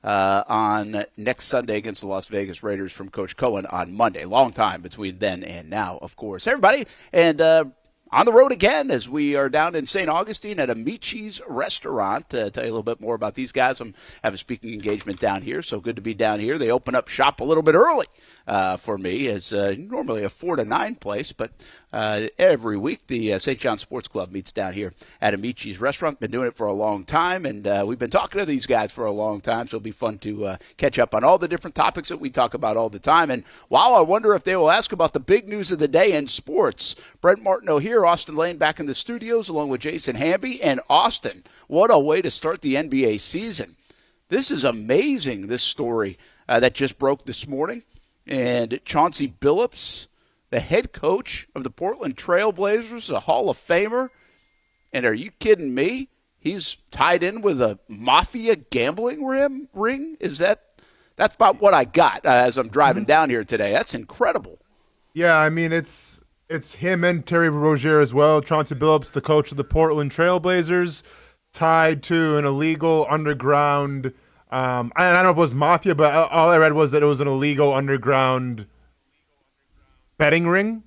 on next Sunday against the Las Vegas Raiders from Coach Cohen on Monday. Long time between then and now, of course. Hey, everybody, and on the road again as we are down in St. Augustine at Amici's Restaurant. To tell you a little bit more about these guys, I have a speaking engagement down here, so good to be down here. They open up shop a little bit early for me, as normally a 4 to 9 place, but every week the St. John Sports Club meets down here at Amici's Restaurant. Been doing it for a long time, and we've been talking to these guys for a long time, so it'll be fun to catch up on all the different topics that we talk about all the time. And while I wonder if they will ask about the big news of the day in sports, Brent Martineau here, Austen Lane back in the studios along with Jason Hamby. And Austen, what a way to start the NBA season. This is amazing, this story that just broke this morning. And Chauncey Billups, the head coach of the Portland Trail Blazers, a Hall of Famer. And are you kidding me? He's tied in with a mafia gambling ring? That's about what I got as I'm driving down here today. That's incredible. Yeah, I mean, it's him and Terry Rozier as well. Chauncey Billups, the coach of the Portland Trail Blazers, tied to an illegal underground I don't know if it was mafia, but all I read was that it was an illegal underground betting ring.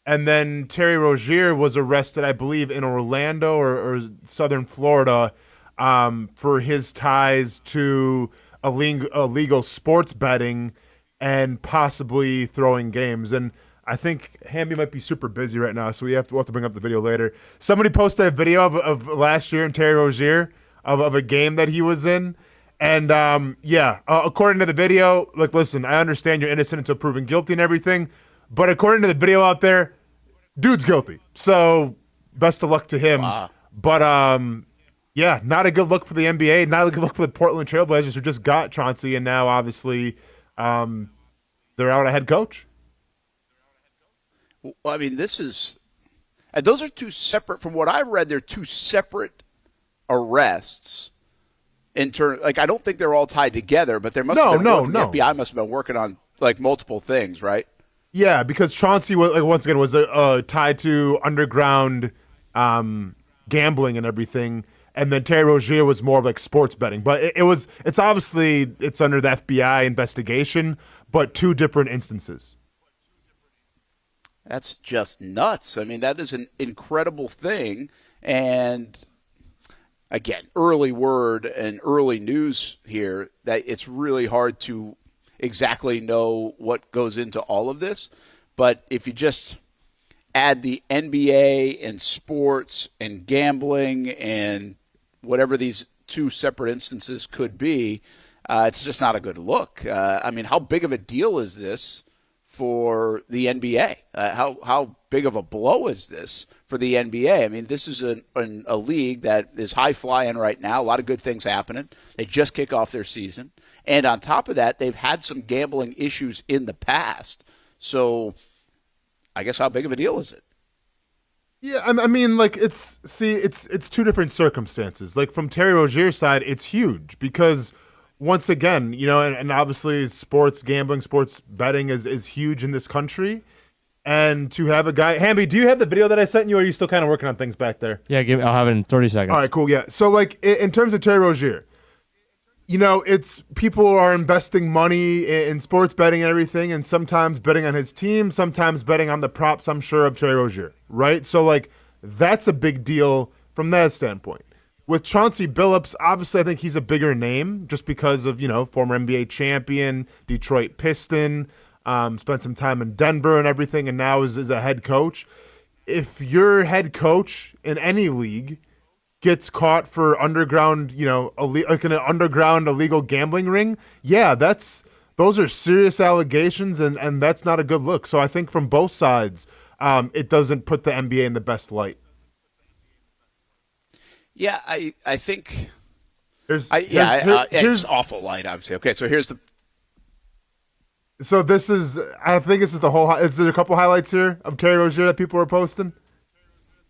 And then Terry Rozier was arrested, I believe, in Orlando or southern Florida for his ties to illegal sports betting and possibly throwing games. And I think Hamby might be super busy right now, so we'll have to bring up the video later. Somebody posted a video of last year in Terry Rozier of a game that he was in. And, according to the video, look, listen, I understand you're innocent until proven guilty and everything, but according to the video out there, dude's guilty. So best of luck to him. Wow. But, not a good look for the NBA, not a good look for the Portland Trail Blazers, who just got Chauncey, and now, obviously, they're out a head coach. Well, I mean, those are two separate, from what I've read, they're two separate arrests. I don't think they're all tied together, but there must have been the FBI must have been working on multiple things, right? Yeah, because Chauncey was once again was tied to underground gambling and everything, and then Terry Rozier was more of sports betting. But it's obviously it's under the FBI investigation, but two different instances. That's just nuts. I mean, that is an incredible thing, and again, early word and early news here that it's really hard to exactly know what goes into all of this. But if you just add the NBA and sports and gambling and whatever these two separate instances could be, it's just not a good look. I mean, how big of a deal is this for the NBA? How big of a blow is this for the NBA? I mean, this is a league that is high-flying right now. A lot of good things happening. They just kick off their season. And on top of that, they've had some gambling issues in the past. So I guess how big of a deal is it? Yeah, I mean, it's two different circumstances. From Terry Rozier's side, it's huge because – once again, and obviously sports gambling, sports betting is huge in this country. And to have a guy, Hamby, do you have the video that I sent you, or are you still kind of working on things back there? Yeah, I'll have it in 30 seconds. All right, cool, yeah. So, in terms of Terry Rozier, it's people are investing money in sports betting and everything, and sometimes betting on his team, sometimes betting on the props, I'm sure, of Terry Rozier, right? So, that's a big deal from that standpoint. With Chauncey Billups, obviously I think he's a bigger name just because of, former NBA champion, Detroit Piston, spent some time in Denver and everything, and now is a head coach. If your head coach in any league gets caught for underground, in an underground illegal gambling ring, those are serious allegations, and that's not a good look. So I think from both sides, it doesn't put the NBA in the best light. Yeah, I think here's it's awful light, obviously. Okay, so here's the. So I think this is the whole. Is there a couple highlights here of Terry Rozier that people are posting?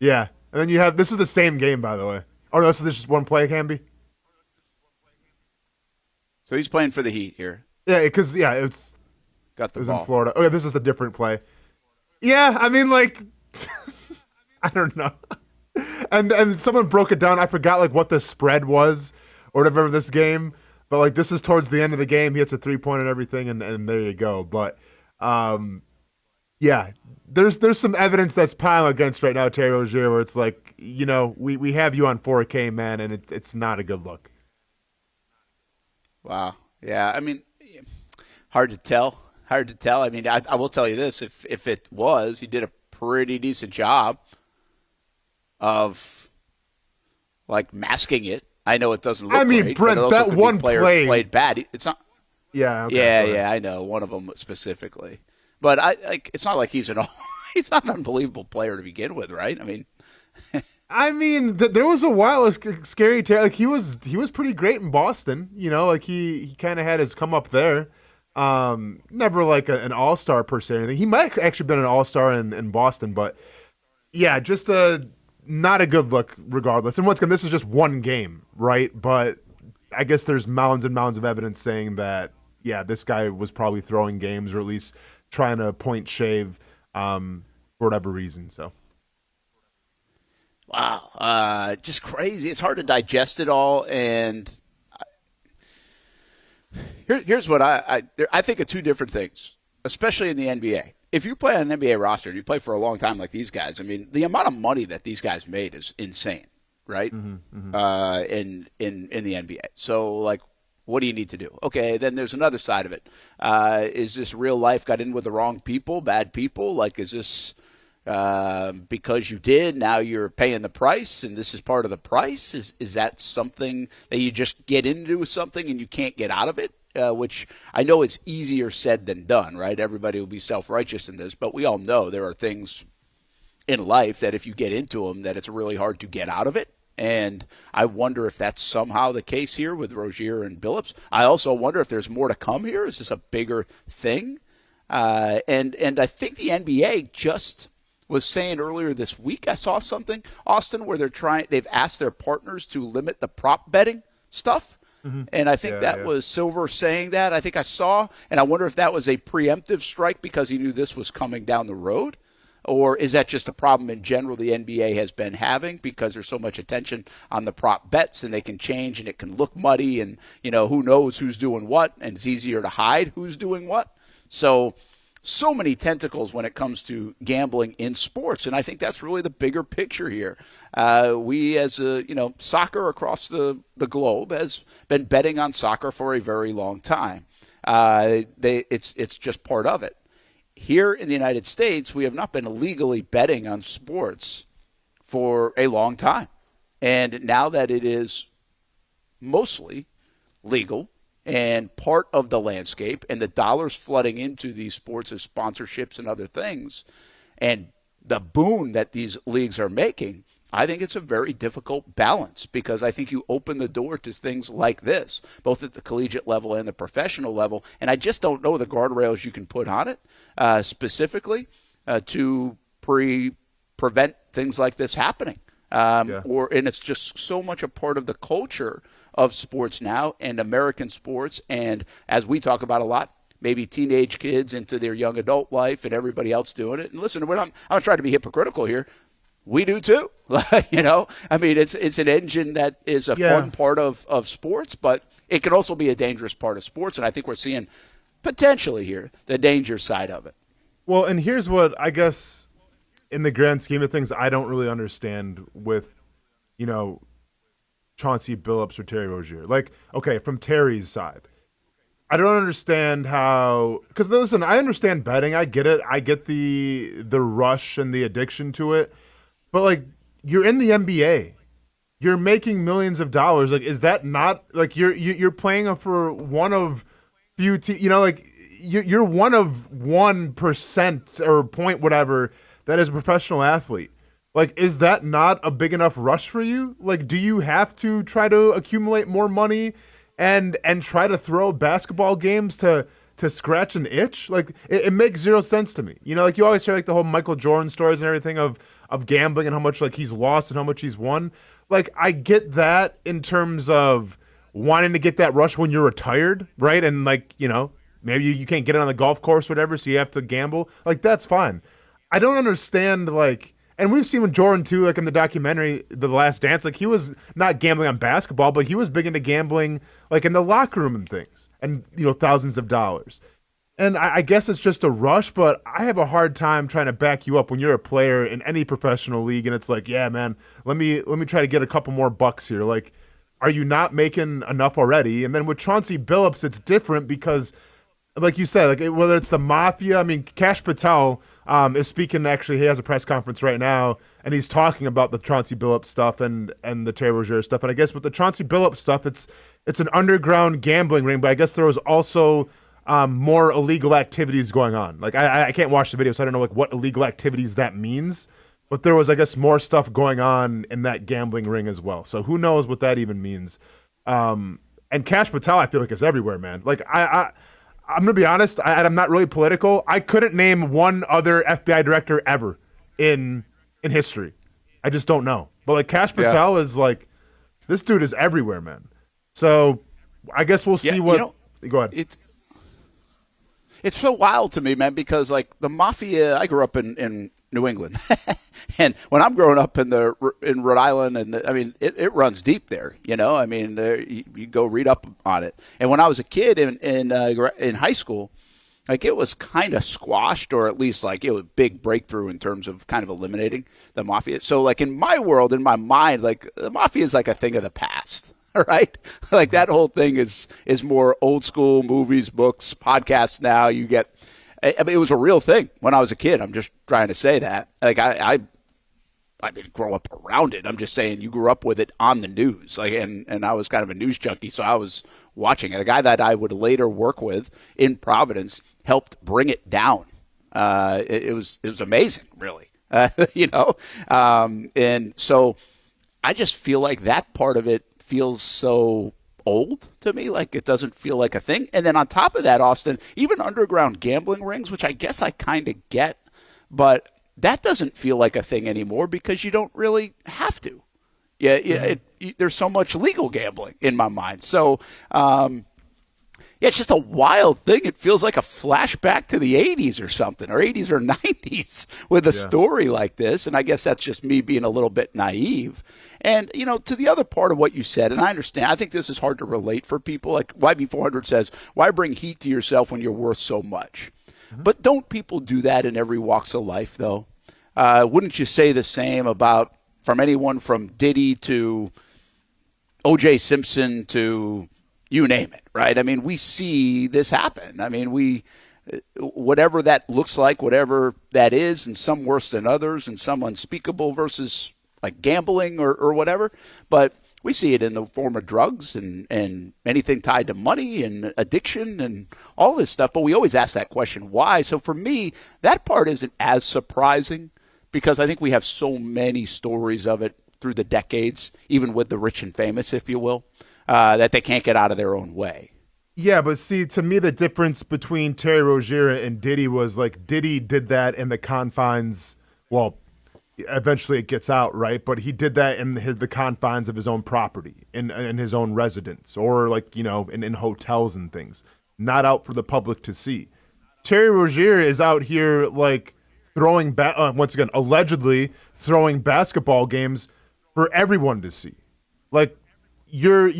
Yeah, and then you have this is the same game, by the way. Oh no, this is just one play, Hamby. So he's playing for the Heat here. Yeah, because it's got the it was ball in Florida. Oh yeah, this is a different play. Yeah, I mean I don't know. And someone broke it down. I forgot what the spread was or whatever of this game. But like this is towards the end of the game. He hits a 3-pointer and everything, and there you go. But yeah, there's some evidence that's piling against right now, Terry Rozier, where it's like, we have you on 4K, man, and it's not a good look. Wow. Yeah, I mean, hard to tell. Hard to tell. I mean, I will tell you this: if it was, he did a pretty decent job of like masking it. I know it doesn't look. I mean, great, Brent, but it also that one player play played bad. It's not. Yeah. Okay, Yeah. I know one of them specifically, but it's not like he's he's not an unbelievable player to begin with, right? I mean, there was a while of scary Terry. Like he was pretty great in Boston. Like he kind of had his come up there. Never like an all-star per se or anything. He might have actually been an all-star in Boston, but yeah, just not a good look regardless. And once again, this is just one game, right? But I guess there's mounds and mounds of evidence saying that, yeah, this guy was probably throwing games or at least trying to point shave for whatever reason. So. Wow. Just crazy. It's hard to digest it all. And here's what I think of two different things, especially in the NBA. If you play on an NBA roster and you play for a long time like these guys, I mean, the amount of money that these guys made is insane, right? In the NBA. So, like, what do you need to do? Okay, then there's another side of it. Is this real life got in with the wrong people, bad people? Like, is this because you did, now you're paying the price, and this is part of the price? Is that something that you just get into something and you can't get out of it? Which I know it's easier said than done, right? Everybody will be self-righteous in this, but we all know there are things in life that if you get into them, that it's really hard to get out of it. And I wonder if that's somehow the case here with Rozier and Billups. I also wonder if there's more to come here. Is this a bigger thing? And I think the NBA just was saying earlier this week, I saw something, Austin, where they've asked their partners to limit the prop betting stuff. And I think that was Silver saying that. I think I saw, and I wonder if that was a preemptive strike because he knew this was coming down the road. Or is that just a problem in general the NBA has been having because there's so much attention on the prop bets and they can change and it can look muddy and, who knows who's doing what, and it's easier to hide who's doing what. So many tentacles when it comes to gambling in sports, and I think that's really the bigger picture here. We, as soccer across the globe has been betting on soccer for a very long time. It's just part of it. Here in the United States, we have not been legally betting on sports for a long time, and now that it is mostly legal and part of the landscape, and the dollars flooding into these sports as sponsorships and other things, and the boon that these leagues are making, I think it's a very difficult balance because I think you open the door to things like this, both at the collegiate level and the professional level, and I just don't know the guardrails you can put on it specifically to prevent things like this happening. And it's just so much a part of the culture of sports now and American sports. And as we talk about a lot, maybe teenage kids into their young adult life and everybody else doing it. And listen, I'm not trying to be hypocritical here. We do too. I mean, it's an engine that is a fun part of sports, but it can also be a dangerous part of sports. And I think we're seeing potentially here the danger side of it. Well, and here's what I guess in the grand scheme of things, I don't really understand with, Chauncey Billups or Terry Rozier. Like, okay, from Terry's side, I don't understand how, because listen, I understand betting. I get it. I get the rush and the addiction to it. But like, you're in the NBA, you're making millions of dollars. Like, is that not like you're playing for one of few you're one of 1% or point whatever that is a professional athlete. Like, is that not a big enough rush for you? Like, do you have to try to accumulate more money and try to throw basketball games to scratch an itch? Like, it makes zero sense to me. Like you always hear like the whole Michael Jordan stories and everything of gambling and how much like he's lost and how much he's won. Like, I get that in terms of wanting to get that rush when you're retired, right? And like, maybe you can't get it on the golf course or whatever, so you have to gamble. Like, that's fine. I don't understand, like, And we've seen with Jordan too, like in the documentary, The Last Dance, like he was not gambling on basketball, but he was big into gambling like in the locker room and things, and thousands of dollars. And I guess it's just a rush, but I have a hard time trying to back you up when you're a player in any professional league, and it's like, yeah, man, let me try to get a couple more bucks here. Like, are you not making enough already? And then with Chauncey Billups, it's different because, like you said, like whether it's the mafia, I mean, Cash Patel is speaking. Actually, he has a press conference right now, and he's talking about the Chauncey Billups stuff and the Terry Rozier stuff. And I guess with the Chauncey Billups stuff, it's an underground gambling ring, but I guess there was also more illegal activities going on. Like I can't watch the video, so I don't know like what illegal activities that means. But there was, I guess, more stuff going on in that gambling ring as well. So who knows what that even means? And Cash Patel, I feel like, is everywhere, man. Like I'm gonna be honest. I'm not really political. I couldn't name one other FBI director ever in history. I just don't know. But like Cash Patel is like, this dude is everywhere, man. So I guess we'll see what. Go ahead. It's so wild to me, man, because like the mafia. I grew up in New England, and when I'm growing up in Rhode Island, and I mean it runs deep there. I mean you go read up on it. And when I was a kid in high school, like it was kind of squashed, or at least like it was a big breakthrough in terms of kind of eliminating the mafia. So like in my world, in my mind, like the mafia is like a thing of the past. Right? Like that whole thing is more old school movies, books, podcasts now. You get, I mean, it was a real thing when I was a kid. I'm just trying to say that. Like I didn't grow up around it. I'm just saying you grew up with it on the news. Like, and I was kind of a news junkie, so I was watching it. A guy that I would later work with in Providence helped bring it down. It was amazing, really. And so I just feel like that part of it feels so old to me, like it doesn't feel like a thing. And then on top of that, Austen, even underground gambling rings, which I guess I kind of get, but that doesn't feel like a thing anymore because you don't really have to. There's so much legal gambling in my mind. So, it's just a wild thing. It feels like a flashback to the 80s or something, or 80s or 90s with a story like this. And I guess that's just me being a little bit naive. And, to the other part of what you said, and I understand, I think this is hard to relate for people. Like YB400 says, why bring heat to yourself when you're worth so much? Mm-hmm. But don't people do that in every walks of life, though? Wouldn't you say the same about from anyone from Diddy to O.J. Simpson to you name it, right? I mean, we see this happen. I mean, whatever that looks like, whatever that is, and some worse than others, and some unspeakable versus like gambling or whatever. But we see it in the form of drugs and anything tied to money and addiction and all this stuff. But we always ask that question, why? So for me, that part isn't as surprising because I think we have so many stories of it through the decades, even with the rich and famous, if you will. That they can't get out of their own way. Yeah, but see, to me, the difference between Terry Rozier and Diddy was like Diddy did that in the confines. Well, eventually it gets out, right? But he did that in the confines of his own property, in his own residence, or like in hotels and things, not out for the public to see. Terry Rozier is out here like throwing once again, allegedly throwing basketball games for everyone to see, like. You're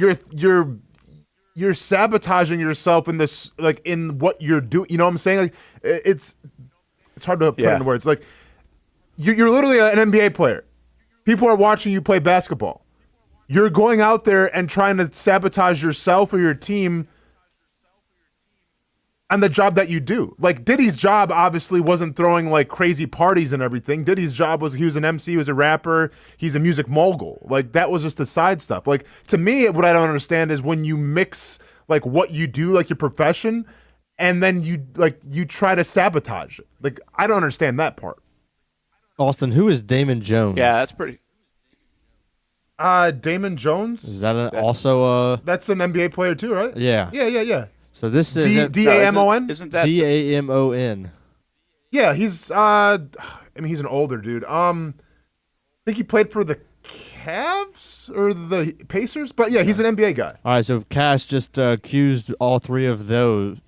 sabotaging yourself in this, like in what you're doing. You know what I'm saying? Like it's hard to put into words. Like you're literally an NBA player. People are watching you play basketball. You're going out there and trying to sabotage yourself or your team on the job that you do. Like Diddy's job obviously wasn't throwing like crazy parties and everything. Diddy's job was he was an MC, he was a rapper, he's a music mogul. Like that was just the side stuff. Like to me, what I don't understand is when you mix like what you do, like your profession, and then you try to sabotage it. Like I don't understand that part. Austen, who is Damon Jones? Yeah, that's pretty. Damon Jones? Is that also that's an NBA player too, right? Yeah. Yeah. So this is D-A-M-O-N? Isn't that D-A-M-O-N? Yeah, he's I mean he's an older dude. I think he played for the Cavs or the Pacers? But yeah, he's an NBA guy. All right, so Cash just accused all three of those,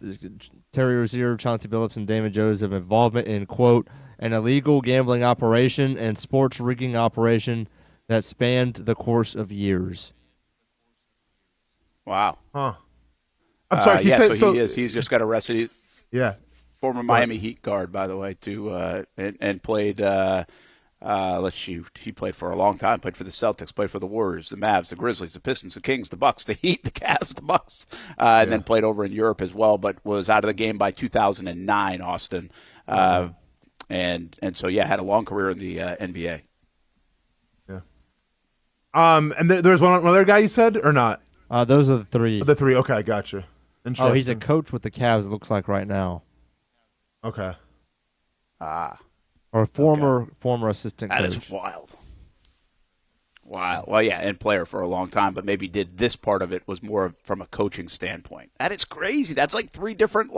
Terry Rozier, Chauncey Billups, and Damon Jones, of involvement in, quote, an illegal gambling operation and sports rigging operation that spanned the course of years. Wow. Huh. I'm sorry. He yeah, said so he is. He's just got arrested. Yeah. Former Miami Heat guard, by the way, too, and played. Let's see. He played for a long time. Played for the Celtics. Played for the Warriors, the Mavs, the Grizzlies, the Pistons, the Kings, the Bucks, the Heat, the Cavs, the Bucks, and then played over in Europe as well. But was out of the game by 2009, Austin, and so had a long career in the NBA. Yeah. And there's one other guy you said or not? Those are the three. The three. Okay, gotcha. Oh, he's a coach with the Cavs, it looks like, right now. Okay. Or former assistant coach. That is wild. Wow. Well, yeah, and player for a long time, but maybe did this part of it was more from a coaching standpoint. That is crazy. That's like three different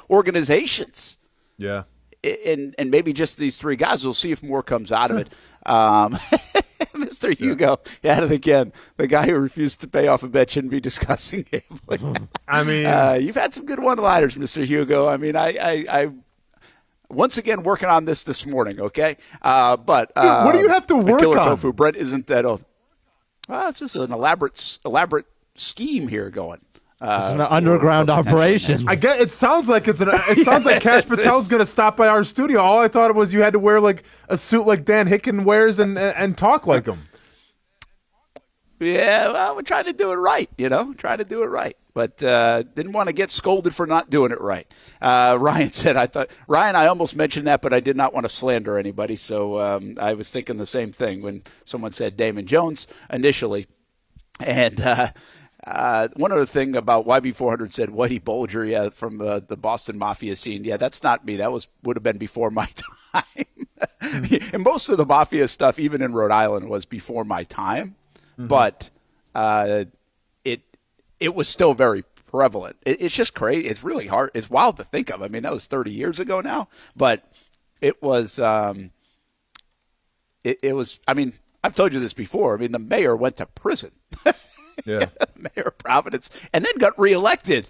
organizations. Yeah. And maybe just these three guys. We'll see if more comes out of it. Mr. Hugo, at it again. The guy who refused to pay off a bet shouldn't be discussing gambling. I mean, you've had some good one-liners, Mr. Hugo. I mean, I once again working on this morning. Okay, but what do you have to work Killer on? Tofu, Brent, isn't that? Well, it's just an elaborate scheme here going. It's an underground operation. I get. It sounds like it sounds like Cash Patel's going to stop by our studio. All I thought it was you had to wear like a suit like Dan Hicken wears and talk like him. Yeah, well, we're trying to do it right, trying to do it right. But didn't want to get scolded for not doing it right. Ryan said, I almost mentioned that, but I did not want to slander anybody. So I was thinking the same thing when someone said Damon Jones initially. And one other thing about YB400 said Whitey Bulger, from the Boston Mafia scene. Yeah, that's not me. That would have been before my time. And most of the Mafia stuff, even in Rhode Island, was before my time. Mm-hmm. But it was still very prevalent. It's just crazy. It's really hard. It's wild to think of. I mean, that was 30 years ago now. But it was it was. I mean, I've told you this before. I mean, the mayor went to prison. Yeah. Mayor of Providence, and then got reelected,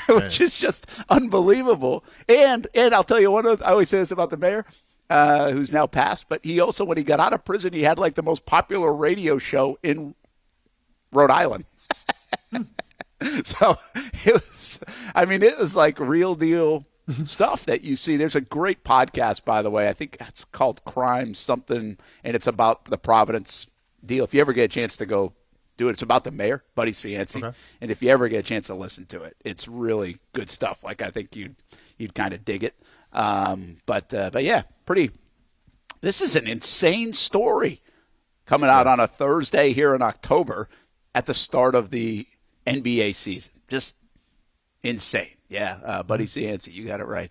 which is just unbelievable. And I'll tell you I always say this about the mayor, who's now passed, but he also, when he got out of prison, he had like the most popular radio show in Rhode Island. So it was like real deal stuff that you see. There's a great podcast, by the way. I think it's called Crime Something, and it's about the Providence deal. If you ever get a chance to go do it, it's about the mayor, Buddy Cianci. Okay. And if you ever get a chance to listen to it, it's really good stuff. Like, I think you'd kind of dig it. But yeah, this is an insane story coming out on a Thursday here in October at the start of the NBA season. Just insane. Yeah. Buddy Cianci, you got it right.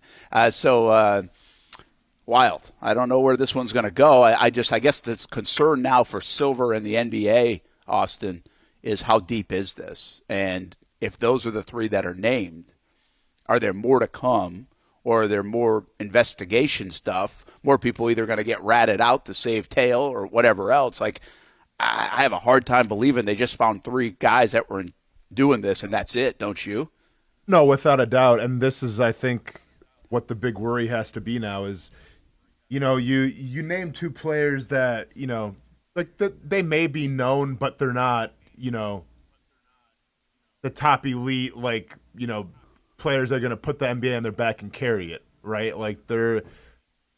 Wild. I don't know where this one's going to go. I guess the concern now for Silver and the NBA, Austin, is how deep is this? And if those are the three that are named, are there more to come, or are there more investigation stuff? More people either going to get ratted out to save tail or whatever else. Like, I have a hard time believing they just found three guys that were doing this and that's it, don't you? No, without a doubt. And this is, I think, what the big worry has to be now is, you name two players that, they may be known, but they're not, the top elite, players that are going to put the NBA on their back and carry it, right? Like, they're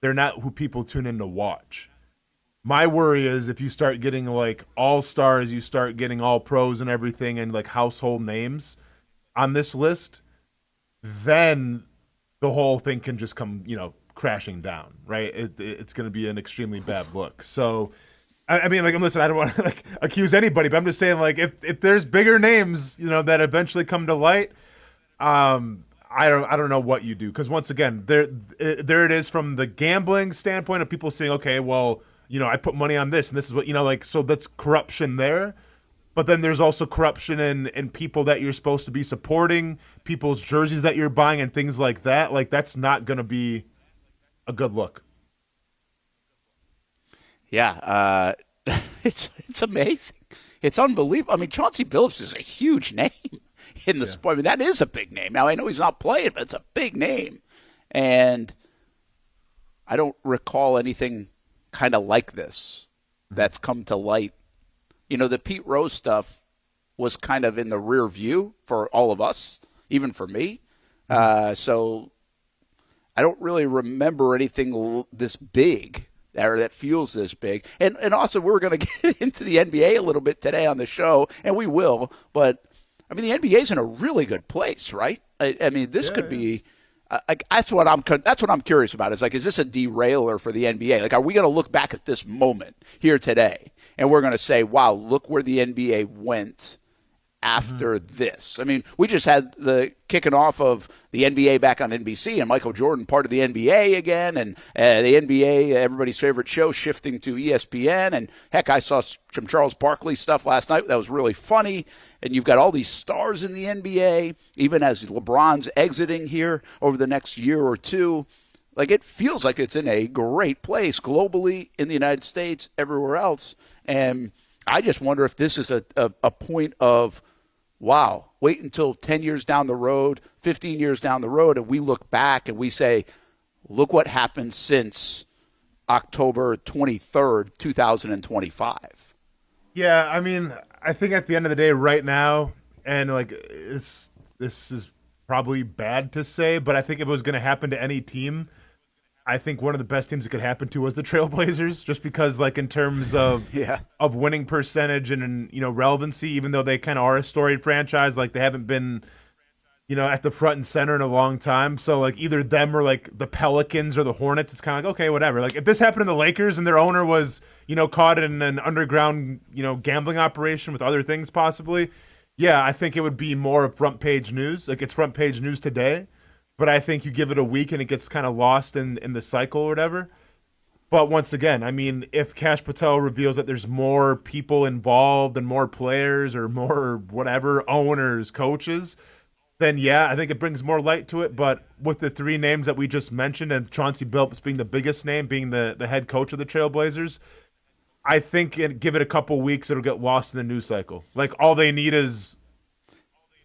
not who people tune in to watch. My worry is if you start getting, all-stars, you start getting all-pros and everything and, household names on this list, then the whole thing can just come, crashing down, right? It's going to be an extremely bad look. So, I mean, listen, I don't want to accuse anybody, but I'm just saying, if there's bigger names, that eventually come to light, I don't know what you do, because once again, there it is from the gambling standpoint of people saying, okay, well, I put money on this and this is what so that's corruption there. But then there's also corruption in people that you're supposed to be supporting, people's jerseys that you're buying and things like that. That's not going to be a good look. Yeah, it's amazing. It's unbelievable. I mean, Chauncey Billups is a huge name in the sport. I mean, that is a big name. Now, I know he's not playing, but it's a big name. And I don't recall anything kind of like this that's come to light. You know, the Pete Rose stuff was kind of in the rear view for all of us, even for me. So I don't really remember anything this big or that feels this big. And also, we're going to get into the NBA a little bit today on the show, and we will. But, I mean, the NBA is in a really good place, right? I mean, this could be that's what I'm curious about. Is like, is this a derailer for the NBA? Like, are we going to look back at this moment here today, and we're going to say, wow, look where the NBA went after this? I mean, we just had the kicking off of the NBA back on NBC, and Michael Jordan part of the NBA again, and the NBA, everybody's favorite show, shifting to ESPN. And heck, I saw some Charles Barkley stuff last night that was really funny. And you've got all these stars in the NBA, even as LeBron's exiting here over the next year or two. Like, it feels like it's in a great place globally, in the United States, everywhere else. And I just wonder if this is a point of, wow, wait until 10 years down the road, 15 years down the road, and we look back and we say, look what happened since October 23rd, 2025. Yeah, I mean, I think at the end of the day right now, and like this is probably bad to say, but I think if it was going to happen to any team, I think one of the best teams it could happen to was the Trailblazers, just because, like, in terms of of winning percentage and, you know, relevancy, even though they kind of are a storied franchise, like, they haven't been, you know, at the front and center in a long time. So, like, either them or, like, the Pelicans or the Hornets, it's kind of like, okay, whatever. Like, if this happened to the Lakers and their owner was, you know, caught in an underground, you know, gambling operation with other things possibly, yeah, I think it would be more of front page news. Like, it's front page news today. But I think you give it a week and it gets kind of lost in the cycle or whatever. But once again, I mean, if Cash Patel reveals that there's more people involved and more players or more whatever, owners, coaches, then yeah, I think it brings more light to it. But with the three names that we just mentioned, and Chauncey Billups being the biggest name, being the head coach of the Trailblazers, I think give it a couple weeks, it'll get lost in the news cycle. Like, all they need is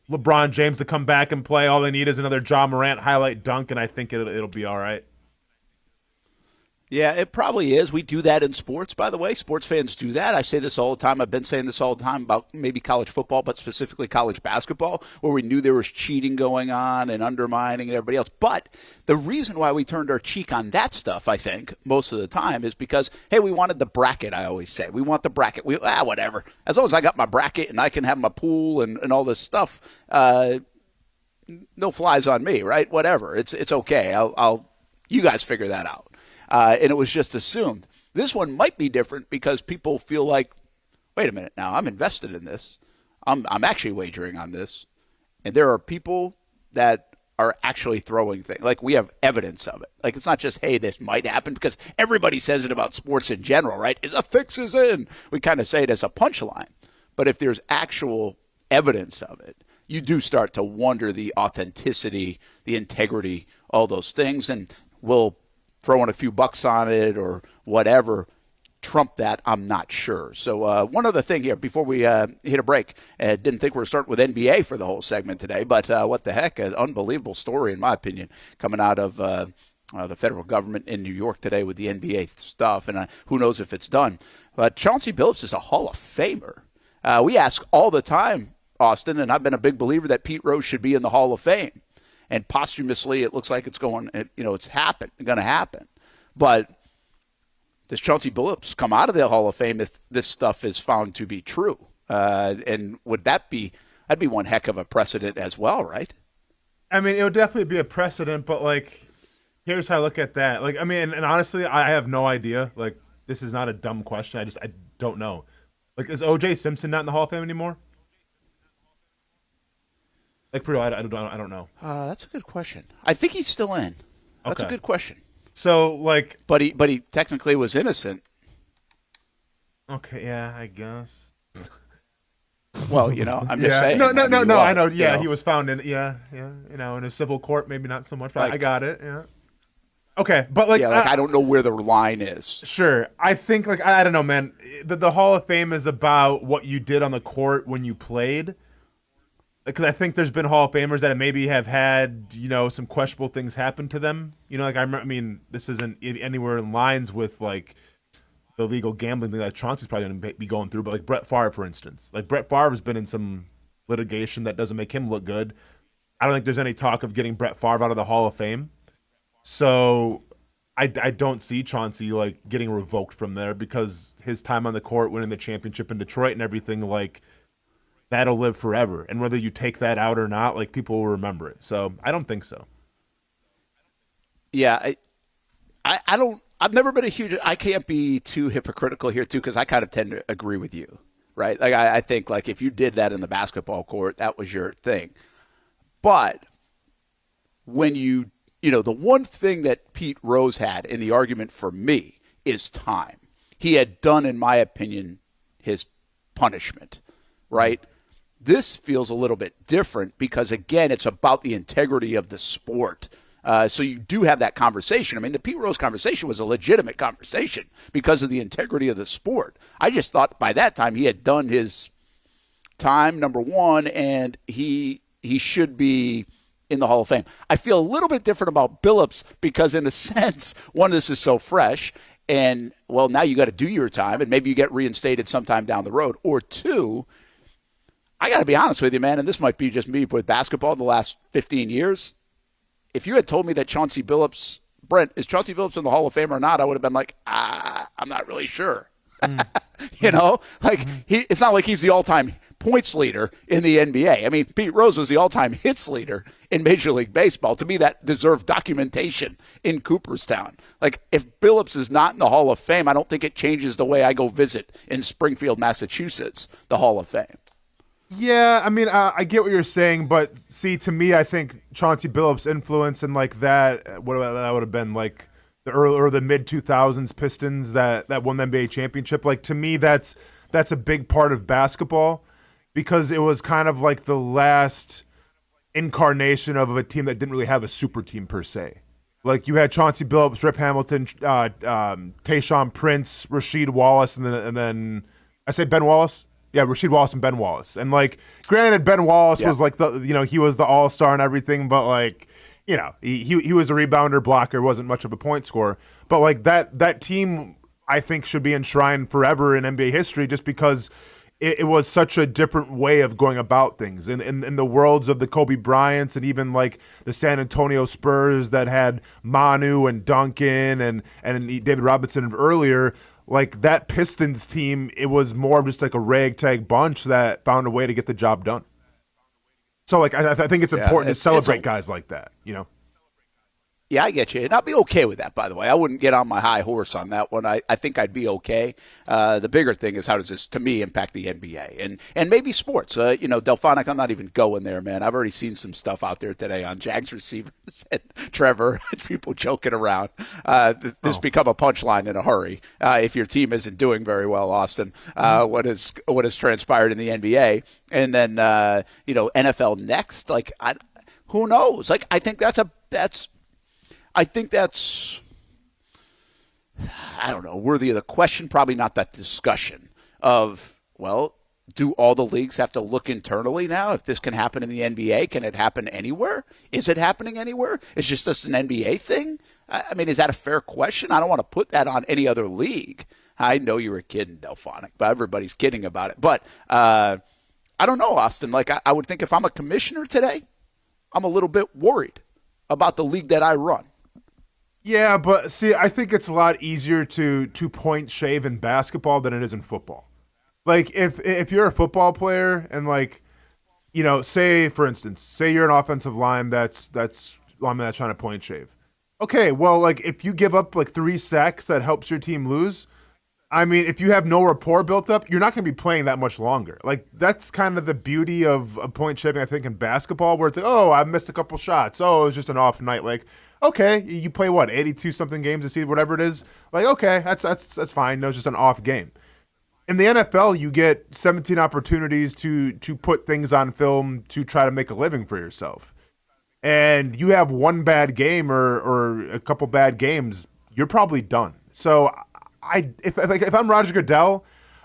LeBron James to come back and play. All they need is another Ja Morant highlight dunk, and I think it'll be all right. Yeah, it probably is. We do that in sports, by the way. Sports fans do that. I say this all the time. I've been saying this all the time about maybe college football, but specifically college basketball, where we knew there was cheating going on and undermining and everybody else. But the reason why we turned our cheek on that stuff, I think, most of the time is because, hey, we wanted the bracket, I always say. We want the bracket. Whatever. As long as I got my bracket and I can have my pool and all this stuff, no flies on me, right? Whatever. It's okay. You guys figure that out. And it was just assumed. This one might be different because people feel like, wait a minute now, I'm invested in this. I'm actually wagering on this. And there are people that are actually throwing things. Like, we have evidence of it. Like, it's not just, hey, this might happen, because everybody says it about sports in general, right? The fix is in. We kind of say it as a punchline. But if there's actual evidence of it, you do start to wonder the authenticity, the integrity, all those things. And we'll throwing a few bucks on it or whatever trump that, I'm not sure. So one other thing here before we hit a break. Didn't think we were starting with NBA for the whole segment today, but what the heck, an unbelievable story in my opinion coming out of the federal government in New York today with the NBA stuff, and who knows if it's done. But Chauncey Billups is a Hall of Famer. We ask all the time, Austen, and I've been a big believer that Pete Rose should be in the Hall of Fame. And posthumously, it looks like it's going, it's going to happen. But does Chauncey Billups come out of the Hall of Fame if this stuff is found to be true? And that'd be one heck of a precedent as well, right? I mean, it would definitely be a precedent, but, like, here's how I look at that. Like, I mean, and honestly, I have no idea. Like, this is not a dumb question. I don't know. Like, is O.J. Simpson not in the Hall of Fame anymore? Like, for real, I don't know. That's a good question. I think he's still in. That's a good question. So, like, but he technically was innocent. Okay, yeah, I guess. Well, I'm just saying. No, I know. Yeah, he was found in in a civil court, maybe not so much, but I got it. Yeah. Okay, but like, Yeah, like I don't know where the line is. sure. I think like I don't know, man. The Hall of Fame is about what you did on the court when you played. Because I think there's been Hall of Famers that maybe have had some questionable things happen to them. Like I mean, this isn't anywhere in lines with like the illegal gambling thing that Chauncey's probably going to be going through. But like Brett Favre, for instance, like Brett Favre has been in some litigation that doesn't make him look good. I don't think there's any talk of getting Brett Favre out of the Hall of Fame. So I don't see Chauncey like getting revoked from there because his time on the court, winning the championship in Detroit and everything, like that'll live forever. And whether you take that out or not, like people will remember it. So I don't think so. Yeah, I don't. I've never been a huge. I can't be too hypocritical here too because I kind of tend to agree with you, right? Like I think like if you did that in the basketball court, that was your thing. But when the one thing that Pete Rose had in the argument for me is time. He had done, in my opinion, his punishment, right? This feels a little bit different because, again, it's about the integrity of the sport. So you do have that conversation. I mean, the Pete Rose conversation was a legitimate conversation because of the integrity of the sport. I just thought by that time he had done his time, number one, and he should be in the Hall of Fame. I feel a little bit different about Billups because, in a sense, one, this is so fresh, and, well, now you got to do your time, and maybe you get reinstated sometime down the road. Or two, I got to be honest with you, man, and this might be just me with basketball the last 15 years. If you had told me that Chauncey Billups, Brent, is Chauncey Billups in the Hall of Fame or not, I would have been like, I'm not really sure. It's not like he's the all-time points leader in the NBA. I mean, Pete Rose was the all-time hits leader in Major League Baseball. To me, that deserved documentation in Cooperstown. Like, if Billups is not in the Hall of Fame, I don't think it changes the way I go visit in Springfield, Massachusetts, the Hall of Fame. Yeah, I mean, I get what you're saying, but see, to me, I think Chauncey Billups' influence and like that would have been like the early or the mid 2000s Pistons that won the NBA championship. Like to me, that's a big part of basketball because it was kind of like the last incarnation of a team that didn't really have a super team per se. Like you had Chauncey Billups, Rip Hamilton, Tayshaun Prince, Rasheed Wallace, and then I say Ben Wallace. Yeah, Rasheed Wallace and Ben Wallace. And, like, granted, Ben Wallace was, like, he was the all-star and everything, but, like, he was a rebounder, blocker, wasn't much of a point scorer. But, like, that team, I think, should be enshrined forever in NBA history just because it was such a different way of going about things. In the worlds of the Kobe Bryants and even, like, the San Antonio Spurs that had Manu and Duncan and David Robinson earlier, like that Pistons team, it was more of just like a ragtag bunch that found a way to get the job done. So, like, I think it's important to celebrate guys like that, Yeah, I get you. And I'll be okay with that, by the way. I wouldn't get on my high horse on that one. I think I'd be okay. The bigger thing is how does this, to me, impact the NBA and maybe sports. Delphonic, I'm not even going there, man. I've already seen some stuff out there today on Jags receivers and Trevor, people joking around. This become a punchline in a hurry if your team isn't doing very well, Austen, what has transpired in the NBA. And then, NFL next. Like, who knows? Like, I think that's I don't know, worthy of the question, probably not that discussion of, well, do all the leagues have to look internally now? If this can happen in the NBA, can it happen anywhere? Is it happening anywhere? It's just an NBA thing? I mean, is that a fair question? I don't want to put that on any other league. I know you were kidding, Delphonic, but everybody's kidding about it. But I don't know, Austen. Like, I would think if I'm a commissioner today, I'm a little bit worried about the league that I run. Yeah, but see, I think it's a lot easier to point shave in basketball than it is in football. Like, if you're a football player and, like, say, for instance, say you're an offensive line that's lineman that's trying to point shave. Okay, well, like, if you give up, like, 3 sacks that helps your team lose, I mean, if you have no rapport built up, you're not going to be playing that much longer. Like, that's kind of the beauty of point shaving, I think, in basketball, where it's like, oh, I missed a couple shots. Oh, it was just an off night. Like, okay, you play, 82-something games to see whatever it is? Like, okay, that's fine. No, it's just an off game. In the NFL, you get 17 opportunities to put things on film to try to make a living for yourself. and you have one bad game or a couple bad games, you're probably done. So if I'm Roger Goodell,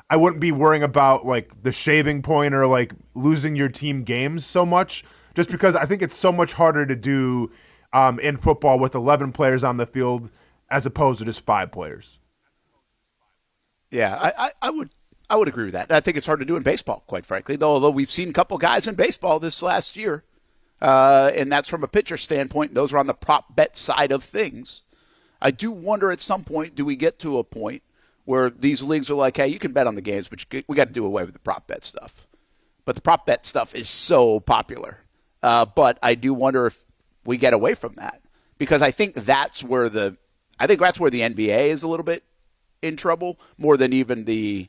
I wouldn't be worrying about like the shaving point or like losing your team games so much, just because I think it's so much harder to do in football with 11 players on the field as opposed to just 5 players. Yeah, I would agree with that. I think it's hard to do in baseball, quite frankly, although we've seen a couple guys in baseball this last year, and that's from a pitcher standpoint. Those are on the prop bet side of things. I do wonder at some point, do we get to a point where these leagues are like, hey, you can bet on the games, but we got to do away with the prop bet stuff. But the prop bet stuff is so popular. But I do wonder if we get away from that, because I think that's where the NBA is a little bit in trouble, more than even the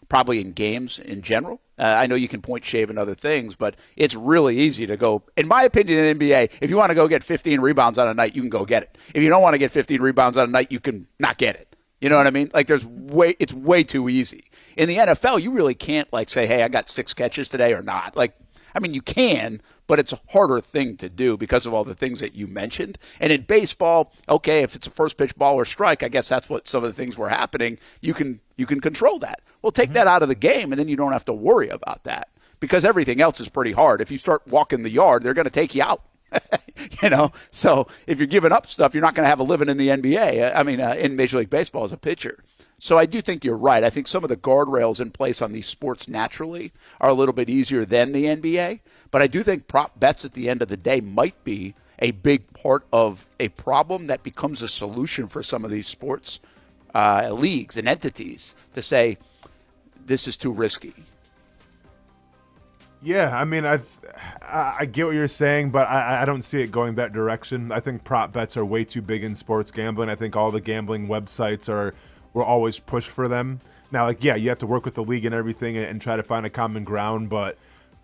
probably in games in general. I know you can point, shave, and other things, but it's really easy to go, in my opinion, in the NBA, if you want to go get 15 rebounds on a night, you can go get it. If you don't want to get 15 rebounds on a night, you can not get it. You know what I mean? Like it's way too easy. In the NFL, you really can't like say, hey, I got 6 catches today or not. Like, I mean, you can, but it's a harder thing to do because of all the things that you mentioned. And in baseball, okay, if it's a first pitch ball or strike, I guess that's what some of the things were happening. You can control that. Well, take that out of the game, and then you don't have to worry about that, because everything else is pretty hard. If you start walking the yard, they're going to take you out. So if you're giving up stuff, you're not going to have a living in the NBA. I mean, in Major League Baseball as a pitcher. So I do think you're right. I think some of the guardrails in place on these sports naturally are a little bit easier than the NBA. But I do think prop bets at the end of the day might be a big part of a problem that becomes a solution for some of these sports leagues and entities to say, this is too risky. Yeah, I mean, I get what you're saying, but I don't see it going that direction. I think prop bets are way too big in sports gambling. I think all the gambling websites will always push for them. Now, like, yeah, you have to work with the league and everything and try to find a common ground, but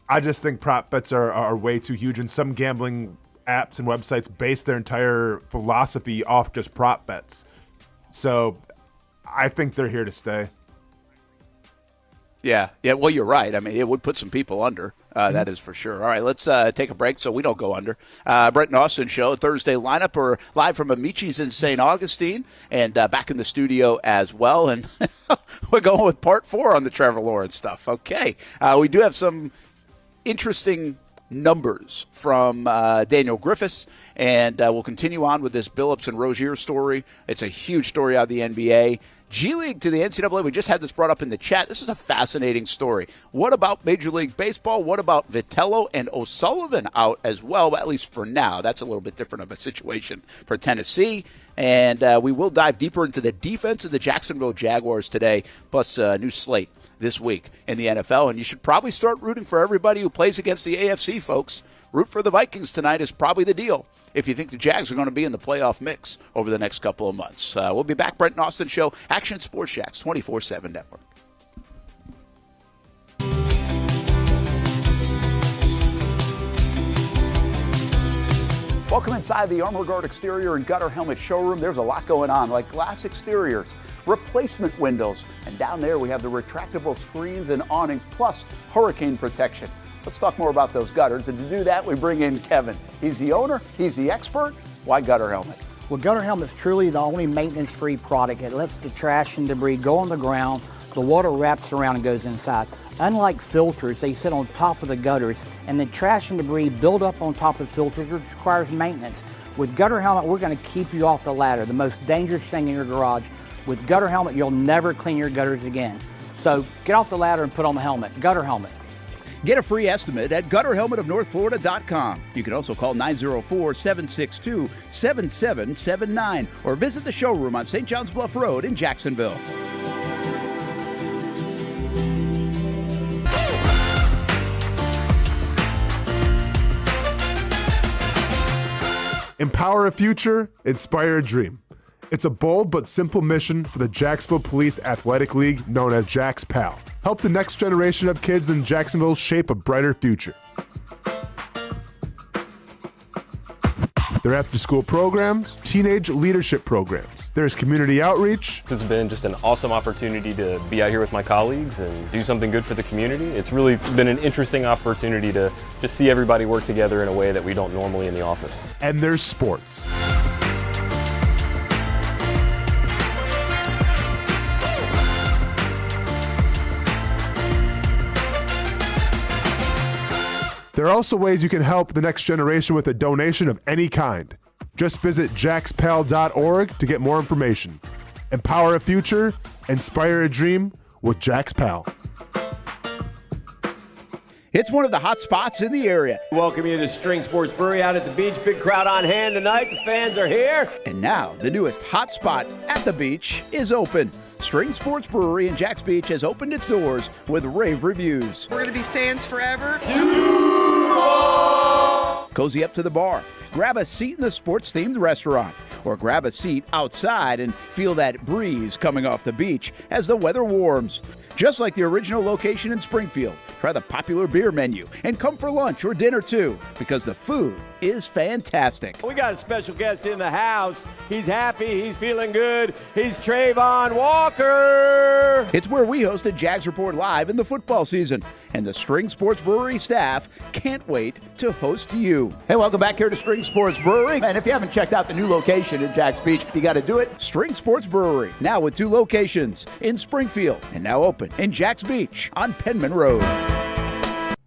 I just think prop bets are way too huge, and some gambling apps and websites base their entire philosophy off just prop bets. So I think they're here to stay. Yeah. Well, you're right. I mean, it would put some people under. That is for sure. All right, let's take a break so we don't go under. Brent and Austen Show, Thursday lineup. We're live from Amici's in St. Augustine and back in the studio as well. And we're going with part 4 on the Trevor Lawrence stuff. Okay. We do have some interesting numbers from Daniel Griffiths, and we'll continue on with this Billups and Rozier story. It's a huge story out of the NBA. G League to the NCAA, we just had this brought up in the chat. This is a fascinating story. What about Major League Baseball? What about Vitello and O'Sullivan out as well, at least for now? That's a little bit different of a situation for Tennessee. And we will dive deeper into the defense of the Jacksonville Jaguars today, plus a new slate this week in the NFL. And you should probably start rooting for everybody who plays against the AFC, folks. Root for the Vikings tonight is probably the deal if you think the Jags are going to be in the playoff mix over the next couple of months. We'll be back. Brent and Austen Show, Action Sports Jacks, 24/7 Network. Welcome inside the Armor Guard exterior and gutter helmet showroom. There's a lot going on, like glass exteriors, replacement windows, and down there we have the retractable screens and awnings, plus hurricane protection. Let's talk more about those gutters, and to do that, we bring in Kevin. He's the owner, he's the expert. Why Gutter Helmet? Well, Gutter Helmet's truly the only maintenance-free product. It lets the trash and debris go on the ground, the water wraps around and goes inside. Unlike filters, they sit on top of the gutters, and the trash and debris build up on top of filters, which requires maintenance. With Gutter Helmet, we're going to keep you off the ladder, the most dangerous thing in your garage. With Gutter Helmet, you'll never clean your gutters again. So get off the ladder and put on the helmet. Gutter Helmet. Get a free estimate at gutterhelmetofnorthflorida.com. You can also call 904-762-7779 or visit the showroom on St. John's Bluff Road in Jacksonville. Empower a future, inspire a dream. It's a bold but simple mission for the Jacksonville Police Athletic League, known as Jax PAL. Help the next generation of kids in Jacksonville shape a brighter future. their after-school programs, teenage leadership programs. There's community outreach. It's been just an awesome opportunity to be out here with my colleagues and do something good for the community. It's really been an interesting opportunity to just see everybody work together in a way that we don't normally in the office. And there's sports. There are also ways you can help the next generation with a donation of any kind. Just visit jaxpal.org to get more information. Empower a future, inspire a dream with Jax Pal. It's one of the hot spots in the area. Welcome you to String Sports Brewery out at the beach. Big crowd on hand tonight. The fans are here. And now, the newest hot spot at the beach is open. String Sports Brewery in Jax Beach has opened its doors with rave reviews. We're going to be fans forever. Cozy up to the bar, grab a seat in the sports-themed restaurant, or grab a seat outside and feel that breeze coming off the beach as the weather warms. Just like the original location in Springfield, try the popular beer menu and come for lunch or dinner too, because the food is fantastic. We got a special guest in the house. He's happy. He's feeling good. He's Trayvon Walker. It's where we hosted Jags Report Live in the football season, and the String Sports Brewery staff can't wait to host you. Hey, welcome back here to String Sports Brewery. And if you haven't checked out the new location in Jax Beach, you got to do it. String Sports Brewery, now with 2 locations in Springfield and now open in Jax Beach on Penman Road.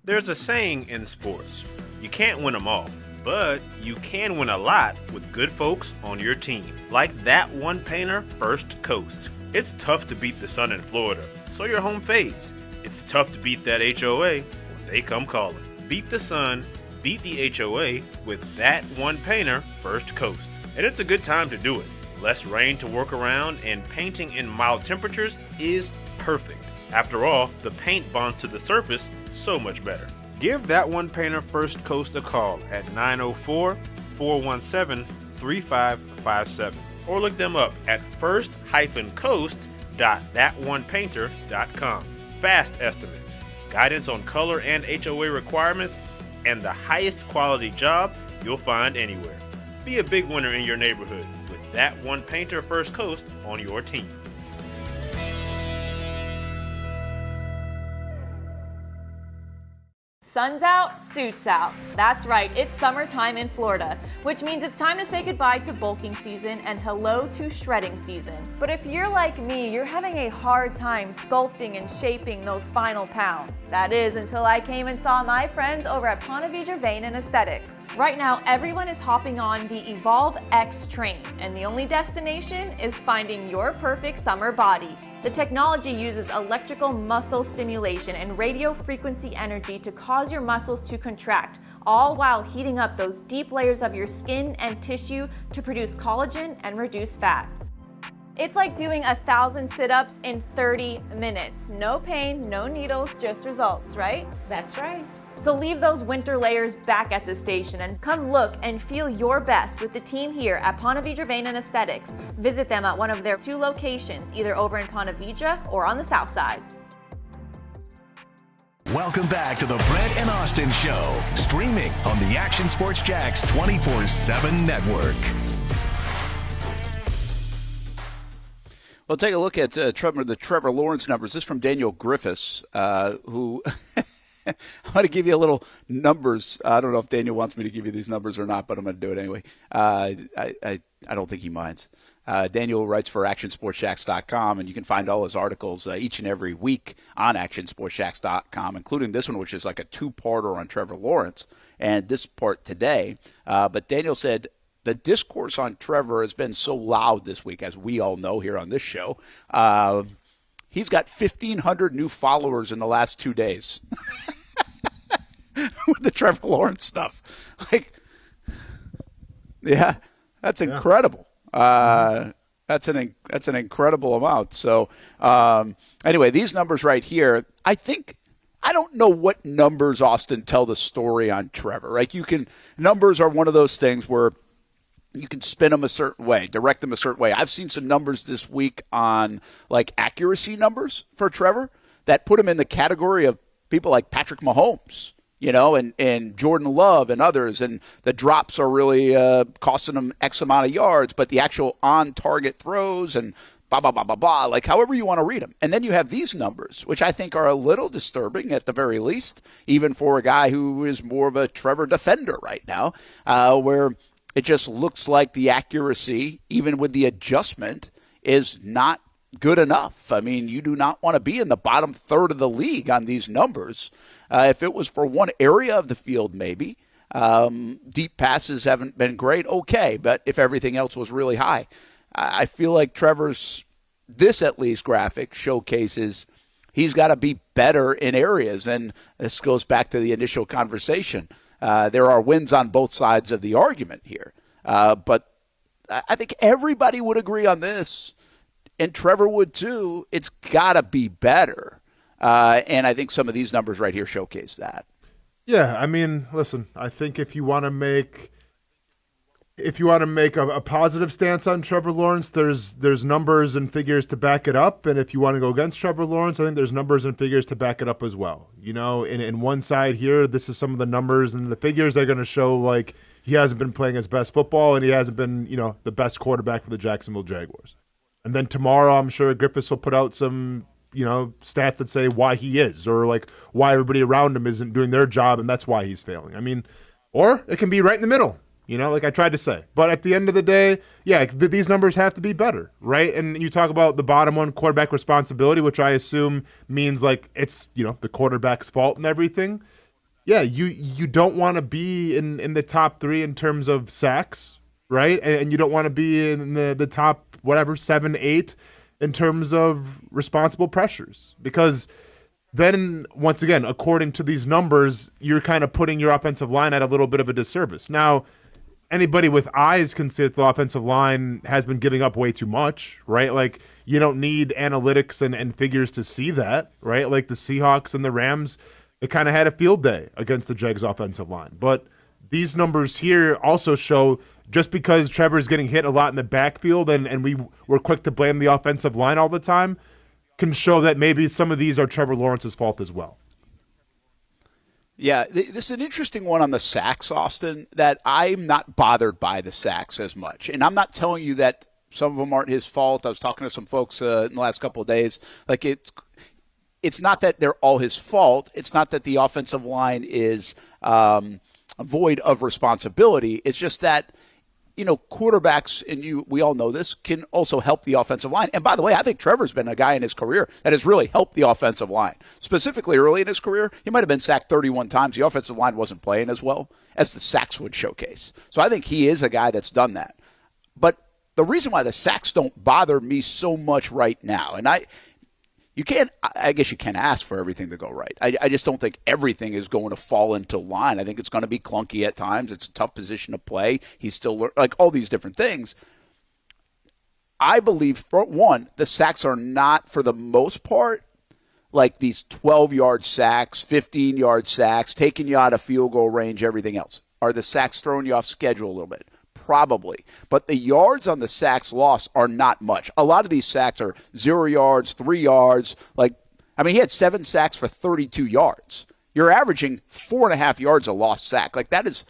There's a saying in sports, you can't win them all, but you can win a lot with good folks on your team. Like that one painter, First Coast. It's tough to beat the sun in Florida, so your home fades. It's tough to beat that HOA when they come calling. Beat the sun, beat the HOA with that one painter, First Coast. And it's a good time to do it. Less rain to work around, and painting in mild temperatures is perfect. After all, the paint bonds to the surface so much better. Give that one painter First Coast a call at 904-417-3557 or look them up at first-coast.thatonepainter.com. Fast estimate, guidance on color and HOA requirements, and the highest quality job you'll find anywhere. Be a big winner in your neighborhood with that one painter First Coast on your team. Sun's out, suits out. That's right, it's summertime in Florida, which means it's time to say goodbye to bulking season and hello to shredding season. But if you're like me, you're having a hard time sculpting and shaping those final pounds. That is until I came and saw my friends over at Ponte Vedra Vein and Aesthetics. Right now, everyone is hopping on the Evolve X train, and the only destination is finding your perfect summer body. The technology uses electrical muscle stimulation and radio frequency energy to cause your muscles to contract, all while heating up those deep layers of your skin and tissue to produce collagen and reduce fat. It's like doing 1,000 sit-ups in 30 minutes. No pain, no needles, just results, right? That's right. So leave those winter layers back at the station and come look and feel your best with the team here at Ponte Vedra Vein and Aesthetics. Visit them at one of their 2 locations, either over in Ponte Vedra or on the south side. Welcome back to the Brent and Austen Show, streaming on the Action Sports Jax 24/7 network. Well, take a look at the Trevor Lawrence numbers. This is from Daniel Griffiths, who I'm going to give you a little numbers. I don't know if Daniel wants me to give you these numbers or not, but I'm going to do it anyway. I don't think he minds. Daniel writes for ActionSportsJax.com, and you can find all his articles each and every week on ActionSportsJax.com, including this one, which is like a 2-parter on Trevor Lawrence, and this part today. But Daniel said, the discourse on Trevor has been so loud this week, as we all know here on this show. He's got 1,500 new followers in the last 2 days with the Trevor Lawrence stuff. Like, yeah, that's incredible. That's an incredible amount. So anyway, these numbers right here, I don't know what numbers, Austen, tell the story on Trevor. Right? Numbers are one of those things where you can spin them a certain way, direct them a certain way. I've seen some numbers this week on like accuracy numbers for Trevor that put him in the category of people like Patrick Mahomes and Jordan Love and others, and the drops are really costing them X amount of yards, but the actual on-target throws and blah, blah, blah, blah, blah, like however you want to read them. And then you have these numbers, which I think are a little disturbing at the very least, even for a guy who is more of a Trevor defender right now, where it just looks like the accuracy, even with the adjustment, is not good enough. I mean, you do not want to be in the bottom third of the league on these numbers. If it was for one area of the field, maybe. Deep passes haven't been great, okay, but if everything else was really high, I feel like Trevor's, this at least graphic, showcases he's got to be better in areas, and this goes back to the initial conversation. There are wins on both sides of the argument here. But I think everybody would agree on this, and Trevor would too. It's got to be better. And I think some of these numbers right here showcase that. Yeah, I mean, listen, I think if you want to make a positive stance on Trevor Lawrence, there's numbers and figures to back it up. And if you want to go against Trevor Lawrence, I think there's numbers and figures to back it up as well. In one side here, this is some of the numbers and the figures that are going to show like he hasn't been playing his best football and he hasn't been, the best quarterback for the Jacksonville Jaguars. And then tomorrow, I'm sure Griffiths will put out some stats that say why he is, or like why everybody around him isn't doing their job and that's why he's failing. I mean, or it can be right in the middle, like I tried to say. But at the end of the day, yeah, these numbers have to be better, right? And you talk about the bottom one, quarterback responsibility, which I assume means like it's, the quarterback's fault and everything. Yeah, you don't want to be in the top 3 in terms of sacks, right? And you don't want to be in the top, 7, 8 in terms of responsible pressures, because then once again, according to these numbers, you're kind of putting your offensive line at a little bit of a disservice. Now, anybody with eyes can see that the offensive line has been giving up way too much, right? Like you don't need analytics and figures to see that, right? Like the Seahawks and the Rams, it kind of had a field day against the Jags offensive line. But these numbers here also show just because Trevor's getting hit a lot in the backfield and we were quick to blame the offensive line all the time, can show that maybe some of these are Trevor Lawrence's fault as well. Yeah, this is an interesting one on the sacks, Austin, that I'm not bothered by the sacks as much. And I'm not telling you that some of them aren't his fault. I was talking to some folks in the last couple of days. Like it's not that they're all his fault. It's not that the offensive line is void of responsibility. It's just that, quarterbacks, and we all know this, can also help the offensive line. And by the way, I think Trevor's been a guy in his career that has really helped the offensive line. Specifically early in his career, he might have been sacked 31 times. The offensive line wasn't playing as well as the sacks would showcase. So I think he is a guy that's done that. But the reason why the sacks don't bother me so much right now, and I guess you can't ask for everything to go right. I just don't think everything is going to fall into line. I think it's going to be clunky at times. It's a tough position to play. He's still like all these different things. I believe, for one, the sacks are not, for the most part, like these 12-yard sacks, 15-yard sacks, taking you out of field goal range, everything else. Are the sacks throwing you off schedule a little bit? Probably. But the yards on the sacks lost are not much. A lot of these sacks are 0 yards, 3 yards. He had 7 sacks for 32 yards. You're averaging 4.5 yards a lost sack. Like, that is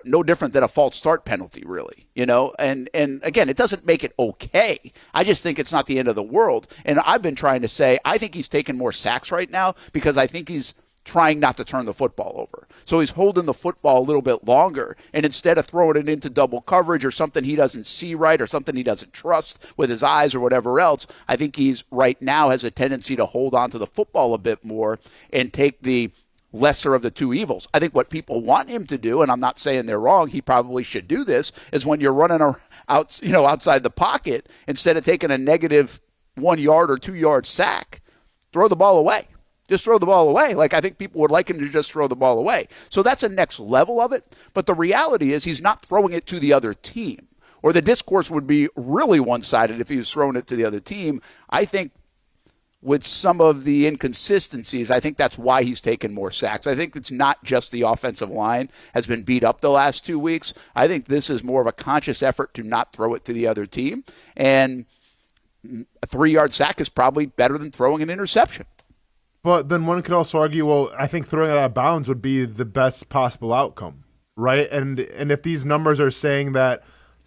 no different than a false start penalty, really. And again, it doesn't make it okay. I just think it's not the end of the world. And I've been trying to say, I think he's taking more sacks right now because I think he's trying not to turn the football over. So he's holding the football a little bit longer, and instead of throwing it into double coverage or something he doesn't see right or something he doesn't trust with his eyes or whatever else, I think he's right now has a tendency to hold on to the football a bit more and take the lesser of the two evils. I think what people want him to do, and I'm not saying they're wrong, he probably should do this, is when you're running outside the pocket, instead of taking a negative 1 yard or 2 yard sack, throw the ball away. Just throw the ball away. Like, I think people would like him to just throw the ball away. So that's a next level of it. But the reality is he's not throwing it to the other team. Or the discourse would be really one-sided if he was throwing it to the other team. I think with some of the inconsistencies, I think that's why he's taken more sacks. I think it's not just the offensive line has been beat up the last 2 weeks. I think this is more of a conscious effort to not throw it to the other team. And a 3 yard sack is probably better than throwing an interception. But then one could also argue, well, I think throwing it out of bounds would be the best possible outcome, right? And if these numbers are saying that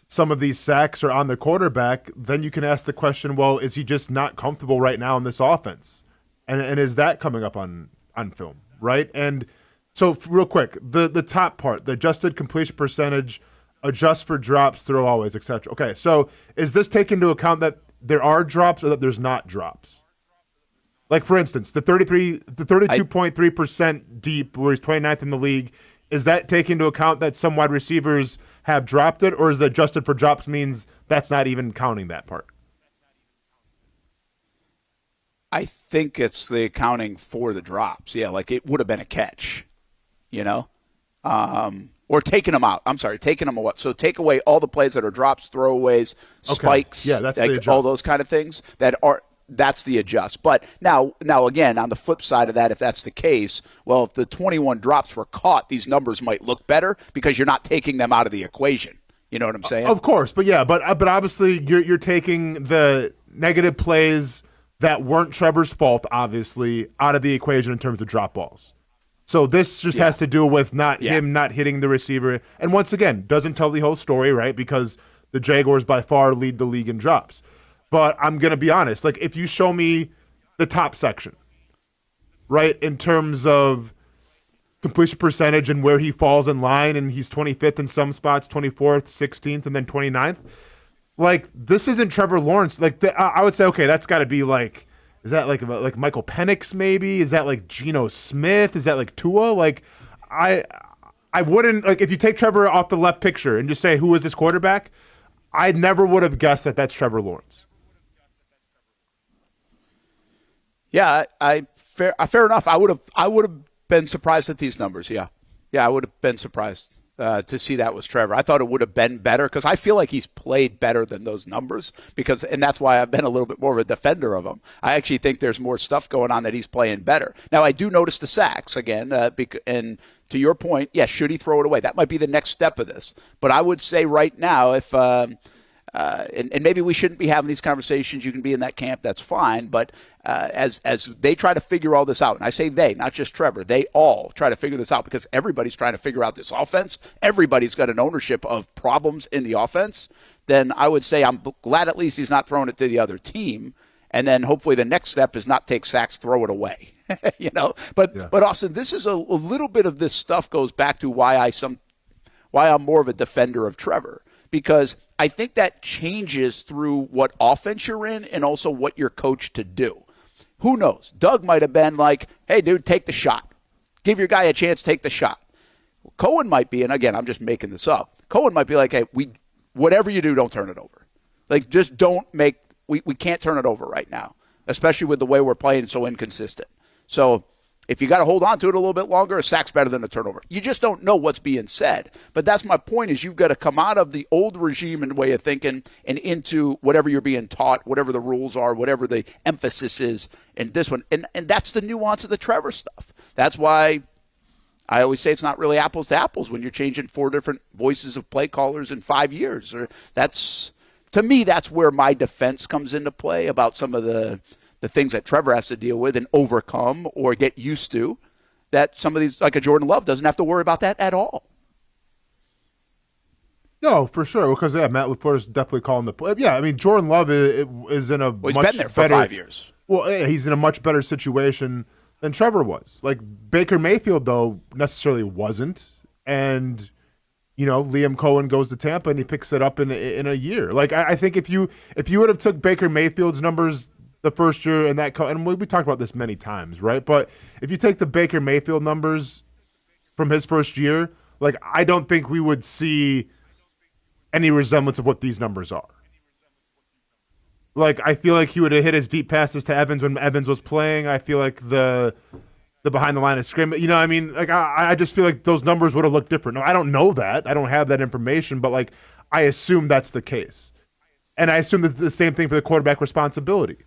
some of these sacks are on the quarterback, then you can ask the question, well, is he just not comfortable right now in this offense? And is that coming up on film, right? And so real quick, the top part, the adjusted completion percentage, adjust for drops, throw always, etc. Okay, so is this taking into account that there are drops or that there's not drops? Like, for instance, the 32.3% deep, where he's 29th in the league, is that taking into account that some wide receivers have dropped it, or is the adjusted for drops means that's not even counting that part? I think it's the accounting for the drops. Yeah, like it would have been a catch, or taking them out. I'm sorry, taking them away. So take away all the plays that are drops, throwaways, spikes, yeah, that's like all those kind of things that's the adjust. But now again, on the flip side of that, if that's the case, well, if the 21 drops were caught, these numbers might look better because you're not taking them out of the equation. You know what I'm saying? Of course, but obviously you're taking the negative plays that weren't Trevor's fault, obviously, out of the equation in terms of drop balls. So this just has to do with him not hitting the receiver. And once again, doesn't tell the whole story, right? Because the Jaguars by far lead the league in drops. But I'm going to be honest. Like, if you show me the top section, right, in terms of completion percentage and where he falls in line, and he's 25th in some spots, 24th, 16th, and then 29th, like, this isn't Trevor Lawrence. Like, I would say, okay, that's got to be like, is that like Michael Penix maybe? Is that like Geno Smith? Is that like Tua? Like, I wouldn't, like, if you take Trevor off the left picture and just say, who is this quarterback? I never would have guessed that that's Trevor Lawrence. Yeah, fair enough. I would have been surprised at these numbers. Yeah, I would have been surprised to see that was Trevor. I thought it would have been better because I feel like he's played better than those numbers and that's why I've been a little bit more of a defender of him. I actually think there's more stuff going on that he's playing better. Now I do notice the sacks again, and to your point, yes, should he throw it away? That might be the next step of this. But I would say right now, if and maybe we shouldn't be having these conversations. You can be in that camp. That's fine. But as they try to figure all this out, and I say they, not just Trevor, they all try to figure this out because everybody's trying to figure out this offense. Everybody's got an ownership of problems in the offense. Then I would say I'm glad at least he's not throwing it to the other team. And then hopefully the next step is not take sacks, throw it away. But Austen, this is a little bit of this stuff goes back to why I'm more of a defender of Trevor. Because I think that changes through what offense you're in and also what you're coached to do. Who knows? Doug might have been like, hey, dude, take the shot. Give your guy a chance, take the shot. Cohen might be, and again, I'm just making this up. Cohen might be like, hey, whatever you do, don't turn it over. Like, just don't make – we can't turn it over right now, especially with the way we're playing so inconsistent. So if you got to hold on to it a little bit longer, a sack's better than a turnover. You just don't know what's being said. But that's my point is you've got to come out of the old regime and way of thinking and into whatever you're being taught, whatever the rules are, whatever the emphasis is in this one. And that's the nuance of the Trevor stuff. That's why I always say it's not really apples to apples when you're changing 4 different voices of play callers in 5 years. To me, that's where my defense comes into play about some of the things that Trevor has to deal with and overcome or get used to, that some of these, like a Jordan Love, doesn't have to worry about that at all. No, for sure, because Matt LaFleur is definitely calling the play. Yeah, I mean, Jordan Love is in a he's much been there for better, 5 years. Well, he's in a much better situation than Trevor was. Like, Baker Mayfield, though, necessarily wasn't. And, Liam Cohen goes to Tampa and he picks it up in a year. Like, I think if you would have took Baker Mayfield's numbers the first year and we talked about this many times, right? But if you take the Baker Mayfield numbers from his first year, like, I don't think we would see any resemblance of what these numbers are. Like, I feel like he would have hit his deep passes to Evans when Evans was playing. I feel like the behind the line of scrimmage, I mean, like, I just feel like those numbers would have looked different. No, I don't know that. I don't have that information, but, like, I assume that's the case. And I assume that the same thing for the quarterback responsibility.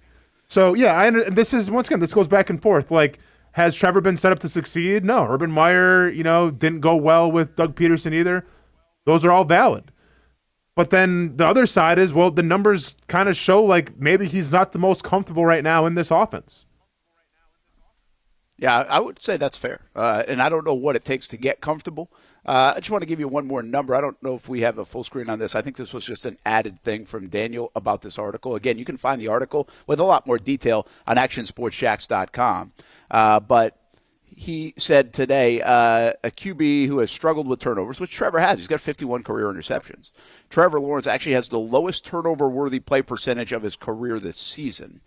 So, yeah, this is, once again, this goes back and forth. Like, has Trevor been set up to succeed? No. Urban Meyer, didn't go well with Doug Peterson either. Those are all valid. But then the other side is, well, the numbers kind of show like maybe he's not the most comfortable right now in this offense. Yeah, I would say that's fair. And I don't know what it takes to get comfortable. I just want to give you one more number. I don't know if we have a full screen on this. I think this was just an added thing from Daniel about this article. Again, you can find the article with a lot more detail on actionsportsjacks.com. But he said today, a QB who has struggled with turnovers, which Trevor has. He's got 51 career interceptions. Trevor Lawrence actually has the lowest turnover-worthy play percentage of his career this season.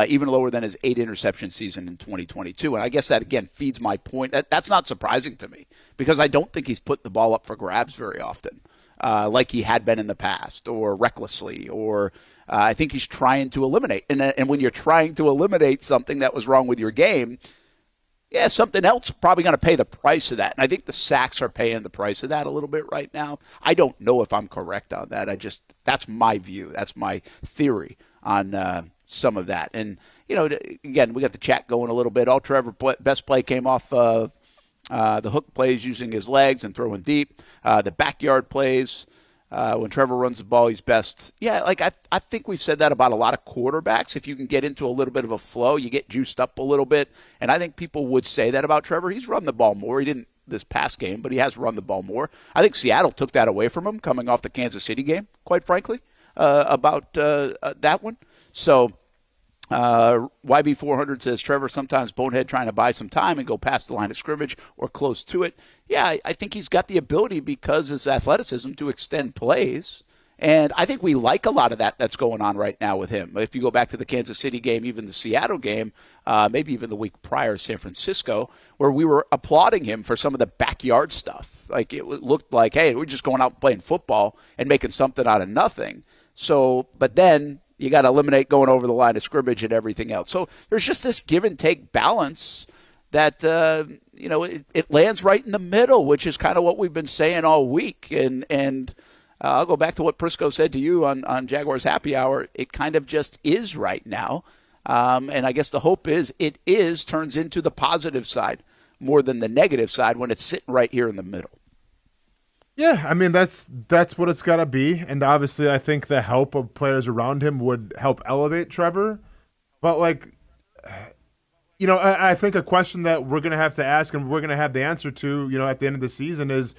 Even lower than his 8 interception season in 2022. And I guess that, again, feeds my point. That's not surprising to me because I don't think he's put the ball up for grabs very often like he had been in the past or recklessly or I think he's trying to eliminate. And when you're trying to eliminate something that was wrong with your game, yeah, something else probably going to pay the price of that. And I think the sacks are paying the price of that a little bit right now. I don't know if I'm correct on that. That's my view. That's my theory on some of that. And, again, we got the chat going a little bit. All Trevor best play came off of the hook plays using his legs and throwing deep. The backyard plays, when Trevor runs the ball, he's best. Yeah, I think we've said that about a lot of quarterbacks. If you can get into a little bit of a flow, you get juiced up a little bit. And I think people would say that about Trevor. He's run the ball more. He didn't this past game, but he has run the ball more. I think Seattle took that away from him coming off the Kansas City game, quite frankly, about that one. So YB400 says, Trevor sometimes bonehead trying to buy some time and go past the line of scrimmage or close to it. Yeah, I think he's got the ability because of his athleticism to extend plays. And I think we like a lot of that's going on right now with him. If you go back to the Kansas City game, even the Seattle game, maybe even the week prior, San Francisco, where we were applauding him for some of the backyard stuff. Like it looked like, hey, we're just going out and playing football and making something out of nothing. So, but then you got to eliminate going over the line of scrimmage and everything else. So there's just this give and take balance that, it lands right in the middle, which is kind of what we've been saying all week. And I'll go back to what Prisco said to you on Jaguars Happy Hour. It kind of just is right now. And I guess the hope is turns into the positive side more than the negative side when it's sitting right here in the middle. Yeah, I mean, that's what it's got to be. And obviously, I think the help of players around him would help elevate Trevor. But, I think a question that we're going to have to ask and we're going to have the answer to, at the end of the season is,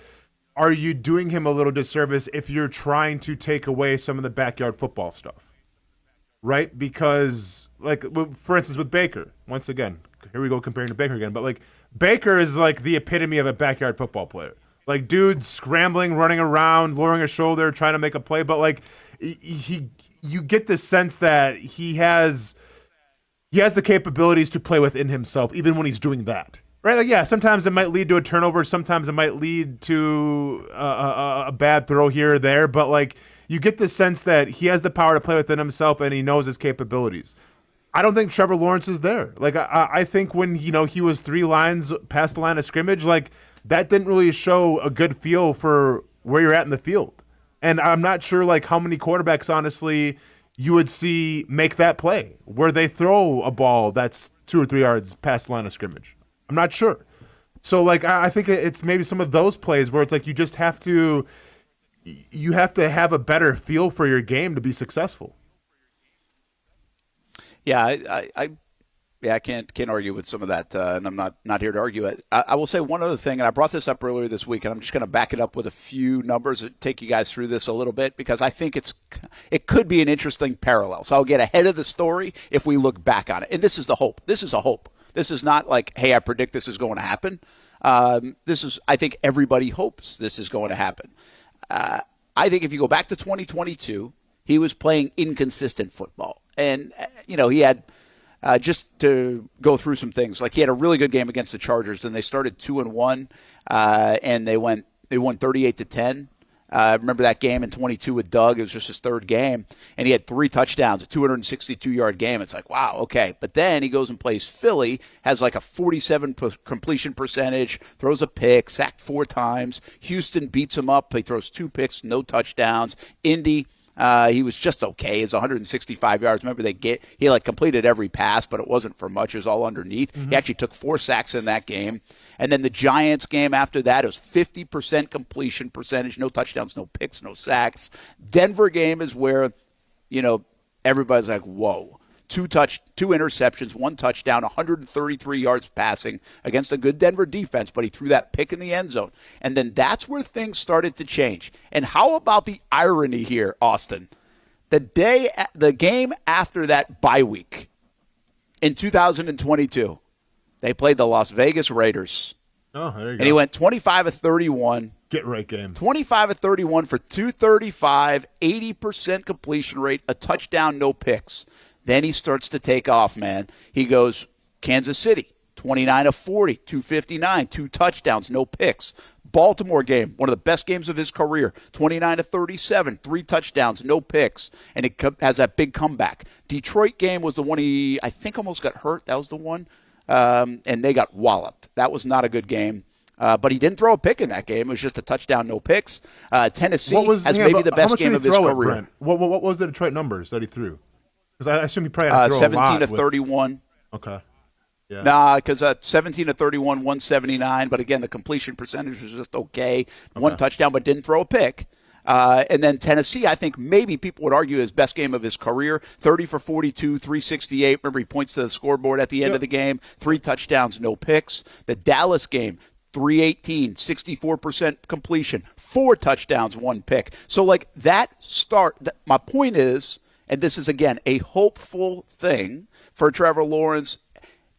are you doing him a little disservice if you're trying to take away some of the backyard football stuff? Right? Because, for instance, with Baker, once again, here we go comparing to Baker again, but, Baker is, the epitome of a backyard football player. Dude scrambling, running around, lowering a shoulder, trying to make a play. But, you get the sense that he has the capabilities to play within himself, even when he's doing that. Right? Sometimes it might lead to a turnover. Sometimes it might lead to a bad throw here or there. But, you get the sense that he has the power to play within himself and he knows his capabilities. I don't think Trevor Lawrence is there. I think when, he was 3 lines past the line of scrimmage, that didn't really show a good feel for where you're at in the field. And I'm not sure, how many quarterbacks, honestly, you would see make that play where they throw a ball that's 2 or 3 yards past the line of scrimmage. I'm not sure. So, I think it's maybe some of those plays where it's you just have to have a better feel for your game to be successful. Yeah, I can't argue with some of that, and I'm not here to argue it. I will say one other thing, and I brought this up earlier this week, and I'm just going to back it up with a few numbers and take you guys through this a little bit because I think it could be an interesting parallel. So I'll get ahead of the story if we look back on it. And this is the hope. This is a hope. This is not hey, I predict this is going to happen. I think everybody hopes this is going to happen. I think if you go back to 2022, he was playing inconsistent football. And, he had just to go through some things. He had a really good game against the Chargers. Then they started 2-1, and they won 38-10. Remember that game in 22 with Doug? It was just his 3rd game, and he had 3 touchdowns, a 262-yard game. It's wow, okay. But then he goes and plays Philly, has a 47 completion percentage, throws a pick, sacked 4 times. Houston beats him up. He throws 2 picks, no touchdowns. Indy, he was just okay. It was 165 yards. Remember, he completed every pass, but it wasn't for much. It was all underneath. Mm-hmm. He actually took 4 sacks in that game. And then the Giants game after that, it was 50% completion percentage, no touchdowns, no picks, no sacks. Denver game is where, everybody's whoa. two interceptions, 1 touchdown, 133 yards passing against a good Denver defense, but he threw that pick in the end zone. And then that's where things started to change. And how about the irony here, Austen? The game after that bye week in 2022, they played the Las Vegas Raiders. Oh, there you go. And he went 25 of 31. Get right game. 25 of 31 for 235, 80% completion rate, a touchdown, no picks. Then he starts to take off, man. He goes Kansas City, 29 of 40, 259, 2 touchdowns, no picks. Baltimore game, one of the best games of his career, 29 of 37, 3 touchdowns, no picks, and it has that big comeback. Detroit game was the one he, I think, almost got hurt. That was the one, and they got walloped. That was not a good game. But he didn't throw a pick in that game. It was just a touchdown, no picks. Tennessee has maybe the best game of his career. What was the Detroit numbers that he threw? Because I assume he probably had to throw 17 of 31. Okay. Yeah. Nah, because 17 of 31, 179. But again, the completion percentage was just okay. 1 touchdown, but didn't throw a pick. And then Tennessee, I think maybe people would argue his best game of his career, 30 for 42, 368. Remember, he points to the scoreboard at the end of the game. 3 touchdowns, no picks. The Dallas game, 318, 64% completion, 4 touchdowns, 1 pick. So, like, my point is, and this is, again, a hopeful thing for Trevor Lawrence,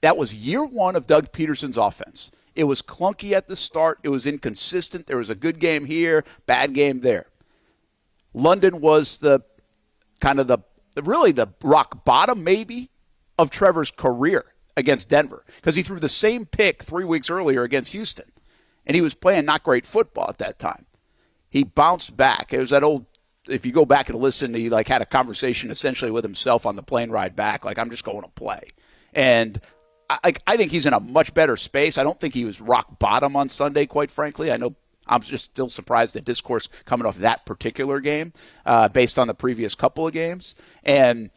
that was year 1 of Doug Peterson's offense. It was clunky at the start. It was inconsistent. There was a good game here, bad game there. London was really the rock bottom, maybe, of Trevor's career against Denver, because he threw the same pick 3 weeks earlier against Houston, and he was playing not great football at that time. He bounced back. It was that old, if you go back and listen, he had a conversation essentially with himself on the plane ride back, like, I'm just going to play. And I think he's in a much better space. I don't think he was rock bottom on Sunday, quite frankly. I know I'm just still surprised at discourse coming off that particular game based on the previous couple of games. And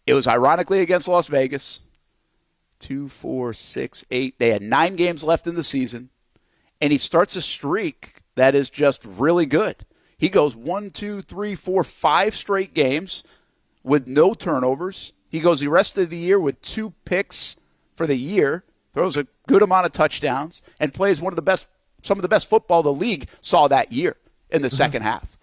it was ironically against Las Vegas. 2, 4, 6, 8. They had 9 games left in the season, and he starts a streak that is just really good. He goes 1, 2, 3, 4, 5 straight games with no turnovers. He goes the rest of the year with 2 picks for the year, throws a good amount of touchdowns, and plays some of the best football the league saw that year in the second half.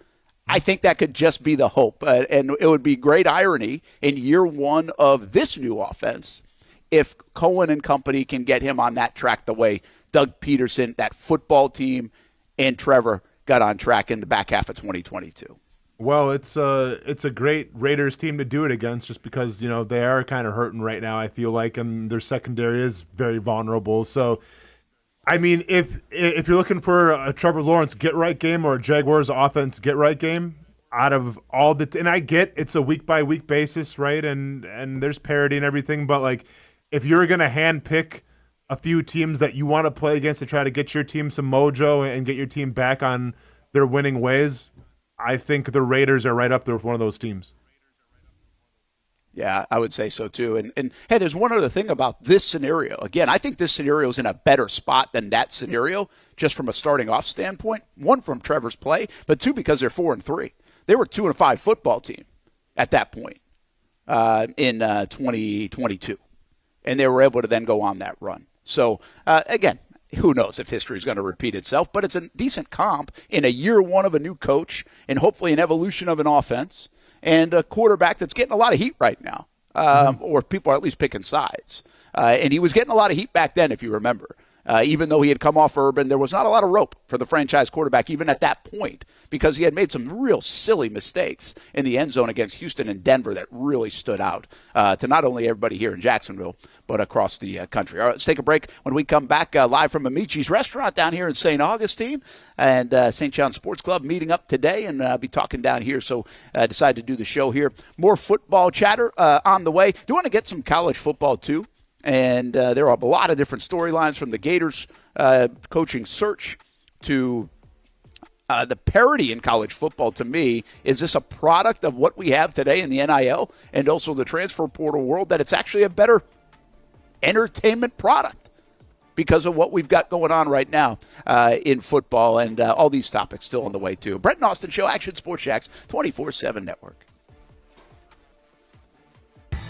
I think that could just be the hope, and it would be great irony in year 1 of this new offense if Cohen and company can get him on that track the way Doug Peterson, that football team, and Trevor got on track in the back half of 2022. Well, it's a great Raiders team to do it against, just because they are kind of hurting right now, I feel like, and their secondary is very vulnerable. So, I mean, if you're looking for a Trevor Lawrence get right game or a Jaguars offense get right game, out of all and I get it's a week by week basis, right? And there's parity and everything, but like, if you're going to handpick a few teams that you want to play against to try to get your team some mojo and get your team back on their winning ways, I think the Raiders are right up there with one of those teams. Yeah, I would say so too. And hey, there's one other thing about this scenario. Again, I think this scenario is in a better spot than that scenario, just from a starting off standpoint. 1, from Trevor's play, but 2, because they're 4-3. They were 2-5 football team at that point in 2022. And they were able to then go on that run. So, again, who knows if history is going to repeat itself, but it's a decent comp in a year 1 of a new coach and hopefully an evolution of an offense and a quarterback that's getting a lot of heat right now, or people are at least picking sides. And he was getting a lot of heat back then, if you remember. Even though he had come off Urban, there was not a lot of rope for the franchise quarterback even at that point, because he had made some real silly mistakes in the end zone against Houston and Denver that really stood out to not only everybody here in Jacksonville, but across the country. All right, let's take a break. When we come back, live from Amici's Restaurant down here in St. Augustine, and St. John Sports Club meeting up today, and I'll be talking down here, so I decided to do the show here. More football chatter on the way. Do want to get some college football, too. And there are a lot of different storylines, from the Gators coaching search to the parity in college football. To me, is this a product of what we have today in the NIL and also the transfer portal world, that it's actually a better entertainment product because of what we've got going on right now in football, and all these topics still on the way, too. Brent and Austin Show, Action Sports Jacks, 24/7 Network.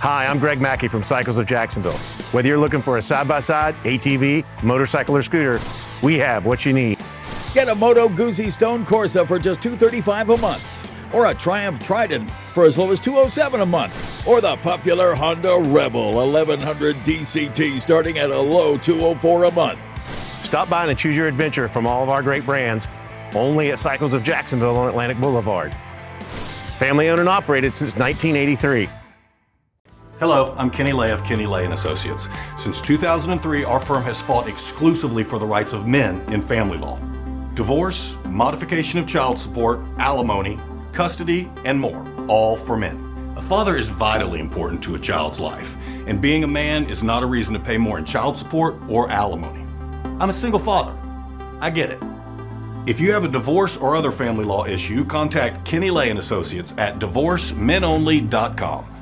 Hi, I'm Greg Mackey from Cycles of Jacksonville. Whether you're looking for a side-by-side, ATV, motorcycle, or scooter, we have what you need. Get a Moto Guzzi Stone Corsa for just $235 a month, or a Triumph Trident for as low as $207 a month, or the popular Honda Rebel 1100 DCT starting at a low $204 a month. Stop by and choose your adventure from all of our great brands, only at Cycles of Jacksonville on Atlantic Boulevard. Family owned and operated since 1983. Hello, I'm Kenny Lay of Kenny Lay & Associates. Since 2003, our firm has fought exclusively for the rights of men in family law. Divorce, modification of child support, alimony, custody, and more, all for men. A father is vitally important to a child's life, and being a man is not a reason to pay more in child support or alimony. I'm a single father. I get it. If you have a divorce or other family law issue, contact Kenny Lay & Associates at divorcemenonly.com.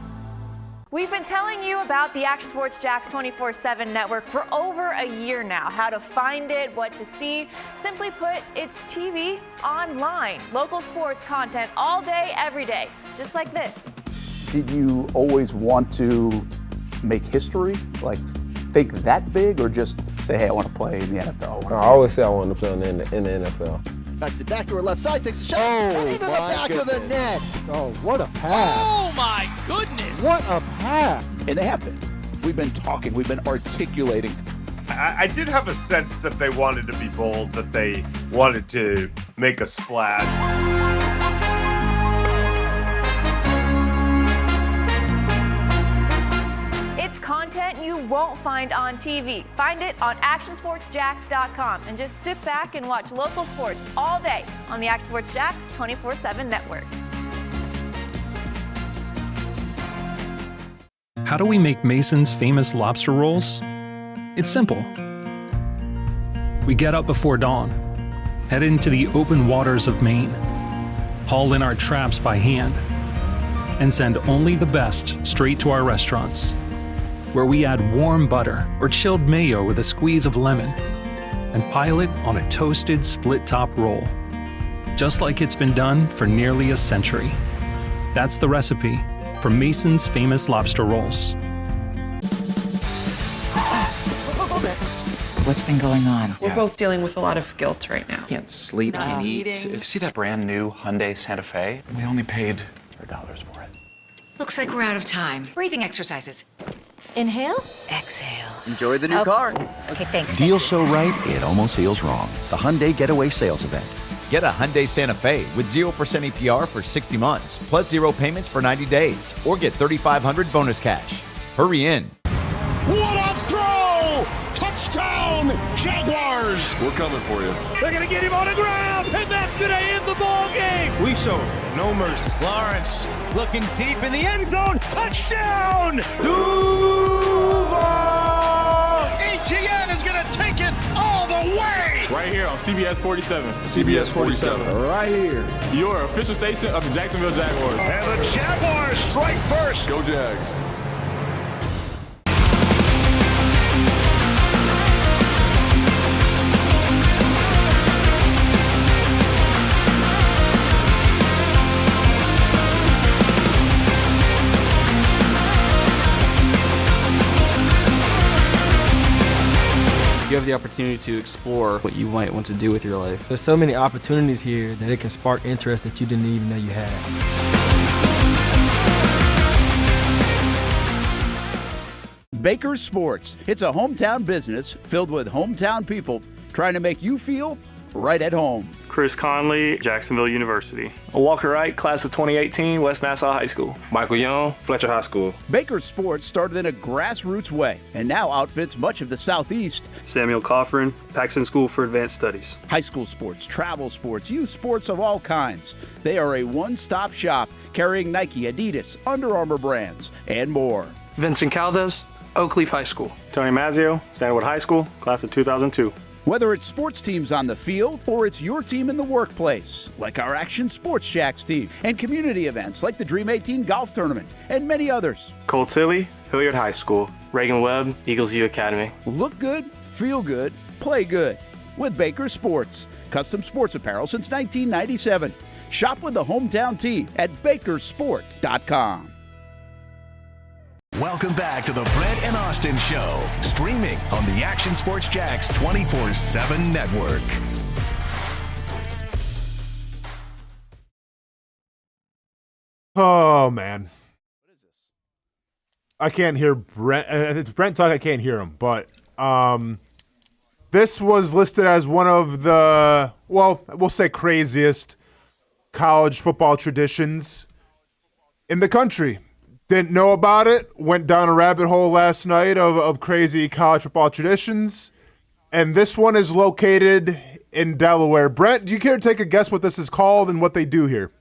We've been telling you about the Action Sports Jax 24/7 network for over a year now. How to find it, what to see. Simply put, it's TV online. Local sports content all day, every day, just like this. Did you always want to make history? Like, think that big, or just say, hey, I want to play in the NFL? I always say I want to play in the NFL. That's it. Back to her left side, takes a shot, and into the back of the net. Oh, what a pass. Oh, my goodness. What a pass. And they have been. We've been talking, we've been articulating. I did have a sense that they wanted to be bold, that they wanted to make a splash. Content you won't find on TV. Find it on actionsportsjax.com and just sit back and watch local sports all day on the Action Sports Jax 24/7 network. How do we make Mason's famous lobster rolls? It's simple. We get up before dawn, head into the open waters of Maine, haul in our traps by hand, and send only the best straight to our restaurants, where we add warm butter or chilled mayo with a squeeze of lemon and pile it on a toasted split-top roll, just like it's been done for nearly a century. That's the recipe for Mason's famous lobster rolls. What's been going on? We're both dealing with a lot of guilt right now. Can't sleep, can't eat. See that brand new Hyundai Santa Fe? We only paid $100 for it. Looks like we're out of time. Breathing exercises. Inhale, exhale. Enjoy the new car. Okay, thanks. Deal so right, it almost feels wrong. The Hyundai Getaway Sales Event. Get a Hyundai Santa Fe with 0% APR for 60 months, plus 0 payments for 90 days, or get $3,500 bonus cash. Hurry in. What a throw! Touchdown, Jaguars! We're coming for you. They're going to get him on the ground, and that's going to end the ball game. We show no mercy. Lawrence looking deep in the end zone. Touchdown! Duval! ETN is going to take it all the way! Right here on CBS 47. CBS 47. Right here. Your official station of the Jacksonville Jaguars. And the Jaguars strike first. Go Jags. You have the opportunity to explore what you might want to do with your life. There's so many opportunities here that it can spark interest that you didn't even know you had. Baker's Sports. It's a hometown business filled with hometown people trying to make you feel right at home. Chris Conley, Jacksonville University. Walker Wright, class of 2018, West Nassau High School. Michael Young, Fletcher High School. Baker's Sports started in a grassroots way and now outfits much of the Southeast. Samuel Coffrin, Paxton School for Advanced Studies. High school sports, travel sports, youth sports of all kinds. They are a one-stop shop carrying Nike, Adidas, Under Armour brands, and more. Vincent Caldes, Oak Leaf High School. Tony Mazzio, Stanwood High School, class of 2002. Whether it's sports teams on the field or it's your team in the workplace, like our Action Sports Jax team, and community events like the Dream 18 Golf Tournament, and many others. Cole Tilley, Hilliard High School. Reagan Webb, Eagles View Academy. Look good, feel good, play good with Baker Sports. Custom sports apparel since 1997. Shop with the hometown team at bakersport.com. Welcome back to the Brent and Austen Show, streaming on the Action Sports Jax 24/7 network. Oh, man. What is this? I can't hear Brent. If it's Brent talk, I can't hear him. But this was listed as one of the, well, we'll say craziest college football traditions in the country. Didn't know about it. Went down a rabbit hole last night of crazy college football traditions. And this one is located in Delaware. Brent, do you care to take a guess what this is called and what they do here?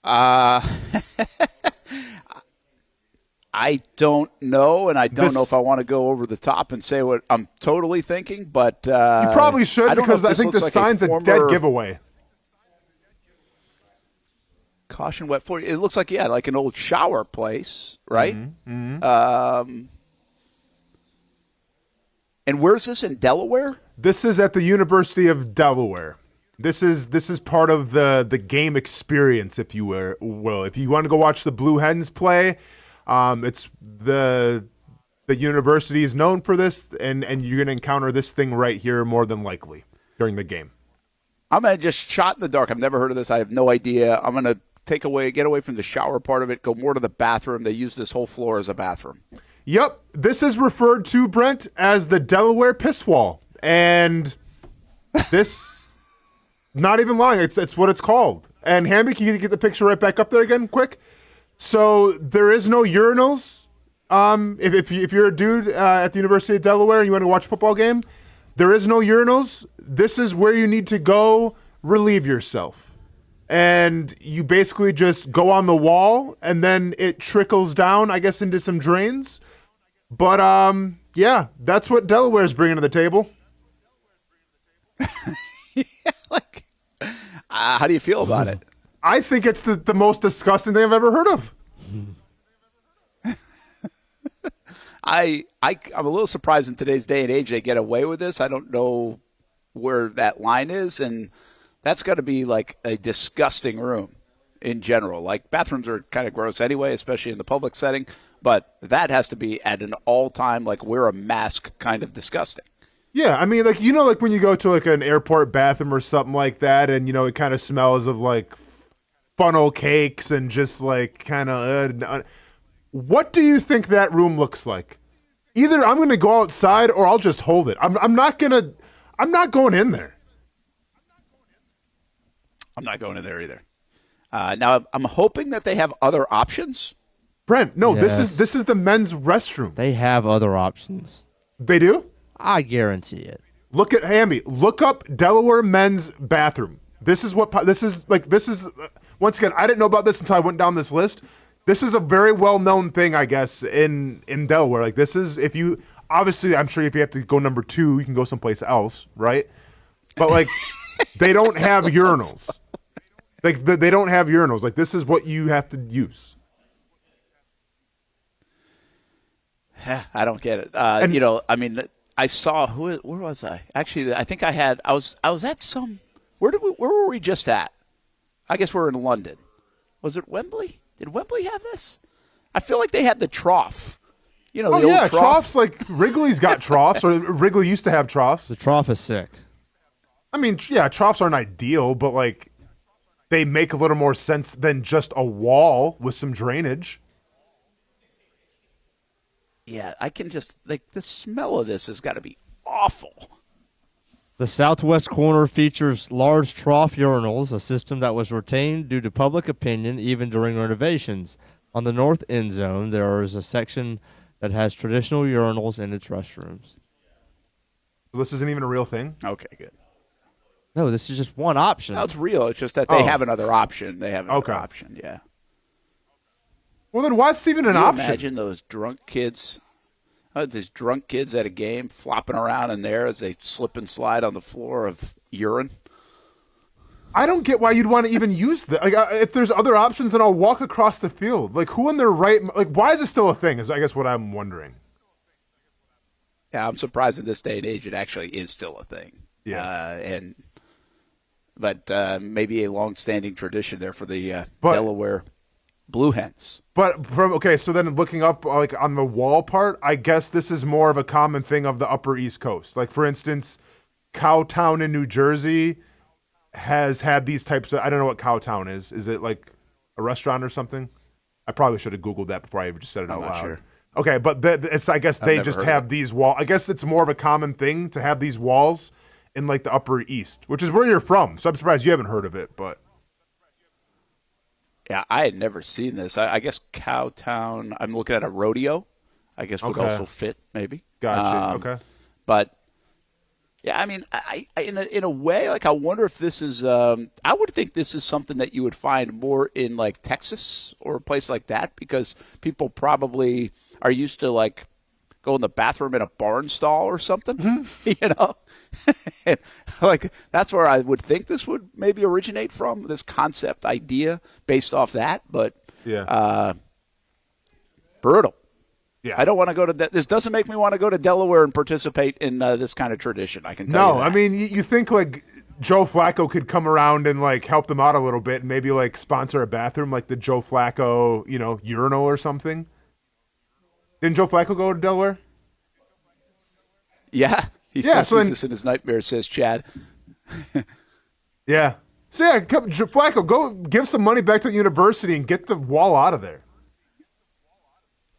I don't know, and I don't know if I want to go over the top and say what I'm totally thinking, but you probably should, because I think the sign's a dead giveaway. Caution wet floor. It looks like, yeah, like an old shower place, right? Mm-hmm. Mm-hmm. And where's this, in Delaware? This is at the University of Delaware. This is part of the game experience, if you will. If you want to go watch the Blue Hens play, it's the university is known for this, and you're going to encounter this thing right here more than likely during the game. I'm going to just shot in the dark. I've never heard of this. I have no idea. I'm going to get away from the shower part of it, go more to the bathroom. They use this whole floor as a bathroom. Yep. This is referred to, Brent, as the Delaware Piss Wall. And this, not even lying, it's what it's called. And Hamby, can you get the picture right back up there again, quick? So there is no urinals. If you're a dude at the University of Delaware and you want to watch a football game, there is no urinals. This is where you need to go relieve yourself. And you basically just go on the wall, and then it trickles down, I guess, into some drains. But, yeah, that's what Delaware's bringing to the table. How do you feel about it? I think it's the most disgusting thing I've ever heard of. I'm a little surprised in today's day and age they get away with this. I don't know where that line is, and that's got to be like a disgusting room in general. Like, bathrooms are kind of gross anyway, especially in the public setting, but that has to be at an all-time, like, wear a mask kind of disgusting. Yeah, I mean, like, you know, like when you go to like an airport bathroom or something like that, and, you know, it kind of smells of like funnel cakes and just like kind of what do you think that room looks like? Either I'm going to go outside or I'll just hold it. I'm not going in there. I'm not going in there either. Now I'm hoping that they have other options. Brent, no, Yes. this is the men's restroom. They have other options. They do? I guarantee it. Look at Hamby. Look up Delaware men's bathroom. This is once again, I didn't know about this until I went down this list. This is a very well-known thing, I guess, in Delaware. Like, this is, if you, obviously, I'm sure if you have to go number 2, you can go someplace else, right? But, like, they don't have urinals. Like, they don't have urinals. Like, this is what you have to use. I don't get it. You know, I mean, I saw, where was I? Actually, I think I was at some, where were we just at? I guess we're in London. Was it Wembley? Did Wembley have this? I feel like they had the trough. You know, the old trough. Troughs, like Wrigley's got troughs, or Wrigley used to have troughs. The trough is sick. I mean, yeah, troughs aren't ideal, but like they make a little more sense than just a wall with some drainage. Yeah, I can just, like, the smell of this has got to be awful. The southwest corner features large trough urinals, a system that was retained due to public opinion even during renovations. On the north end zone, there is a section that has traditional urinals in its restrooms. This isn't even a real thing? Okay, good. No, this is just one option. No, it's real. It's just that they have another option. They have another option, yeah. Well, then why is this even an option? Imagine those drunk kids. These drunk kids at a game flopping around in there as they slip and slide on the floor of urine. I don't get why you'd want to even use that. Like, if there's other options, then I'll walk across the field. Like, who in their right? Like, why is it still a thing? Is I guess what I'm wondering. Yeah, I'm surprised in this day and age it actually is still a thing. Yeah, but maybe a long-standing tradition there for the Delaware Blue hens. But so then looking up like on the wall part, I guess this is more of a common thing of the Upper East Coast. Like for instance, Cowtown in New Jersey has had these types of. I don't know what Cowtown is. Is it like a restaurant or something? I probably should have Googled that before I just said it out loud. Sure. Okay, but I guess they just have these walls. I guess it's more of a common thing to have these walls in like the Upper East, which is where you're from. So I'm surprised you haven't heard of it, but. Yeah, I had never seen this. I guess Cowtown, I'm looking at a rodeo, I guess would also fit, maybe. Gotcha, okay. But, yeah, I mean, I in a way, like, I wonder if this is, I would think this is something that you would find more in, like, Texas or a place like that, because people probably are used to, like, go in the bathroom in a barn stall or something, you know? Like, that's where I would think this would maybe originate from, this concept idea based off that. But brutal. Yeah, I don't want to go to this. Doesn't make me want to go to Delaware and participate in this kind of tradition. I can tell you that. I mean, you think like Joe Flacco could come around and like help them out a little bit and maybe like sponsor a bathroom like the Joe Flacco, urinal or something. Didn't Joe Flacco go to Delaware? Yeah. He still sees this in his nightmares, says Chad. Yeah. So, yeah, Flacco, go give some money back to the university and get the wall out of there.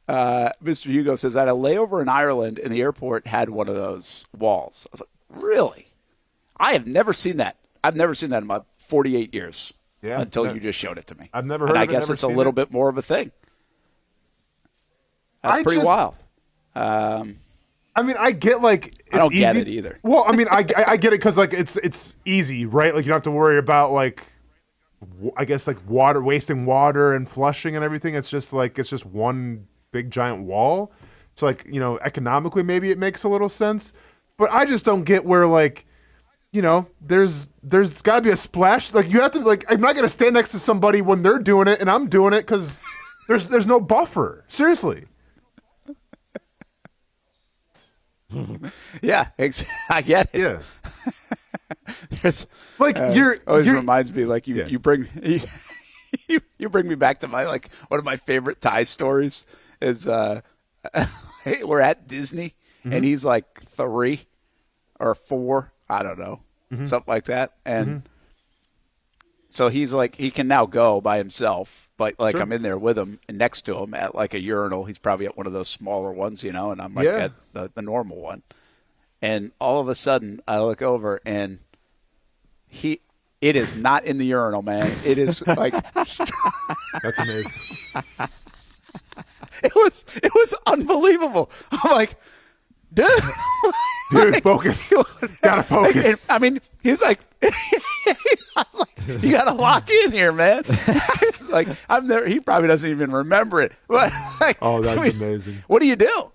Mr. Hugo says, I had a layover in Ireland and the airport had one of those walls. I was like, really? I have never seen that. I've never seen that in my 48 years until you just showed it to me. I've never heard of it. I guess it's a little bit more of a thing. That's pretty wild. I mean, I get like it's I don't easy. get it either. Well, I mean, I get it because like it's easy, right? Like you don't have to worry about like I guess like wasting water and flushing and everything. It's just one big giant wall. So like economically maybe it makes a little sense, but I just don't get where like there's got to be a splash. Like you have to like I'm not gonna stand next to somebody when they're doing it and I'm doing it because there's no buffer. Seriously. Yeah, I get it. Yeah, there's like always reminds me like you bring you bring me back to my like one of my favorite Thai stories is we're at Disney and he's like 3 or 4, I don't know, something like that, and so he's like he can now go by himself. But, like, I'm in there with him and next to him at, like, a urinal. He's probably at one of those smaller ones, and I'm, like, at the normal one. And all of a sudden, I look over, and it is not in the urinal, man. It is, like. That's amazing. It was unbelievable. I'm like, dude, focus. Gotta focus. I mean, he's like, you gotta lock in here, man. It's like he probably doesn't even remember it. But, like, oh, that's amazing. What do you do?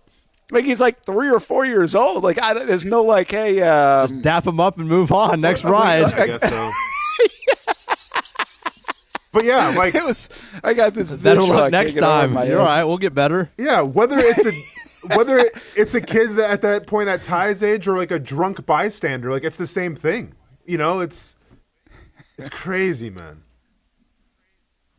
Like he's like 3 or 4 years old. Like there's no like, hey, just dap him up and move on. Next ride. I guess so. But yeah, like it was. I got this. Better luck next time. You're all right. We'll get better. Yeah, whether it's a kid that at that point at Ty's age or like a drunk bystander, like it's the same thing. It's crazy, man.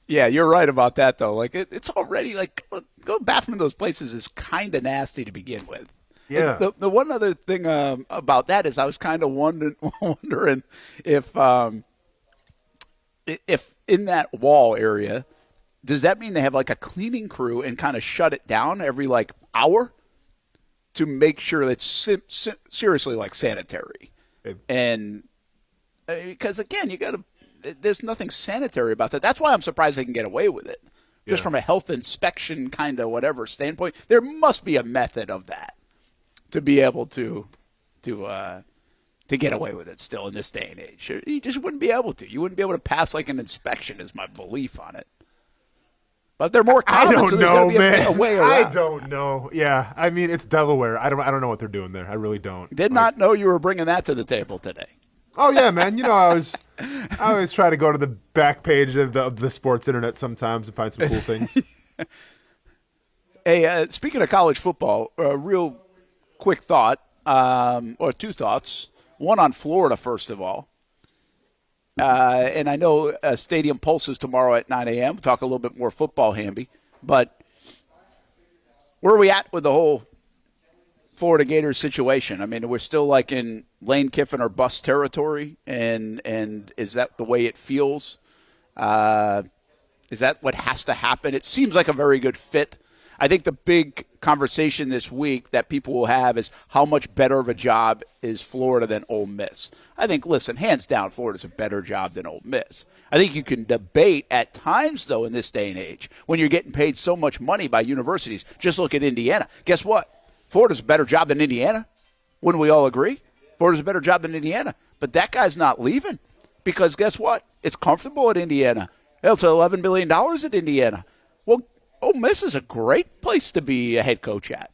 Yeah, you're right about that though. Like it's already like go to the bathroom in those places is kind of nasty to begin with. Yeah. And the one other thing about that is I was kind of wondering if in that wall area, does that mean they have like a cleaning crew and kind of shut it down every like hour to make sure that it's seriously like sanitary? And because again, there's nothing sanitary about that. That's why I'm surprised they can get away with it. Just from a health inspection kind of whatever standpoint, there must be a method of that to be able to get away with it still in this day and age. You just wouldn't be able to. You wouldn't be able to pass like an inspection is my belief on it. But they're more common. I don't know, man. A way around. I don't know. Yeah, I mean it's Delaware. I don't know what they're doing there. I really don't. Did not know you were bringing that to the table today. Oh yeah, man. I always try to go to the back page of the sports internet sometimes and find some cool things. Hey, speaking of college football, a real quick thought, or 2 thoughts. One on Florida, first of all. And I know Stadium Pulses tomorrow at 9 a.m. We'll talk a little bit more football, Hamby. But where are we at with the whole Florida Gators situation? I mean, we're still like in Lane Kiffin or bust territory, and is that the way it feels? Is that what has to happen? It seems like a very good fit. I think the big conversation this week that people will have is how much better of a job is Florida than Ole Miss. I think, listen, hands down, Florida's a better job than Ole Miss. I think you can debate at times, though, in this day and age, when you're getting paid so much money by universities. Just look at Indiana. Guess what? Florida's a better job than Indiana. Wouldn't we all agree? Florida's a better job than Indiana. But that guy's not leaving because guess what? It's comfortable at Indiana. It's $11 billion at Indiana. Well, Ole Miss is a great place to be a head coach at.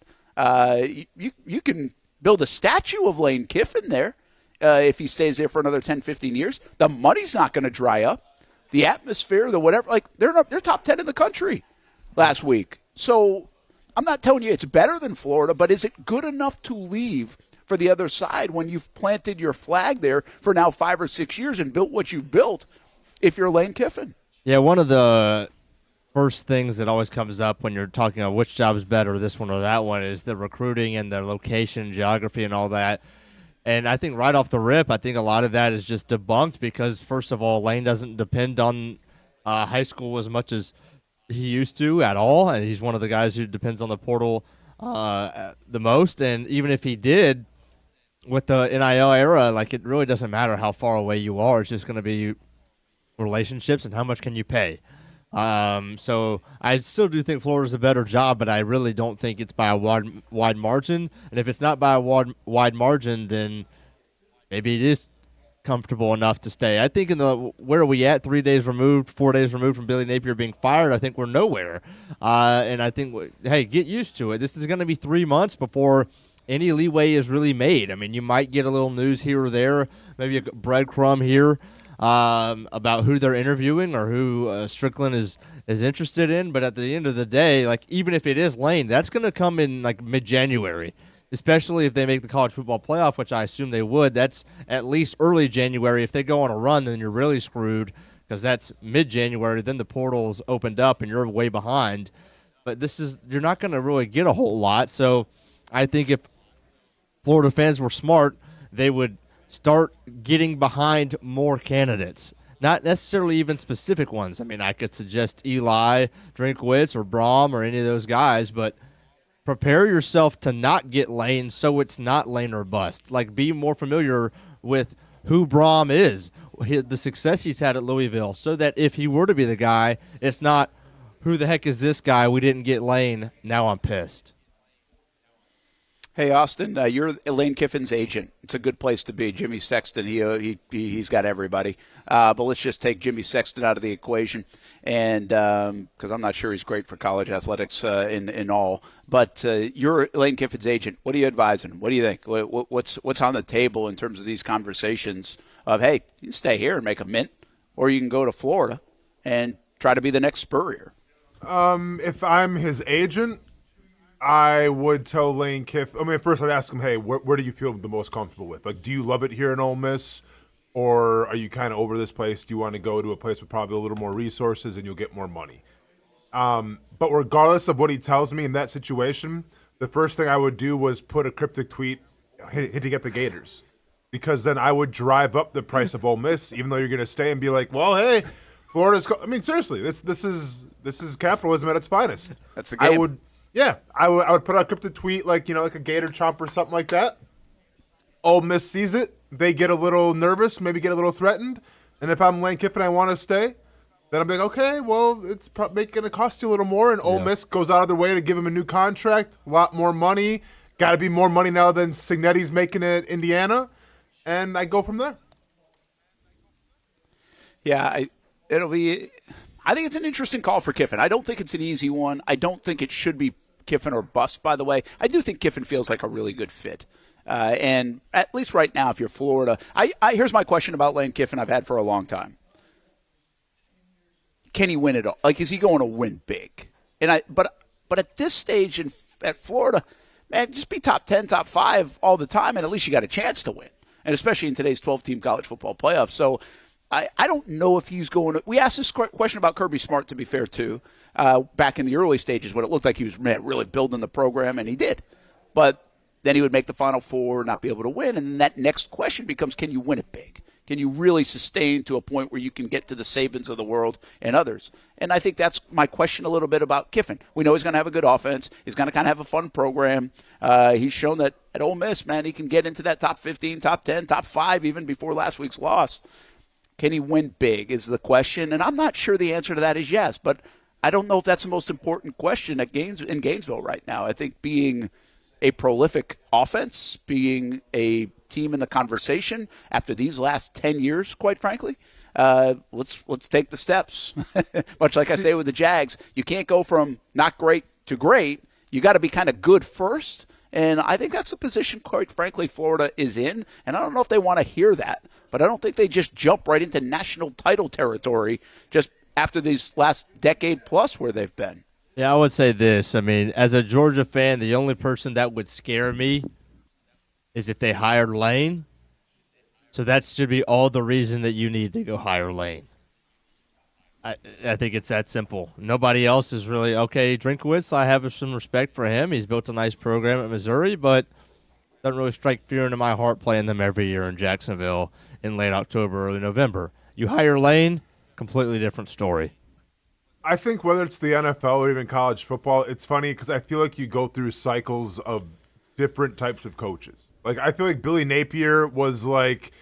You can build a statue of Lane Kiffin there if he stays there for another 10, 15 years. The money's not going to dry up. The atmosphere, the whatever, like they're top 10 in the country last week. So I'm not telling you it's better than Florida, but is it good enough to leave for the other side when you've planted your flag there for now 5 or 6 years and built what you've built if you're Lane Kiffin? Yeah, one of the first things that always comes up when you're talking about which job is better, this one or that one, is the recruiting and the location, geography, and all that. And I think right off the rip, I think a lot of that is just debunked because, first of all, Lane doesn't depend on high school as much as he used to at all, and he's one of the guys who depends on the portal the most. And even if he did, with the NIL era, like it really doesn't matter how far away you are. It's just going to be relationships and how much can you pay. So I still do think Florida's a better job, but I really don't think it's by a wide margin. And if it's not by a wide margin, then maybe it is comfortable enough to stay. I think where are we at? 4 days removed from Billy Napier being fired. I think we're nowhere. And I think, hey, get used to it. This is going to be 3 months before any leeway is really made. I mean, you might get a little news here or there, maybe a breadcrumb here about who they're interviewing or who Strickland is interested in. But at the end of the day, like even if it is Lane, that's going to come in like mid-January, especially if they make the college football playoff, which I assume they would. That's at least early January. If they go on a run, then you're really screwed because that's mid-January. Then the portal's opened up and you're way behind. But you're not going to really get a whole lot. So I think if Florida fans were smart, they would start getting behind more candidates, not necessarily even specific ones. I mean, I could suggest Eli Drinkwitz or Braum or any of those guys, but prepare yourself to not get Lane so it's not Lane or bust. Like, be more familiar with who Braum is, the success he's had at Louisville, so that if he were to be the guy, it's not, who the heck is this guy? We didn't get Lane. Now I'm pissed. Hey, Austin, you're Lane Kiffin's agent. It's a good place to be. Jimmy Sexton, he's got everybody. But let's just take Jimmy Sexton out of the equation, and because I'm not sure he's great for college athletics in all. But you're Lane Kiffin's agent. What are you advising? What do you think? What's on the table in terms of these conversations of, hey, you can stay here and make a mint, or you can go to Florida and try to be the next Spurrier? If I'm his agent, I would tell Lane Kiffin. I mean, first I'd ask him, hey, where do you feel the most comfortable with? Like, do you love it here in Ole Miss, or are you kind of over this place? Do you want to go to a place with probably a little more resources and you'll get more money? But regardless of what he tells me in that situation, the first thing I would do was put a cryptic tweet hitting at the Gators, because then I would drive up the price of Ole Miss, even though you're going to stay, and be like, well, hey, Florida's. I mean, seriously, this is capitalism at its finest. That's the game. I would put out a cryptic tweet like a Gator chomp or something like that. Ole Miss sees it, they get a little nervous, maybe get a little threatened, and if I'm Lane Kiffin, I want to stay, then I'm like, okay, well, it's probably going to cost you a little more, and Ole Miss goes out of their way to give him a new contract, a lot more money, got to be more money now than Signetti's making at Indiana, and I go from there. Yeah, I think it's an interesting call for Kiffin. I don't think it's an easy one. I don't think it should be Kiffin or bust, by the way. I do think Kiffin feels like a really good fit. And at least right now, if you're Florida, here's my question about Lane Kiffin I've had for a long time. Can he win it all? Like, is he going to win big? But at this stage at Florida, man, just be top 10, top 5 all the time, and at least you got a chance to win. And especially in today's 12-team college football playoff. So I don't know if he's going to – we asked this question about Kirby Smart, to be fair, too, back in the early stages when it looked like he was really building the program, and he did. But then he would make the Final Four, not be able to win, and that next question becomes, can you win it big? Can you really sustain to a point where you can get to the Sabans of the world and others? And I think that's my question a little bit about Kiffin. We know he's going to have a good offense. He's going to kind of have a fun program. He's shown that at Ole Miss, man, he can get into that top 15, top 10, top 5 even before last week's loss. Can he win big is the question, and I'm not sure the answer to that is yes, but I don't know if that's the most important question in Gainesville right now. I think being a prolific offense, being a team in the conversation after these last 10 years, quite frankly, let's take the steps. Much like I say with the Jags, you can't go from not great to great. You got to be kind of good first, and I think that's the position, quite frankly, Florida is in, and I don't know if they want to hear that, but I don't think they just jump right into national title territory just after these last decade plus where they've been. Yeah, I would say this. I mean, as a Georgia fan, the only person that would scare me is if they hired Lane. So that should be all the reason that you need to go hire Lane. I think it's that simple. Nobody else is really, okay, Drinkwitz, I have some respect for him. He's built a nice program at Missouri, but doesn't really strike fear into my heart playing them every year in Jacksonville in late October, early November. You hire Lane, completely different story. I think whether it's the NFL or even college football, it's funny because I feel like you go through cycles of different types of coaches. Like, I feel like Billy Napier was like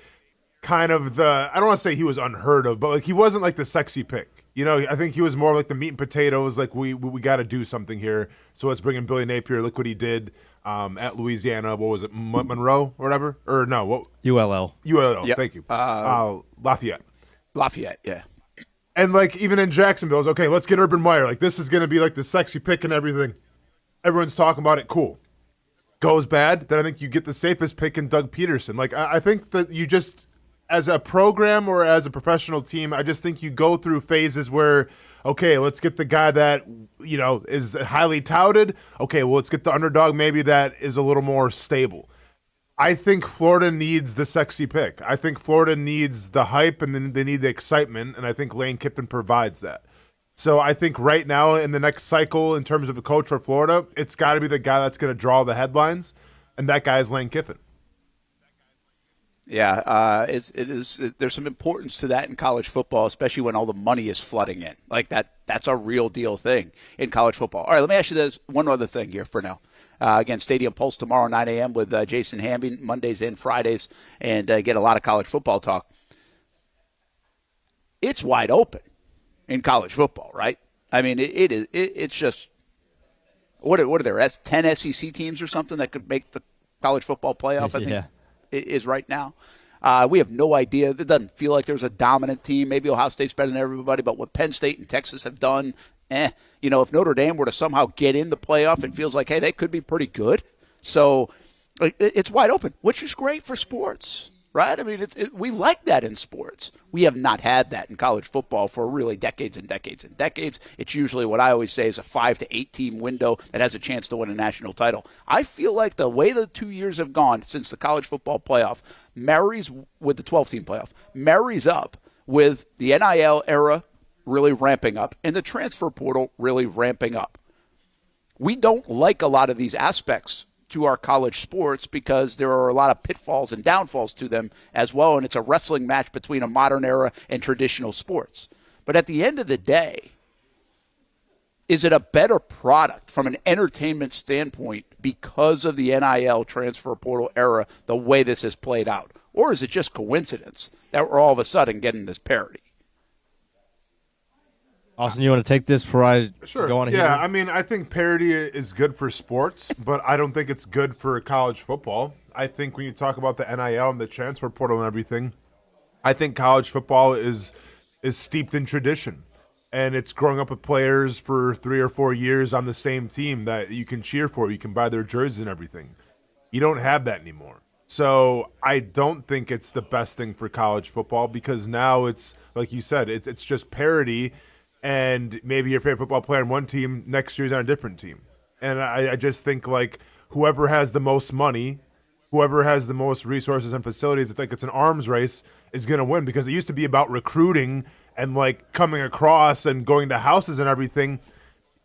kind of the, I don't want to say he was unheard of, but like he wasn't like the sexy pick. You know, I think he was more like the meat and potatoes, like we got to do something here. So let's bring in Billy Napier. Look what he did at Louisiana. What was it, Monroe or whatever? Or no, what? ULL. Yep. Thank you. Lafayette, yeah. And like even in Jacksonville, it's okay, let's get Urban Meyer. Like this is going to be like the sexy pick and everything. Everyone's talking about it. Cool. Goes bad, then I think you get the safest pick in Doug Peterson. Like I think that you just, as a program or as a professional team, I just think you go through phases where, okay, let's get the guy that, you know, is highly touted. Okay, well, let's get the underdog maybe that is a little more stable. I think Florida needs the sexy pick. I think Florida needs the hype, and then they need the excitement, and I think Lane Kiffin provides that. So I think right now in the next cycle in terms of a coach for Florida, it's got to be the guy that's going to draw the headlines, and that guy is Lane Kiffin. Yeah, there's some importance to that in college football, especially when all the money is flooding in. Like that's a real deal thing in college football. All right, let me ask you this one other thing here for now. Again, Stadium Pulse tomorrow, 9 a.m. with Jason Hamby, Mondays and Fridays, and get a lot of college football talk. It's wide open in college football, right? I mean, it's just, what are there, 10 SEC teams or something that could make the college football playoff, I think, is right now. We have no idea. It doesn't feel like there's a dominant team. Maybe Ohio State's better than everybody, but what Penn State and Texas have done, you know, if Notre Dame were to somehow get in the playoff, it feels like, hey, they could be pretty good. So it's wide open, which is great for sports, right? I mean, we like that in sports. We have not had that in college football for really decades and decades and decades. It's usually what I always say is a 5 to 8 team window that has a chance to win a national title. I feel like the way the 2 years have gone since the college football playoff marries with the 12-team playoff, marries up with the NIL era really ramping up and the transfer portal really ramping up. We don't like a lot of these aspects to our college sports because there are a lot of pitfalls and downfalls to them as well, and it's a wrestling match between a modern era and traditional sports. But at the end of the day, is it a better product from an entertainment standpoint because of the NIL transfer portal era, the way this has played out? Or is it just coincidence that we're all of a sudden getting this parity? Austin, you want to take this before I go on here? Yeah, I mean, I think parity is good for sports, but I don't think it's good for college football. I think when you talk about the NIL and the transfer portal and everything, I think college football is steeped in tradition. And it's growing up with players for 3 or 4 years on the same team that you can cheer for. You can buy their jerseys and everything. You don't have that anymore. So I don't think it's the best thing for college football because now it's, like you said, it's just parity. And maybe your favorite football player on one team next year's on a different team. And I just think, like, whoever has the most money whoever has the most resources and facilities, it's like it's an arms race, is going to win, because it used to be about recruiting and like coming across and going to houses and everything.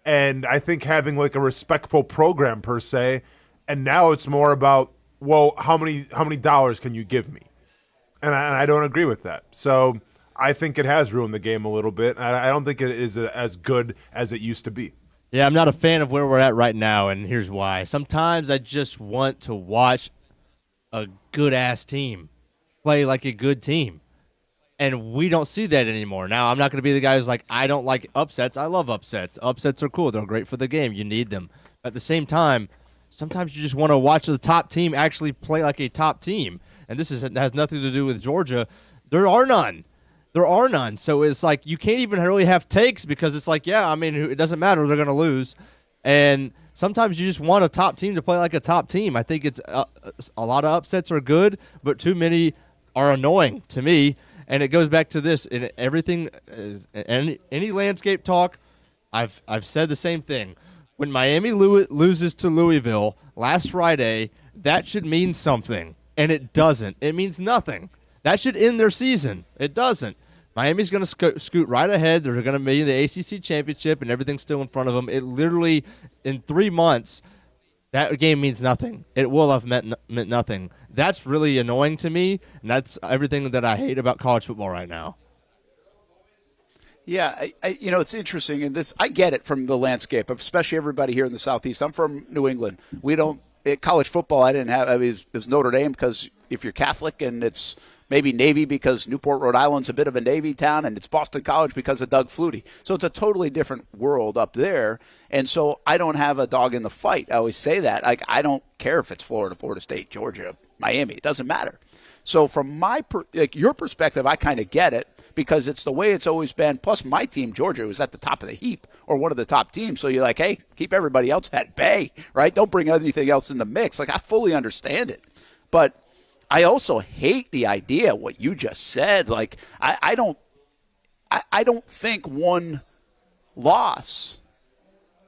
And I think having like a respectful program per se. And now it's more about, well, how many dollars can you give me? And I don't agree with that. So I think it has ruined the game a little bit. I don't think it is as good as it used to be. Yeah, I'm not a fan of where we're at right now, and here's why. Sometimes I just want to watch a good-ass team play like a good team, and we don't see that anymore. Now, I'm not going to be the guy who's like, I don't like upsets. I love upsets. Upsets are cool. They're great for the game. You need them. At the same time, sometimes you just want to watch the top team actually play like a top team, and this has nothing to do with Georgia. There are none. There are none. So it's like you can't even really have takes, because it's like, yeah, I mean, it doesn't matter. They're going to lose. And sometimes you just want a top team to play like a top team. I think it's a lot of upsets are good, but too many are annoying to me. And it goes back to this. In everything, any landscape talk, I've said the same thing. When Miami loses to Louisville last Friday, that should mean something. And it doesn't. It means nothing. That should end their season. It doesn't. Miami's going to scoot right ahead. They're going to be in the ACC championship, and everything's still in front of them. It literally, in 3 months, that game means nothing. It will have meant nothing. That's really annoying to me, and that's everything that I hate about college football right now. Yeah, it's interesting, and I get it from the landscape, especially everybody here in the Southeast. I'm from New England. We don't college football. It was Notre Dame, because if you're Catholic, and it's maybe Navy because Newport, Rhode Island's a bit of a Navy town, and it's Boston College because of Doug Flutie. So it's a totally different world up there, and so I don't have a dog in the fight. I always say that. Like, I don't care if it's Florida, Florida State, Georgia, Miami. It doesn't matter. So from your perspective, I kind of get it, because it's the way it's always been. Plus, my team, Georgia, was at the top of the heap, or one of the top teams. So you're like, hey, keep everybody else at bay, right? Don't bring anything else in the mix. Like, I fully understand it. But I also hate the idea, what you just said. Like, I don't think one loss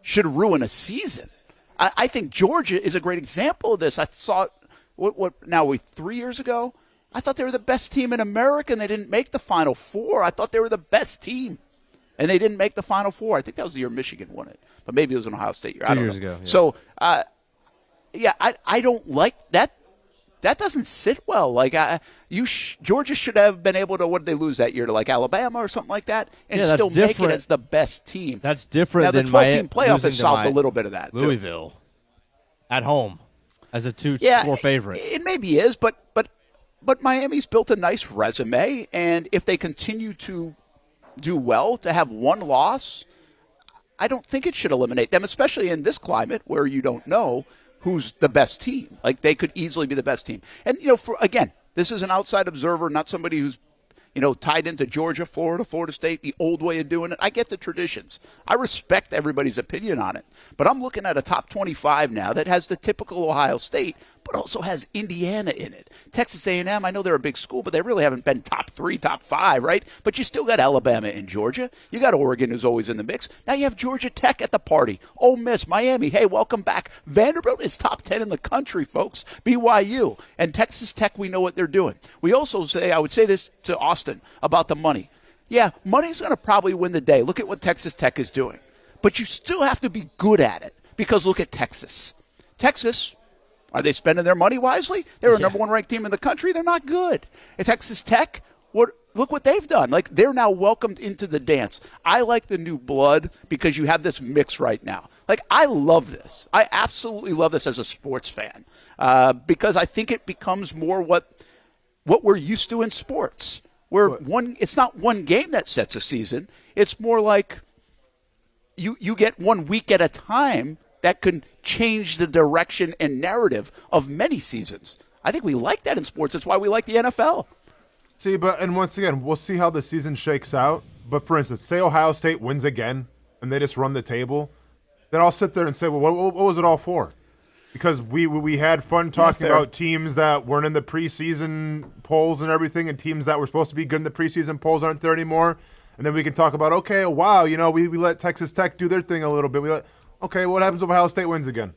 should ruin a season. I think Georgia is a great example of this. I saw it, 3 years ago? I thought they were the best team in America, and they didn't make the Final Four. I thought they were the best team, and they didn't make the Final Four. I think that was the year Michigan won it, but maybe it was an Ohio State year. 2 years ago. Yeah. So, I don't like that. That doesn't sit well. Like, Georgia should have been able to, what did they lose that year, to like Alabama or something like that, and still make it as the best team. That's different than the 12-team playoff has solved a little bit of that. Louisville too. At home as a 2-4 favorite. It maybe is, but Miami's built a nice resume, and if they continue to do well, to have one loss, I don't think it should eliminate them, especially in this climate where you don't know who's the best team. Like, they could easily be the best team. And, again, this is an outside observer, not somebody who's, tied into Georgia, Florida, Florida State, the old way of doing it. I get the traditions. I respect everybody's opinion on it. But I'm looking at a top 25 now that has the typical Ohio State, but also has Indiana in it. Texas A&M, I know they're a big school, but they really haven't been top 3, top 5, right? But you still got Alabama and Georgia. You got Oregon, who's always in the mix. Now you have Georgia Tech at the party. Ole Miss, Miami, hey, welcome back. Vanderbilt is top 10 in the country, folks. BYU. And Texas Tech, we know what they're doing. We also say, I would say this to Austin about the money. Yeah, money's going to probably win the day. Look at what Texas Tech is doing. But you still have to be good at it, because look at Texas. Texas, are they spending their money wisely? They're a number 1 ranked team in the country. They're not good. At Texas Tech, look what they've done. Like, they're now welcomed into the dance. I like the new blood because you have this mix right now. Like, I love this. I absolutely love this as a sports fan, because I think it becomes more what we're used to in sports, where it's not one game that sets a season. It's more like you get 1 week at a time that can change the direction and narrative of many seasons. I think we like that in sports. That's why we like the NFL. See, and once again, we'll see how the season shakes out. But for instance, say Ohio State wins again and they just run the table, then I'll sit there and say, well, what was it all for? Because we had fun talking about teams that weren't in the preseason polls and everything, and teams that were supposed to be good in the preseason polls aren't there anymore. And then we can talk about, okay, wow, we let Texas Tech do their thing a little bit. Okay, what happens if Ohio State wins again?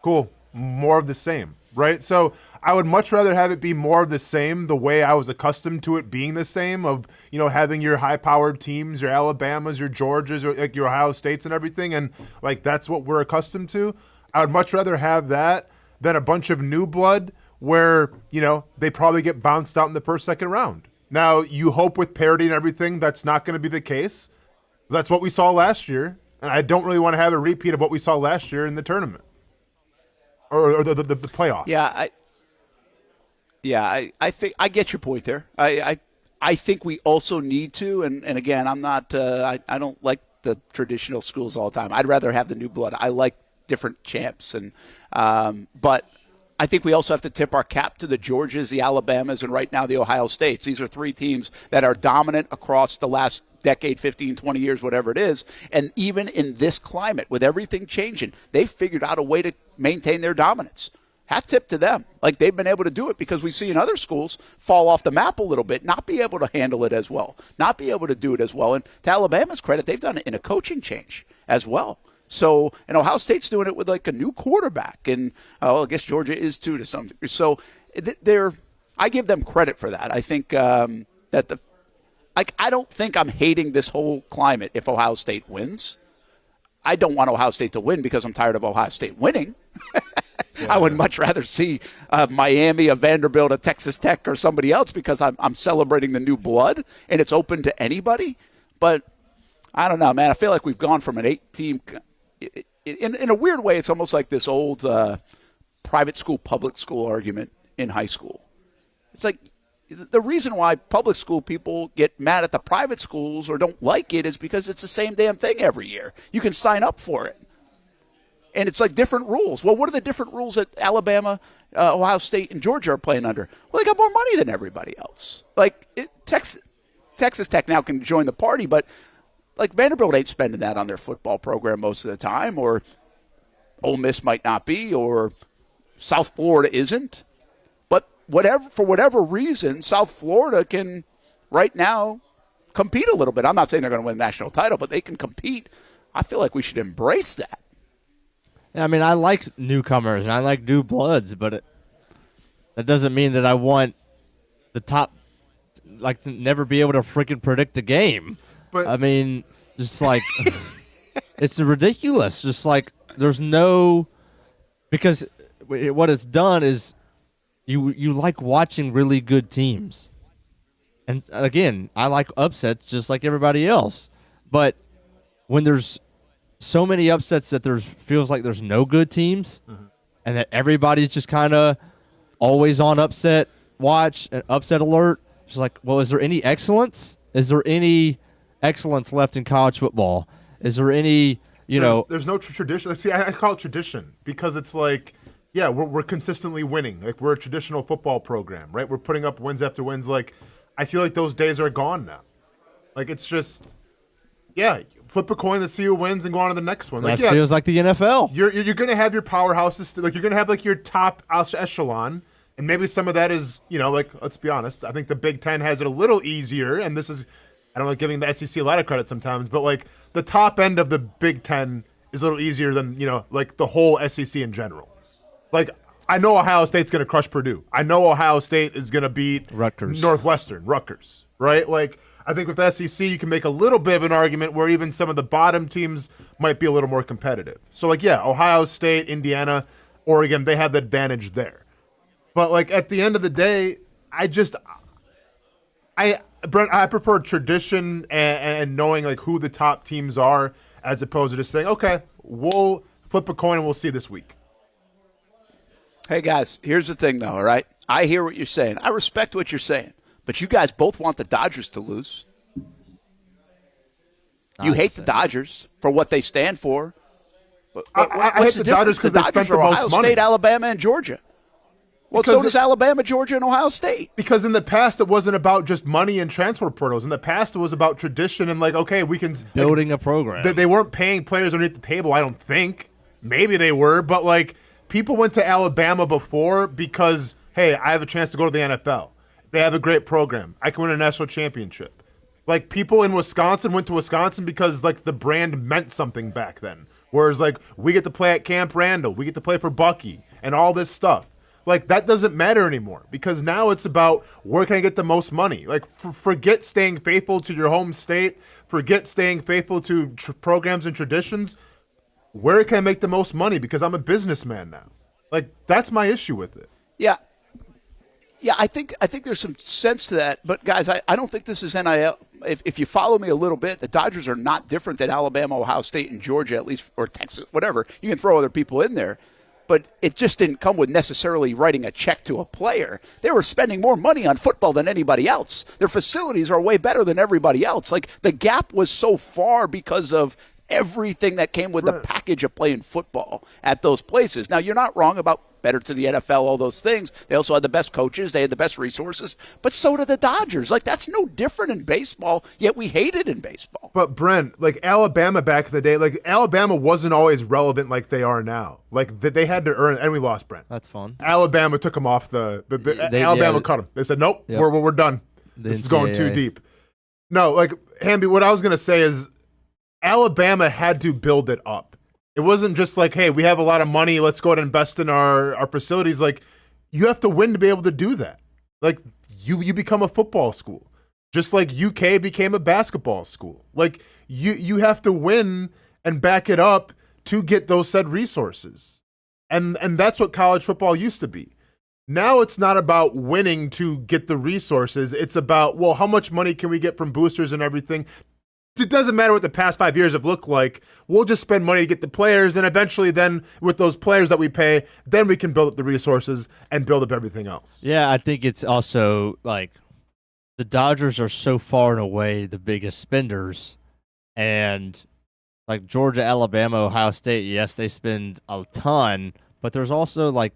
Cool. More of the same, right? So I would much rather have it be more of the same, the way I was accustomed to it being the same, of, you know, having your high-powered teams, your Alabamas, your Georgias, or like your Ohio States and everything, and like that's what we're accustomed to. I would much rather have that than a bunch of new blood where, you know, they probably get bounced out in the first, second round. Now, you hope with parity and everything that's not going to be the case. That's what we saw last year, and I don't really want to have a repeat of what we saw last year in the tournament or the playoff. I think I get your point there. I think we also need to, and again, I'm not. I don't like the traditional schools all the time. I'd rather have the new blood. I like different champs, and but I think we also have to tip our cap to the Georgias, the Alabamas, and right now the Ohio States. These are three teams that are dominant across the last decade, 15, 20 years, whatever it is. And even in this climate, with everything changing, they've figured out a way to maintain their dominance. Hat tip to them. Like, they've been able to do it, because we see in other schools fall off the map a little bit, not be able to handle it as well, not be able to do it as well. And to Alabama's credit, they've done it in a coaching change as well. So, and Ohio State's doing it with like a new quarterback, and I guess Georgia is too to some degree. So, I give them credit for that. I think that I don't think I'm hating this whole climate if Ohio State wins. I don't want Ohio State to win because I'm tired of Ohio State winning. I would much rather see Miami, a Vanderbilt, a Texas Tech, or somebody else, because I'm celebrating the new blood and it's open to anybody. But I don't know, man. I feel like we've gone from an 8-team. In a weird way, it's almost like this old private school, public school argument in high school. It's like the reason why public school people get mad at the private schools or don't like it is because it's the same damn thing every year. You can sign up for it. And it's like different rules. Well, what are the different rules that Alabama, Ohio State, and Georgia are playing under? Well, they got more money than everybody else. Like, Texas Tech now can join the party, but like Vanderbilt ain't spending that on their football program most of the time, or Ole Miss might not be, or South Florida isn't. But for whatever reason, South Florida can right now compete a little bit. I'm not saying they're going to win the national title, but they can compete. I feel like we should embrace that. I mean, I like newcomers and I like new bloods, but that doesn't mean that I want the top, like, to never be able to freaking predict a game. But I mean, just like, it's ridiculous. Just like, there's no, because what it's done is you like watching really good teams. And again, I like upsets just like everybody else. But when there's so many upsets that feels like there's no good teams, and that everybody's just kind of always on upset watch and upset alert. It's like, well, is there any excellence? Is there any excellence left in college football? Is there any, there's no tradition. See, I call it tradition because it's like, yeah, we're consistently winning. Like, we're a traditional football program, right? We're putting up wins after wins. Like, I feel like those days are gone now. Like, it's just, yeah, flip a coin to see who wins and go on to the next one. Like, that feels like the NFL. You're going to have your powerhouses. Like, you're going to have like your top echelon, and maybe some of that is, like, let's be honest. I think the Big Ten has it a little easier, and this is, I don't like giving the SEC a lot of credit sometimes, but like the top end of the Big Ten is a little easier than, like the whole SEC in general. Like, I know Ohio State's going to crush Purdue. I know Ohio State is going to beat Rutgers, right? Like, I think with the SEC, you can make a little bit of an argument where even some of the bottom teams might be a little more competitive. So, like, yeah, Ohio State, Indiana, Oregon, they have the advantage there. But, like, at the end of the day, Brent, I prefer tradition and knowing, like, who the top teams are as opposed to just saying, okay, we'll flip a coin and we'll see this week. Hey, guys, here's the thing, though, all right? I hear what you're saying. I respect what you're saying. But you guys both want the Dodgers to lose. You hate the Dodgers for what they stand for. I hate the Dodgers because they spent the most Ohio money. State, Alabama, and Georgia. Well, so does Alabama, Georgia, and Ohio State. Because in the past, it wasn't about just money and transfer portals. In the past, it was about tradition and, like, okay, we can – building a program. They weren't paying players underneath the table, I don't think. Maybe they were, but, like, people went to Alabama before because, hey, I have a chance to go to the NFL. They have a great program. I can win a national championship. Like, people in Wisconsin went to Wisconsin because, like, the brand meant something back then. Whereas, like, we get to play at Camp Randall. We get to play for Bucky and all this stuff. Like, that doesn't matter anymore because now it's about where can I get the most money? Like, forget staying faithful to your home state. Forget staying faithful to programs and traditions. Where can I make the most money because I'm a businessman now? Like, that's my issue with it. Yeah. Yeah, I think there's some sense to that. But, guys, I don't think this is NIL. If you follow me a little bit, the Dodgers are not different than Alabama, Ohio State, and Georgia, at least, or Texas, whatever. You can throw other people in there. But it just didn't come with necessarily writing a check to a player. They were spending more money on football than anybody else. Their facilities are way better than everybody else. Like, the gap was so far because of everything that came with the package of playing football at those places. Now, you're not wrong about better to the NFL, all those things. They also had the best coaches. They had the best resources. But so did the Dodgers. Like, that's no different in baseball, yet we hate it in baseball. But, Brent, like, Alabama back in the day, like, Alabama wasn't always relevant like they are now. Like, they had to earn, and we lost Brent. That's fun. Alabama took them off Alabama cut them. They said, nope, we're done. This is going too deep. No, like, Hamby, what I was going to say is Alabama had to build it up. It wasn't just like, hey, we have a lot of money, let's go out and invest in our facilities. Like, you have to win to be able to do that. Like, you become a football school. Just like UK became a basketball school. Like, you have to win and back it up to get those said resources. And that's what college football used to be. Now it's not about winning to get the resources. It's about, well, how much money can we get from boosters and everything? It doesn't matter what the past 5 years have looked like. We'll just spend money to get the players, and eventually then with those players that we pay, then we can build up the resources and build up everything else. Yeah, I think it's also like the Dodgers are so far and away the biggest spenders, and like Georgia, Alabama, Ohio State, yes, they spend a ton, but there's also like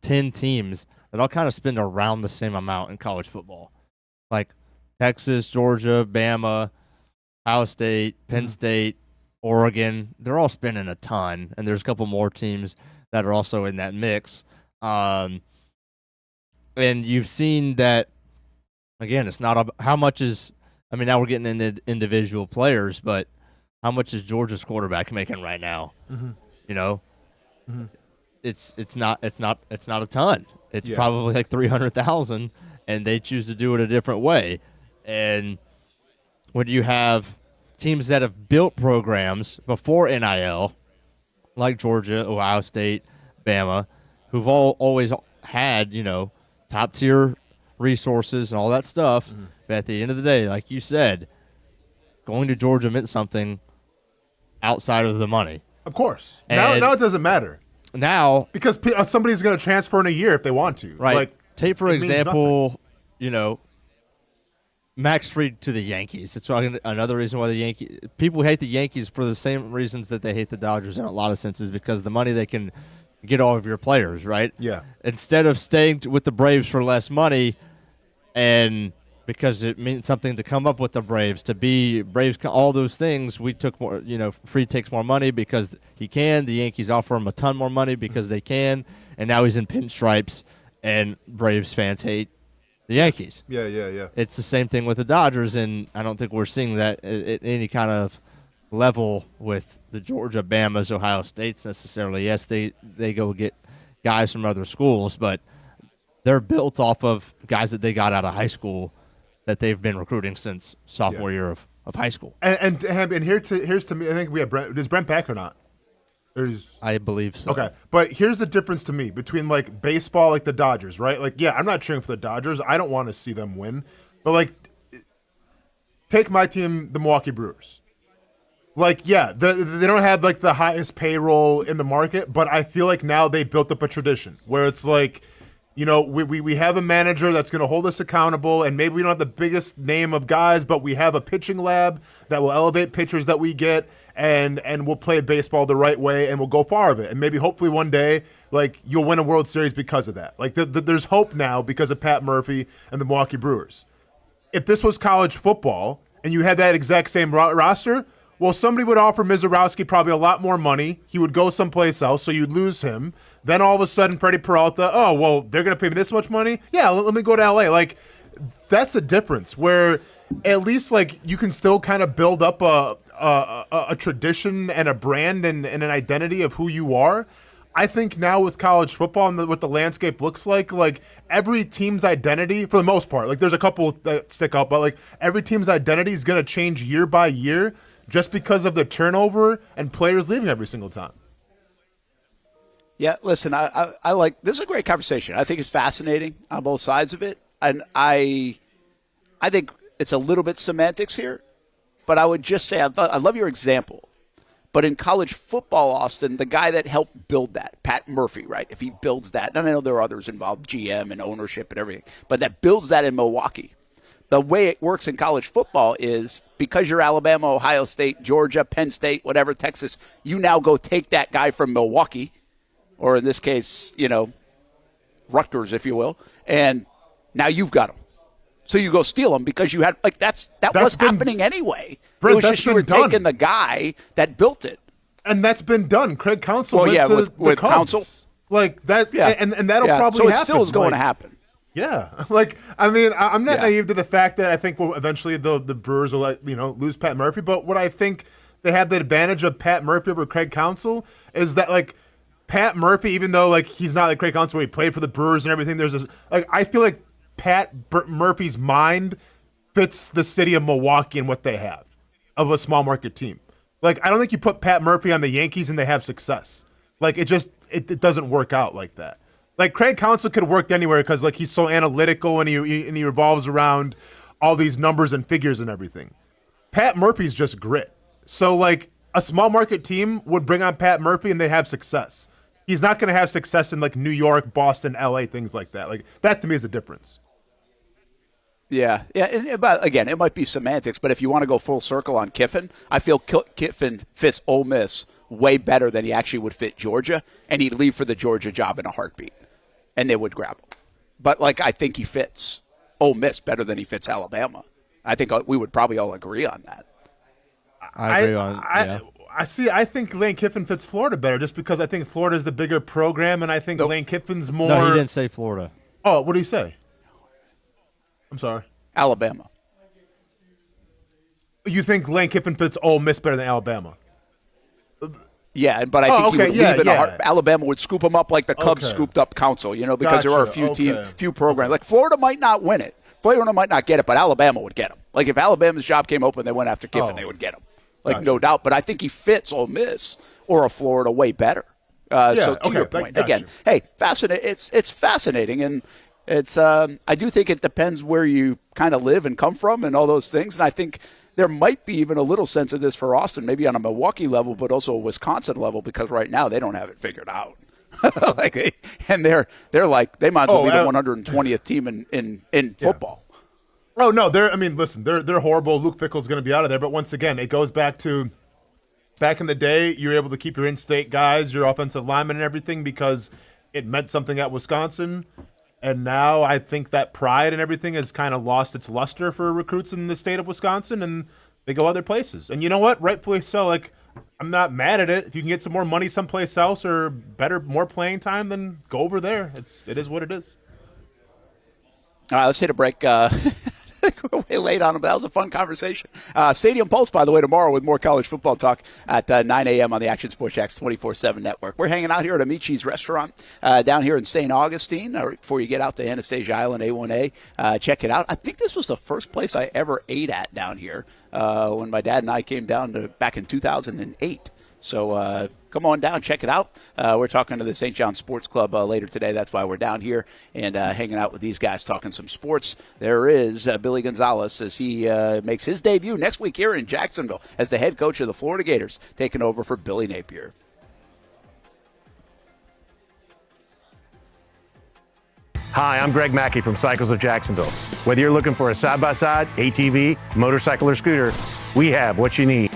10 teams that all kind of spend around the same amount in college football. Like Texas, Georgia, Bama, Ohio State, Penn State, Oregon, they're all spending a ton, and there's a couple more teams that are also in that mix. And you've seen that, again, it's not how much is, I mean, now we're getting into individual players, but how much is Georgia's quarterback making right now? Mm-hmm. You know, it's not a ton. It's Yeah. probably like 300,000, and they choose to do it a different way. And when you have teams that have built programs before NIL, like Georgia, Ohio State, Bama, who've always had, you know, top-tier resources and all that stuff, but at the end of the day, like you said, going to Georgia meant something outside of the money. Of course. And now it doesn't matter. Now, because somebody's going to transfer in a year if they want to. Right. Like, take, for it means example, you know, Max Fried to the Yankees. It's another reason why the Yankees people hate the Yankees for the same reasons that they hate the Dodgers in a lot of senses, because the money they can get all of your players, right? Yeah. Instead of staying with the Braves for less money, and because it means something to come up with the Braves, to be Braves, all those things, we took more, you know, Fried takes more money because he can. The Yankees offer him a ton more money because they can, and now he's in pinstripes, and Braves fans hate the Yankees. Yeah. It's the same thing with the Dodgers, and I don't think we're seeing that at any kind of level with the Georgia, Bamas, Ohio States necessarily. Yes, they go get guys from other schools, but they're built off of guys that they got out of high school that they've been recruiting since sophomore year of high school. And here's to me, I think we have Brent. Is Brent back or not? I believe so. Okay, but here's the difference to me between like baseball, like the Dodgers, right? Like, yeah, I'm not cheering for the Dodgers. I don't want to see them win. But like, take my team, the Milwaukee Brewers. Like, yeah, they don't have like the highest payroll in the market, but I feel like now they built up a tradition where it's like, you know, we have a manager that's going to hold us accountable, and maybe we don't have the biggest name of guys, but we have a pitching lab that will elevate pitchers that we get, and we'll play baseball the right way, and we'll go far of it. And maybe hopefully one day, like, you'll win a World Series because of that. Like, there's hope now because of Pat Murphy and the Milwaukee Brewers. If this was college football and you had that exact same roster, well, somebody would offer Mizorowski probably a lot more money. He would go someplace else, so you'd lose him. Then all of a sudden, Freddie Peralta, oh, well, they're going to pay me this much money? Yeah, let me go to L.A. Like, that's the difference, where at least, like, you can still kind of build up a tradition and a brand and an identity of who you are. I think now with college football and what the landscape looks like every team's identity, for the most part, like there's a couple that stick out, but like every team's identity is going to change year by year just because of the turnover and players leaving every single time. Yeah, listen, I like this is a great conversation. I think it's fascinating on both sides of it, and I think it's a little bit semantics here, but I would just say I love your example. But in college football, Austin, the guy that helped build that, Pat Murphy, right? If he builds that, and I know there are others involved, GM and ownership and everything, but that builds that in Milwaukee. The way it works in college football is because you're Alabama, Ohio State, Georgia, Penn State, whatever, Texas, you now go take that guy from Milwaukee, or in this case, Rutgers, if you will, and now you've got him. So you go steal him because you had that was happening anyway. Brent, it was just you were taking the guy that built it, and that's been done. Craig Counsell went to with the Cubs. Counsell, like that, and that'll probably so it happen. still is going to happen. Yeah, I'm not naive to the fact that I think eventually the Brewers will lose Pat Murphy, but what I think they have the advantage of Pat Murphy over Craig Counsell is that Pat Murphy, even though he's not like Craig Counsell, where he played for the Brewers and everything, there's this I feel like Pat Murphy's mind fits the city of Milwaukee and what they have of a small market team. I don't think you put Pat Murphy on the Yankees and they have success. It doesn't work out like that. Craig Counsell could have worked anywhere because he's so analytical and he revolves around all these numbers and figures and everything. Pat Murphy's just grit. So a small market team would bring on Pat Murphy and they have success. He's not going to have success in New York, Boston, LA, things like that. That to me is the difference. Yeah. But again, it might be semantics, but if you want to go full circle on Kiffin, I feel Kiffin fits Ole Miss way better than he actually would fit Georgia, and he'd leave for the Georgia job in a heartbeat, and they would grab him. But I think he fits Ole Miss better than he fits Alabama. I think we would probably all agree on that. I agree on yeah. I think Lane Kiffin fits Florida better just because I think Florida is the bigger program, and I think Lane Kiffin's more. No, he didn't say Florida. Oh, what did he say? I'm sorry. Alabama. You think Lane Kiffin fits Ole Miss better than Alabama? Yeah, but I think he would leave in a heart. Alabama would scoop him up like the Cubs scooped up Counsell, because there are a few programs. Florida might not win it. Florida might not get it, but Alabama would get him. If Alabama's job came open, they went after Kiffin, they would get him. No doubt. But I think he fits Ole Miss or a Florida way better. So to your point, again, hey, fascinating. It's fascinating, and it's. I do think it depends where you kind of live and come from, and all those things. And I think there might be even a little sense of this for Austin, maybe on a Milwaukee level, but also a Wisconsin level, because right now they don't have it figured out. They're like they might as well be the 120th team in football. Oh no, they're horrible. Luke Fickell's going to be out of there, but once again, it goes back to back in the day. You were able to keep your in-state guys, your offensive linemen, and everything because it meant something at Wisconsin. And now I think that pride and everything has kind of lost its luster for recruits in the state of Wisconsin, and they go other places. And you know what? Rightfully so. I'm not mad at it. If you can get some more money someplace else or more playing time, then go over there. It is what it is. All right, let's hit a break. We're way late on them, but that was a fun conversation. Stadium Pulse, by the way, tomorrow with more college football talk at 9 a.m. on the Action Sports Jacks 24/7 network. We're hanging out here at Amici's Restaurant down here in St. Augustine. Before you get out to Anastasia Island, A1A, check it out. I think this was the first place I ever ate at down here when my dad and I came down back in 2008. So come on down, check it out. We're talking to the St. John Sports Club later today. That's why we're down here and hanging out with these guys, talking some sports. There is Billy Gonzalez as he makes his debut next week here in Jacksonville as the head coach of the Florida Gators, taking over for Billy Napier. Hi, I'm Greg Mackey from Cycles of Jacksonville. Whether you're looking for a side-by-side, ATV, motorcycle, or scooter, we have what you need.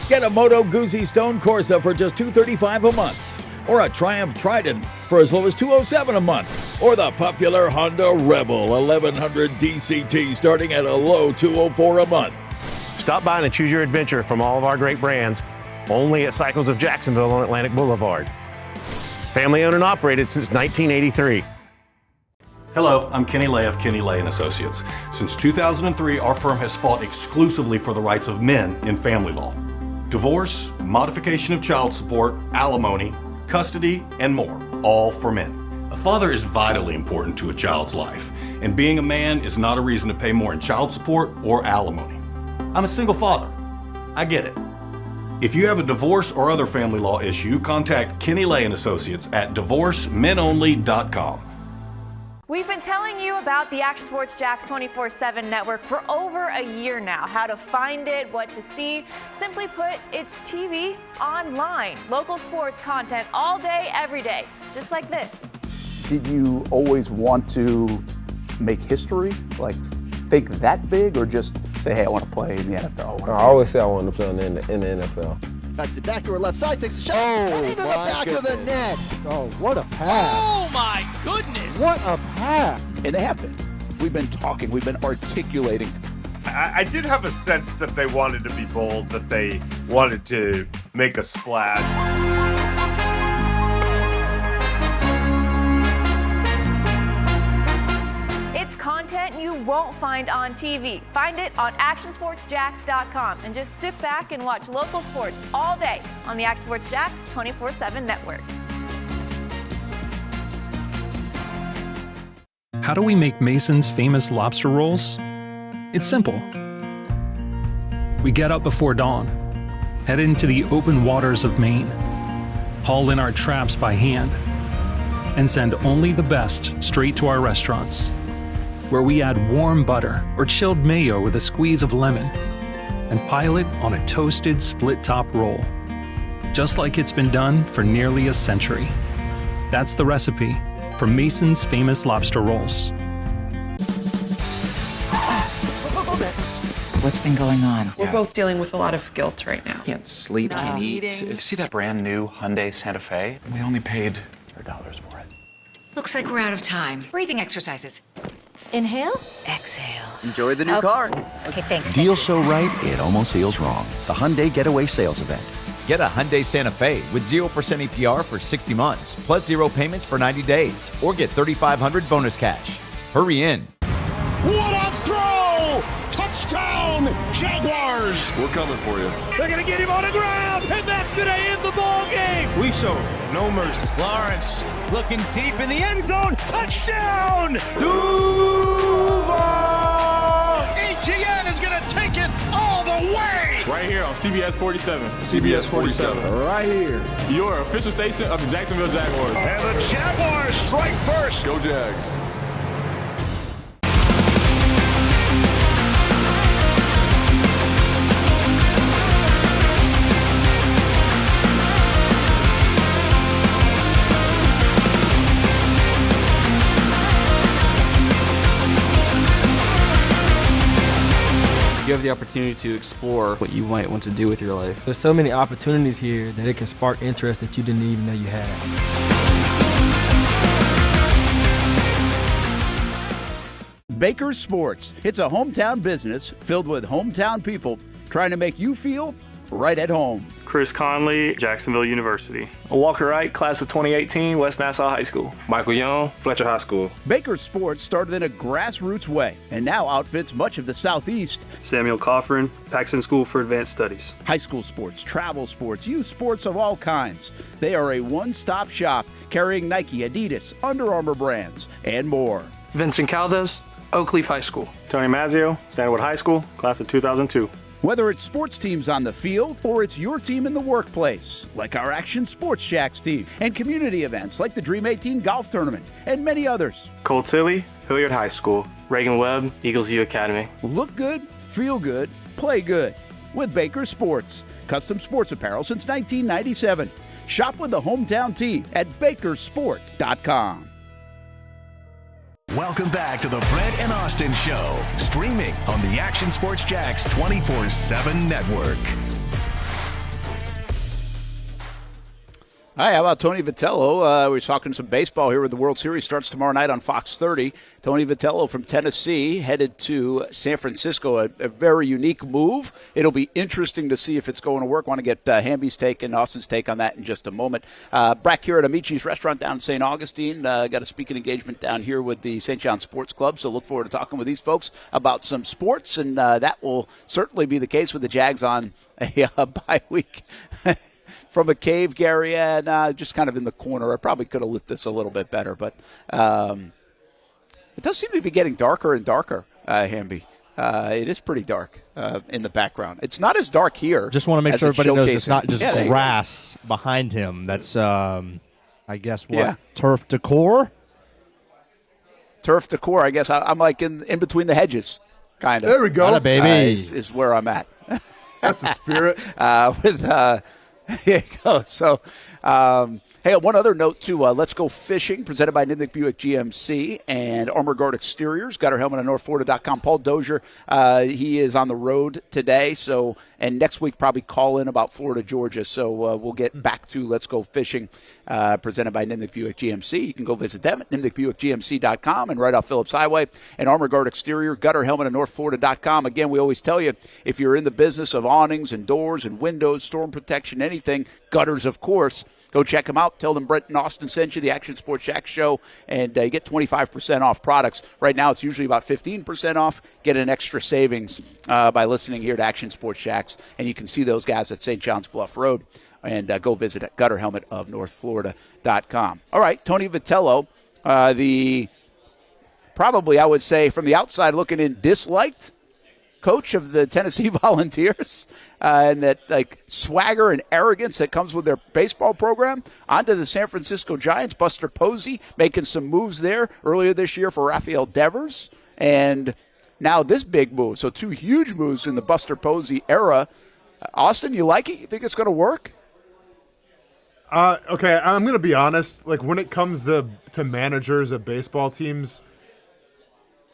Get a Moto Guzzi Stone Corsa for just $235 a month, or a Triumph Trident for as low as $207 a month, or the popular Honda Rebel 1100 DCT starting at a low $204 a month. Stop by and choose your adventure from all of our great brands, only at Cycles of Jacksonville on Atlantic Boulevard. Family owned and operated since 1983. Hello, I'm Kenny Lay of Kenny Lay & Associates. Since 2003, our firm has fought exclusively for the rights of men in family law. Divorce, modification of child support, alimony, custody, and more, all for men. A father is vitally important to a child's life, and being a man is not a reason to pay more in child support or alimony. I'm a single father. I get it. If you have a divorce or other family law issue, contact Kenny Lay and Associates at divorcemenonly.com. We've been telling you about the Action Sports Jax 24/7 network for over a year now. How to find it, what to see. Simply put, it's TV online. Local sports content all day, every day, just like this. Did you always want to make history? Like, think that big, or just say, hey, I want to play in the NFL? I always say I wanted to play in the NFL. That's it. Back to her left side, takes a shot, and into the back of the net. Oh, what a pass. Oh, my goodness. What a pass. And they have been. We've been talking, we've been articulating. I did have a sense that they wanted to be bold, that they wanted to make a splash. Content you won't find on TV. Find it on actionsportsjax.com and just sit back and watch local sports all day on the Action Sports Jax 24/7 network. How do we make Mason's famous lobster rolls? It's simple. We get up before dawn, head into the open waters of Maine, haul in our traps by hand, and send only the best straight to our restaurants, where we add warm butter or chilled mayo with a squeeze of lemon and pile it on a toasted split-top roll, just like it's been done for nearly a century. That's the recipe for Mason's famous lobster rolls. What's been going on? We're both dealing with a lot of guilt right now. Can't sleep, can't eat. Eating. See that brand new Hyundai Santa Fe? We only paid $4 for it. Looks like we're out of time. Breathing exercises. Inhale, exhale. Enjoy the new car. Okay, thanks. Deal so right, it almost feels wrong. The Hyundai Getaway Sales Event. Get a Hyundai Santa Fe with 0% APR for 60 months, plus 0 payments for 90 days, or get $3,500 bonus cash. Hurry in. What a throw! Touchdown, Jaguars! We're coming for you. They're going to get him on the ground, and that's going to end the ball game. We show no mercy. Lawrence looking deep in the end zone. Touchdown! Duval! ETN is going to take it all the way. Right here on CBS 47. CBS 47. Right here. Your official station of the Jacksonville Jaguars. And the Jaguars strike first. Go Jags. You have the opportunity to explore what you might want to do with your life. There's so many opportunities here that it can spark interest that you didn't even know you had. Baker's Sports. It's a hometown business filled with hometown people trying to make you feel right at home. Chris Conley, Jacksonville University. Walker Wright, class of 2018, West Nassau High School. Michael Young, Fletcher High School. Baker's Sports started in a grassroots way and now outfits much of the Southeast. Samuel Coffrin, Paxton School for Advanced Studies. High school sports, travel sports, youth sports of all kinds. They are a one-stop shop carrying Nike, Adidas, Under Armour brands, and more. Vincent Caldes, Oakleaf High School. Tony Mazzio, Stanwood High School, class of 2002. Whether it's sports teams on the field or it's your team in the workplace, like our Action Sports Jax team, and community events like the Dream 18 Golf Tournament, and many others. Colt Tilly, Hilliard High School. Reagan Webb, Eagles View Academy. Look good, feel good, play good with Baker Sports. Custom sports apparel since 1997. Shop with the hometown team at bakersport.com. Welcome back to the Brent and Austen Show, streaming on the Action Sports Jax 24/7 network. Hi, how about Tony Vitello? We're talking some baseball here with the World Series. Starts tomorrow night on Fox 30. Tony Vitello from Tennessee headed to San Francisco, a very unique move. It'll be interesting to see if it's going to work. Want to get Hamby's take and Austin's take on that in just a moment. Back here at Amici's Restaurant down in St. Augustine. Got a speaking engagement down here with the St. John Sports Club, so look forward to talking with these folks about some sports, and that will certainly be the case with the Jags on a bye week. from a cave, Gary. And just kind of in the corner. I probably could have lit this a little bit better, but it does seem to be getting darker and darker, Hamby. It is pretty dark in the background. It's not as dark here. Just want to make sure everybody knows it's not just grass go. behind him. That's, I guess, turf decor? Turf decor, I guess. I'm like in between the hedges, kind of. There we go. Baby. Is where I'm at. That's the spirit. Here you go. So, hey, one other note, too. Let's Go Fishing, presented by Nimnick Buick GMC and Armor Guard Exteriors. Got our helmet on NorthFlorida.com. Paul Dozier, he is on the road today. And next week, probably call in about Florida, Georgia. So we'll get back to Let's Go Fishing, presented by Nimnick Buick GMC. You can go visit them at NimnickBuickGMC.com and right off Phillips Highway. And Armor Guard Exterior, got our helmet on NorthFlorida.com. Again, we always tell you, if you're in the business of awnings and doors and windows, storm protection, anything, gutters, of course, go check them out. Tell them Brent and Austen sent you, the Action Sports Jack Show, and you get 25% off products. Right now, it's usually about 15% off. Get an extra savings by listening here to Action Sports Jacks, and you can see those guys at St. John's Bluff Road. And go visit at gutterhelmetofnorthflorida.com. All right, Tony Vitello, probably, I would say, from the outside looking in, disliked coach of the Tennessee Volunteers, and that like swagger and arrogance that comes with their baseball program. Onto the San Francisco Giants, Buster Posey making some moves there earlier this year for Rafael Devers, and now this big move. So 2 huge moves in the Buster Posey era. Austin, you like it? You think it's going to work? Okay, I'm going to be honest. Like, when it comes to managers of baseball teams,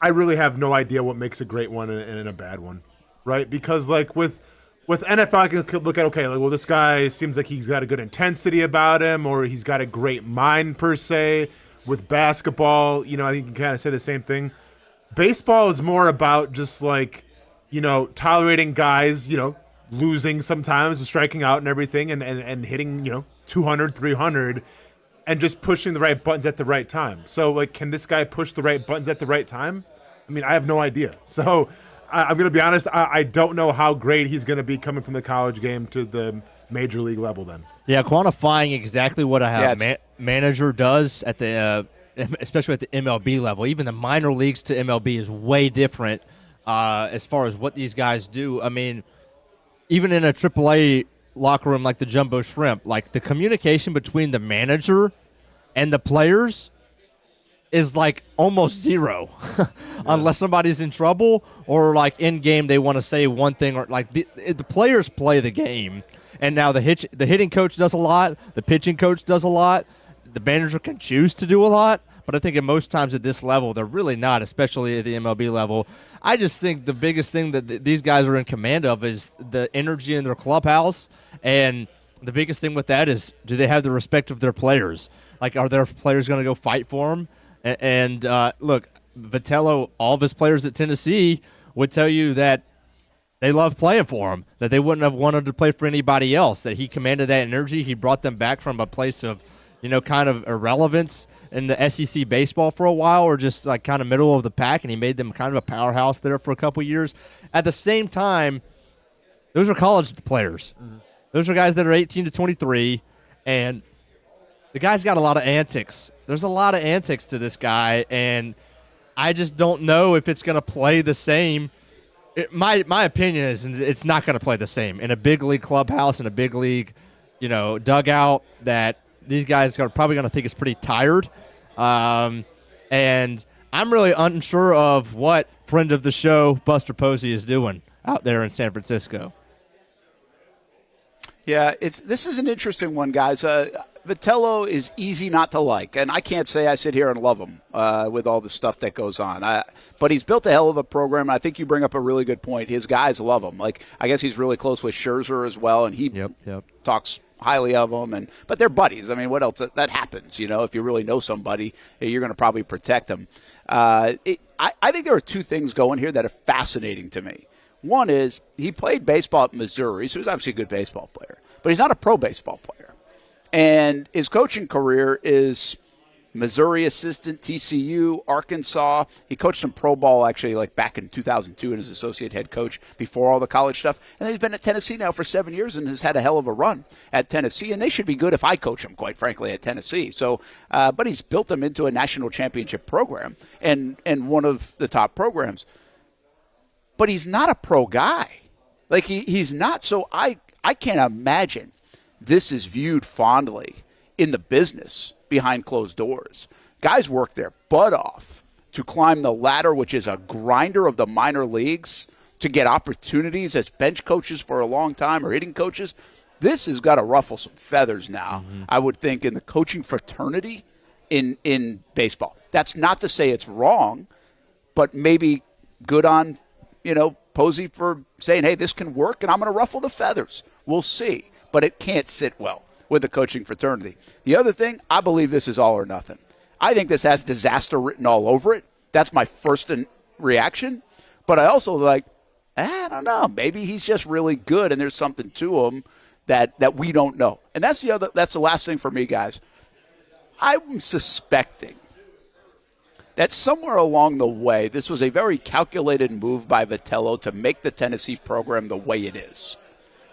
I really have no idea what makes a great one and a bad one, right? Because, like, with NFL, I can look at, okay, like, well, this guy seems like he's got a good intensity about him, or he's got a great mind, per se. With basketball, I think you can kind of say the same thing. Baseball is more about just, like, tolerating guys, losing sometimes, striking out and everything, and hitting, 200, 300, and just pushing the right buttons at the right time. So, like, can this guy push the right buttons at the right time? I mean, I have no idea. So, I'm going to be honest, I don't know how great he's going to be coming from the college game to the major league level then. Yeah, quantifying exactly what a manager does at the especially at the MLB level. Even the minor leagues to MLB is way different as far as what these guys do. I mean, even in a AAA locker room like the Jumbo Shrimp, like the communication between the manager and the players is like almost zero unless somebody's in trouble or like in game they want to say one thing, or like the players play the game. And now the hitting coach does a lot, the pitching coach does a lot, the manager can choose to do a lot, but I think at most times at this level they're really not, especially at the MLB level. I just think the biggest thing that these guys are in command of is the energy in their clubhouse, and the biggest thing with that is, do they have the respect of their players? Like, are their players going to go fight for them? And look, Vitello, all of his players at Tennessee would tell you that they love playing for him, that they wouldn't have wanted to play for anybody else, that he commanded that energy. He brought them back from a place of, kind of irrelevance in the SEC baseball for a while, or just like kind of middle of the pack, and he made them kind of a powerhouse there for a couple years. At the same time, those are college players. Mm-hmm. Those are guys that are 18 to 23, and the guy's got a lot of antics. There's a lot of antics to this guy, and I just don't know if it's going to play the same. My opinion is it's not going to play the same in a big league clubhouse, in a big league, dugout, that these guys are probably going to think it's pretty tired. And I'm really unsure of what friend of the show Buster Posey is doing out there in San Francisco. Yeah, this is an interesting one, guys. Vitello is easy not to like, and I can't say I sit here and love him with all the stuff that goes on. But he's built a hell of a program, and I think you bring up a really good point. His guys love him. Like, I guess he's really close with Scherzer as well, and he talks highly of him. But they're buddies. I mean, what else? That happens, if you really know somebody, you're going to probably protect them. I think there are two things going here that are fascinating to me. One is he played baseball at Missouri, so he's obviously a good baseball player. But he's not a pro baseball player. And his coaching career is Missouri assistant, TCU, Arkansas. He coached some pro ball actually like back in 2002 and as associate head coach before all the college stuff. And he's been at Tennessee now for 7 years and has had a hell of a run at Tennessee. And they should be good if I coach them, quite frankly, at Tennessee. So, but he's built them into a national championship program and one of the top programs. But he's not a pro guy. Like he's not. So I can't imagine this is viewed fondly in the business behind closed doors. Guys work their butt off to climb the ladder, which is a grinder of the minor leagues, to get opportunities as bench coaches for a long time or hitting coaches. This has got to ruffle some feathers now, I would think, in the coaching fraternity in baseball. That's not to say it's wrong, but maybe good on, Posey for saying, hey, this can work, and I'm going to ruffle the feathers. We'll see. But it can't sit well with the coaching fraternity. The other thing, I believe this is all or nothing. I think this has disaster written all over it. That's my first reaction. But I also I don't know. Maybe he's just really good and there's something to him that we don't know. And that's the last thing for me, guys. I'm suspecting that somewhere along the way, this was a very calculated move by Vitello to make the Tennessee program the way it is,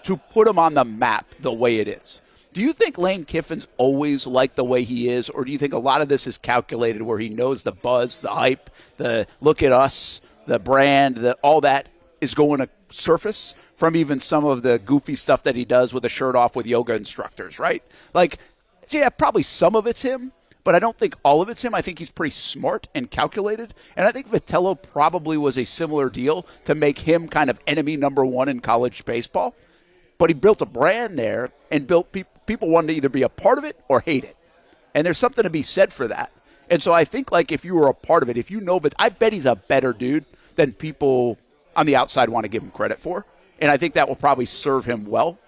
to put him on the map the way it is. Do you think Lane Kiffin's always like the way he is, or do you think a lot of this is calculated where he knows the buzz, the hype, the look at us, the brand, all that is going to surface from even some of the goofy stuff that he does with a shirt off with yoga instructors, right? Probably some of it's him, but I don't think all of it's him. I think he's pretty smart and calculated, and I think Vitello probably was a similar deal to make him kind of enemy number one in college baseball. But he built a brand there and people wanted to either be a part of it or hate it. And there's something to be said for that. And so I think if you were a part of it, if you know, but I bet he's a better dude than people on the outside want to give him credit for. And I think that will probably serve him well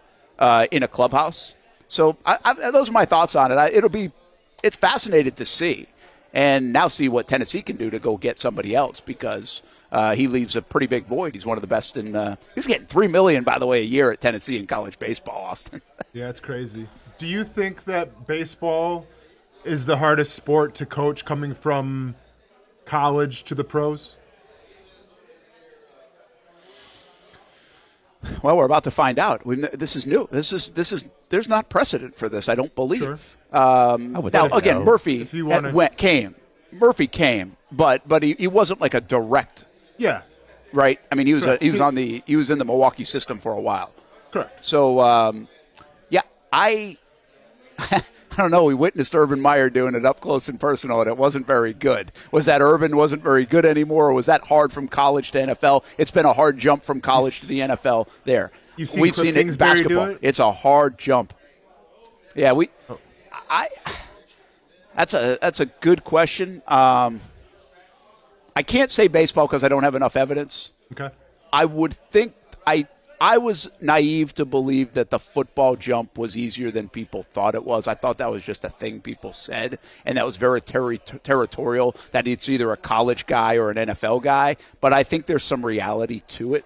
in a clubhouse. So those are my thoughts on it. It's fascinating to see. And now see what Tennessee can do to go get somebody else because he leaves a pretty big void. He's one of the best in he's getting $3 million, by the way, a year at Tennessee in college baseball, Austin. Yeah, it's crazy. Do you think that baseball is the hardest sport to coach coming from college to the pros? Well, we're about to find out. This is new. This is. There's not precedent for this, I don't believe. Sure. Now, again, no. Murphy came. Murphy came, but he wasn't like a direct. Yeah. Right. I mean, he was in the Milwaukee system for a while. Correct. So, I don't know. We witnessed Urban Meyer doing it up close and personal, and it wasn't very good. Was that Urban wasn't very good anymore, or was that hard from college to NFL? It's been a hard jump from college to the NFL there. We've seen it in basketball. It's a hard jump. Yeah, that's a good question. I can't say baseball because I don't have enough evidence. Okay. I would think I was naive to believe that the football jump was easier than people thought it was. I thought that was just a thing people said, and that was very territorial, that it's either a college guy or an NFL guy. But I think there's some reality to it.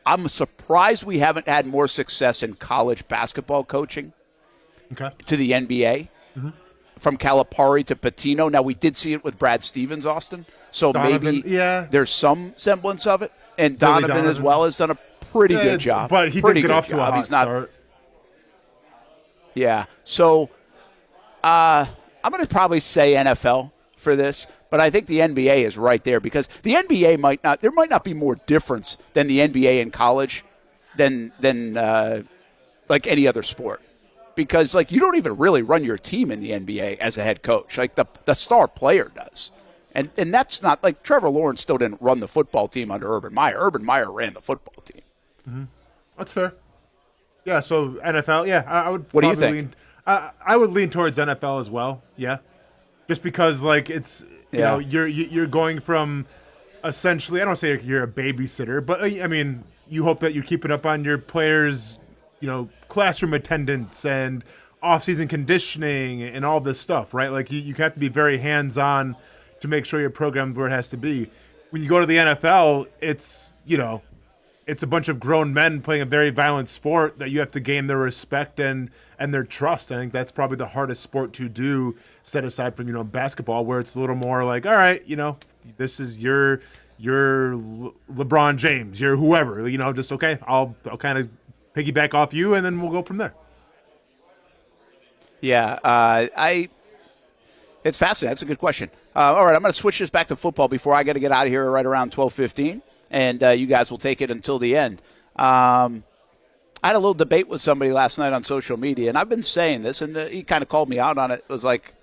I'm surprised we haven't had more success in college basketball coaching to the NBA. Mm-hmm. From Calipari to Patino. Now, we did see it with Brad Stevens, Austin, so maybe there's some semblance of it. And Donovan as well has done a pretty good job. But he didn't get off to a hot start. Yeah. So I'm going to probably say NFL for this, but I think the NBA is right there because the NBA might not be more difference than the NBA in college than like any other sport. Because you don't even really run your team in the NBA as a head coach. The star player does. And that's not Trevor Lawrence still didn't run the football team under Urban Meyer. Urban Meyer ran the football team. Mm-hmm. That's fair. Yeah, so NFL, yeah, I would. What do you think? I would lean towards NFL as well. Yeah, just because it's you're going from essentially, I don't say you're a babysitter, but I mean you hope that you're keeping up on your players, classroom attendance and off-season conditioning and all this stuff, right? You have to be very hands-on to make sure your program's where it has to be. When you go to the NFL, it's it's a bunch of grown men playing a very violent sport that you have to gain their respect and their trust. I think that's probably the hardest sport to do, set aside from, basketball, where it's a little more like, all right, this is your LeBron James, you're whoever, just okay, I'll kind of piggyback off you, and then we'll go from there. Yeah, it's fascinating. That's a good question. All right, I'm going to switch this back to football before I got to get out of here right around 12:15, and you guys will take it until the end. I had a little debate with somebody last night on social media, and I've been saying this, and he kind of called me out on it. It was like,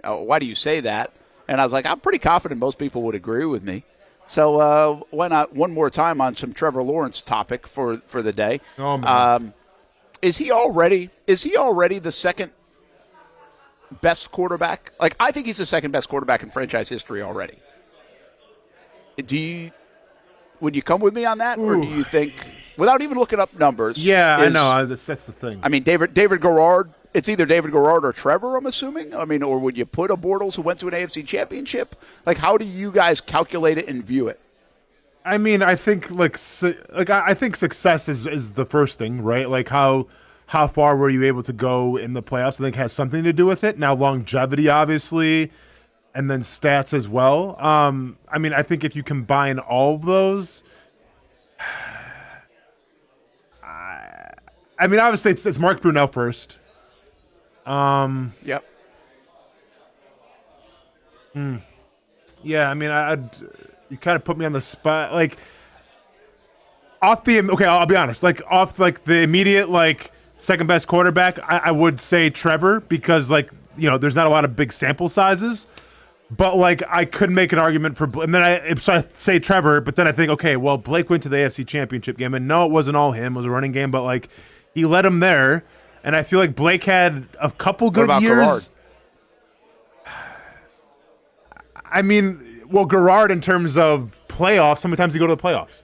why do you say that? And I was like, I'm pretty confident most people would agree with me. So why not one more time on some Trevor Lawrence topic for the day? Oh, man. Is he already the second best quarterback? Like, I think he's the second best quarterback in franchise history already. Would you come with me on that? Or do you think, without even looking up numbers? Yeah, I know. That's the thing. I mean, David Garrard, it's either David Garrard or Trevor, I'm assuming. I mean, or would you put a Bortles who went to an AFC championship? Like, how do you guys calculate it and view it? I mean, I think I think success is the first thing, right? Like how far were you able to go in the playoffs? I think has something to do with it. Now longevity, obviously, and then stats as well. I mean, I think if you combine all of those, I mean, obviously it's Mark Brunell first. Yep. Yeah, I mean, you kind of put me on the spot. Like, I'll be honest. Like, off, like, the immediate, like, second best quarterback, I would say Trevor because, like, there's not a lot of big sample sizes. But, like, I could make an argument for – and then I say Trevor, but then I think, okay, well, Blake went to the AFC Championship game. And, no, it wasn't all him. It was a running game. But, like, he led him there. And I feel like Blake had a couple good years. Garrard? I mean – well, Garrard, in terms of playoffs, sometimes you go to the playoffs.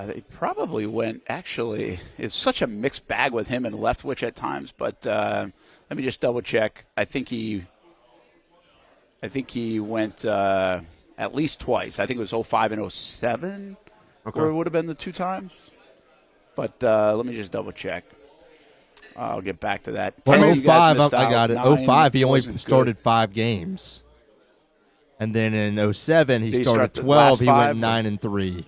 They probably went, actually, it's such a mixed bag with him and Leftwich at times, but let me just double check. I think he went at least twice. I think it was 05 and 07, or it would have been the two times. But let me just double check. I'll get back to that. Well, 05, I got it. 05, he only started 5 games. And then in 07, he started 12. He went 9-3.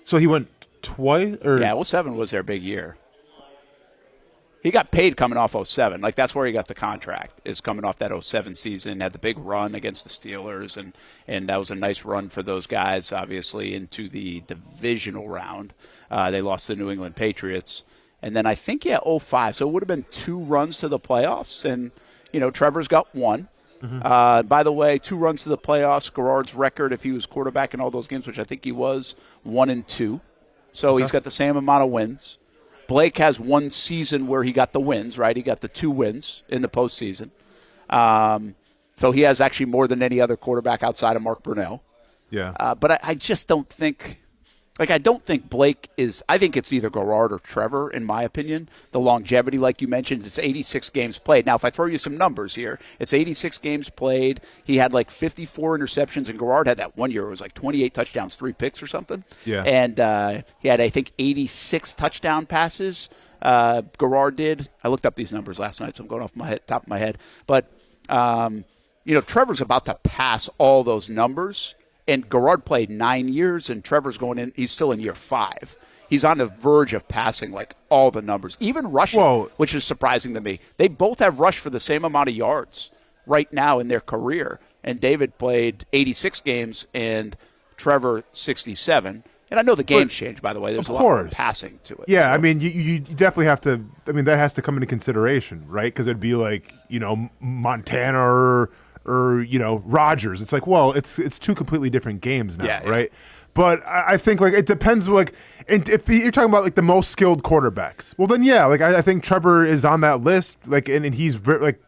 So he went twice? Yeah, 07 was their big year. He got paid coming off 07. Like, that's where he got the contract, is coming off that 07 season. Had the big run against the Steelers, and that was a nice run for those guys, obviously, into the divisional round. They lost to the New England Patriots. And then I think, 05. So it would have been 2 runs to the playoffs. And, Trevor's got 1. Mm-hmm. By the way, 2 runs to the playoffs. Garrard's record, if he was quarterback in all those games, which I think he was, 1-2. So he's got the same amount of wins. Blake has 1 season where he got the wins, right? He got the 2 wins in the postseason. So he has actually more than any other quarterback outside of Mark Brunell. Yeah. But I just don't think – like, I don't think Blake is – I think it's either Garrard or Trevor, in my opinion. The longevity, like you mentioned, it's 86 games played. Now, if I throw you some numbers here, it's 86 games played. He had, like, 54 interceptions, and Garrard had that one year. It was, like, 28 touchdowns, 3 picks or something. Yeah. And he had, I think, 86 touchdown passes. Garrard did. I looked up these numbers last night, so I'm going off my top of my head. But, Trevor's about to pass all those numbers. And Garrard played 9 years, and Trevor's going in. He's still in year 5. He's on the verge of passing, like, all the numbers, even rushing, which is surprising to me. They both have rushed for the same amount of yards right now in their career. And David played 86 games, and Trevor 67. And I know the game's changed, by the way. There's a lot more passing to it. Yeah, so. I mean, you definitely have to – I mean, that has to come into consideration, right? Because it'd be like, Montana or Rodgers. It's like, well, it's 2 completely different games now, right? But I think, like, it depends, like, and if you're talking about, like, the most skilled quarterbacks, well, then, yeah, like, I think Trevor is on that list, like, and he's, very, like,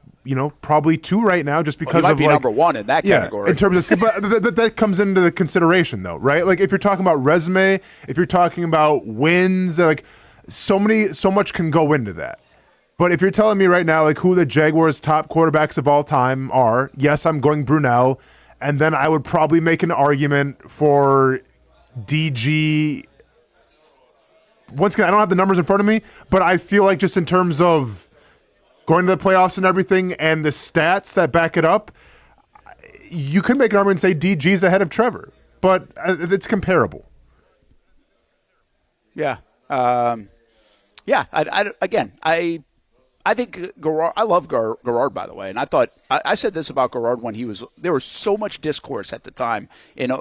probably 2 right now just because he might of, be like, number 1 in that category. In terms of, but that comes into the consideration, though, right? Like, if you're talking about resume, if you're talking about wins, like, so much can go into that. But if you're telling me right now, like, who the Jaguars' top quarterbacks of all time are, yes, I'm going Brunell, And then I would probably make an argument for DG. Once again, I don't have the numbers in front of me, but I feel like just in terms of going to the playoffs and everything and the stats that back it up, you could make an argument and say DG's ahead of Trevor, but it's comparable. Yeah. Yeah. I think Garrard, I love Garrard, by the way. And I thought, I said this about Garrard when there was so much discourse at the time,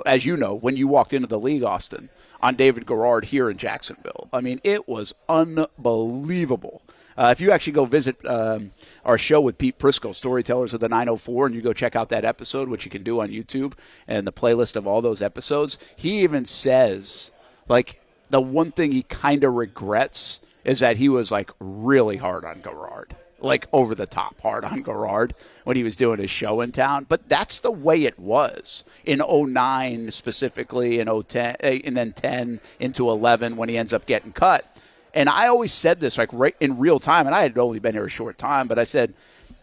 as you know, when you walked into the league, Austin, on David Garrard here in Jacksonville. I mean, it was unbelievable. If you actually go visit our show with Pete Prisco, Storytellers of the 904, and you go check out that episode, which you can do on YouTube, and the playlist of all those episodes, he even says, like, the one thing he kind of regrets is that he was, like, really hard on Garrard, like over the top hard on Garrard when he was doing his show in town. But that's the way it was in 09 specifically, in 010, and then 10 into 11 when he ends up getting cut. And I always said this, like, right in real time, and I had only been here a short time, but I said,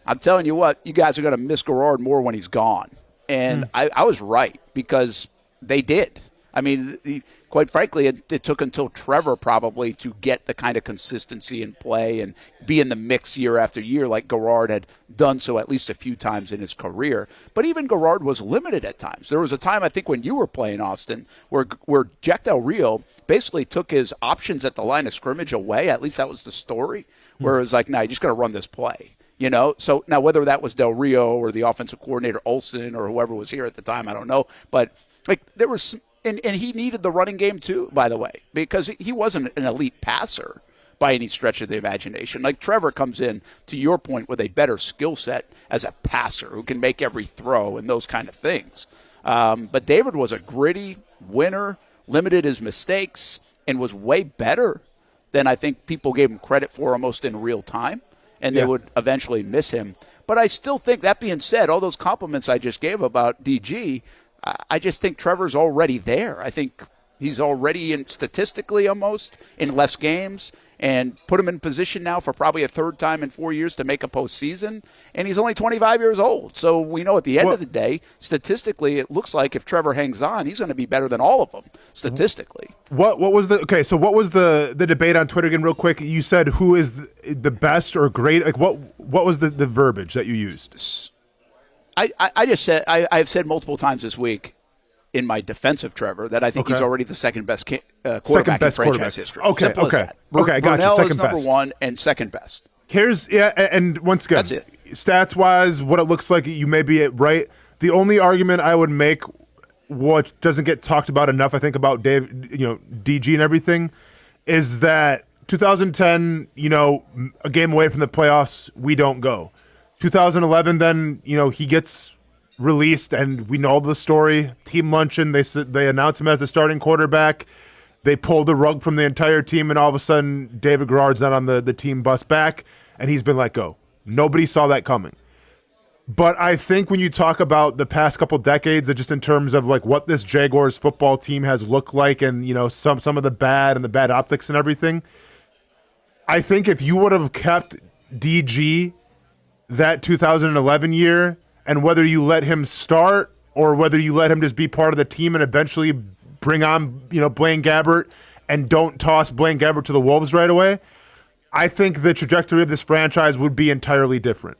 I'm telling you what, you guys are going to miss Garrard more when he's gone. And I was right, because they did. I mean, quite frankly, it took until Trevor probably to get the kind of consistency in play and be in the mix year after year like Garrard had done so at least a few times in his career. But even Garrard was limited at times. There was a time, I think, when you were playing, Austin, where Jack Del Rio basically took his options at the line of scrimmage away. At least that was the story, where it was like, no, you just got to run this play. So now whether that was Del Rio or the offensive coordinator, Austen, or whoever was here at the time, I don't know. But, like, there was – and he needed the running game too, by the way, because he wasn't an elite passer by any stretch of the imagination. Like, Trevor comes in, to your point, with a better skill set as a passer who can make every throw and those kind of things. But David was a gritty winner, limited his mistakes, and was way better than I think people gave him credit for almost in real time, and they would eventually miss him. But I still think, that being said, all those compliments I just gave about DG, I just think Trevor's already there. I think he's already statistically almost in less games, and put him in position now for probably a third time in 4 years to make a postseason. And he's only 25 years old. So we know at the end of the day, statistically, it looks like if Trevor hangs on, he's going to be better than all of them statistically. What was the debate on Twitter again, real quick? You said who is the best or great? Like, what was the verbiage that you used? I just said, I've said multiple times this week in my defense of Trevor that I think he's already the second best quarterback in franchise history. Okay, I got you. Brunell Second is number best. one and second best. And once again, that's it. Stats-wise, what it looks like, you may be right. The only argument I would make, what doesn't get talked about enough, I think, about DG and everything, is that 2010, a game away from the playoffs, we don't go. 2011, then, he gets released, and we know the story. Team luncheon, they announce him as the starting quarterback. They pull the rug from the entire team, and all of a sudden, David Garrard's not on the team bus back, and he's been let go. Nobody saw that coming. But I think when you talk about the past couple decades, just in terms of like what this Jaguars football team has looked like, and some of the bad optics and everything, I think if you would have kept DG that 2011 year, and whether you let him start or whether you let him just be part of the team and eventually bring on, Blaine Gabbert, and don't toss Blaine Gabbert to the Wolves right away, I think the trajectory of this franchise would be entirely different.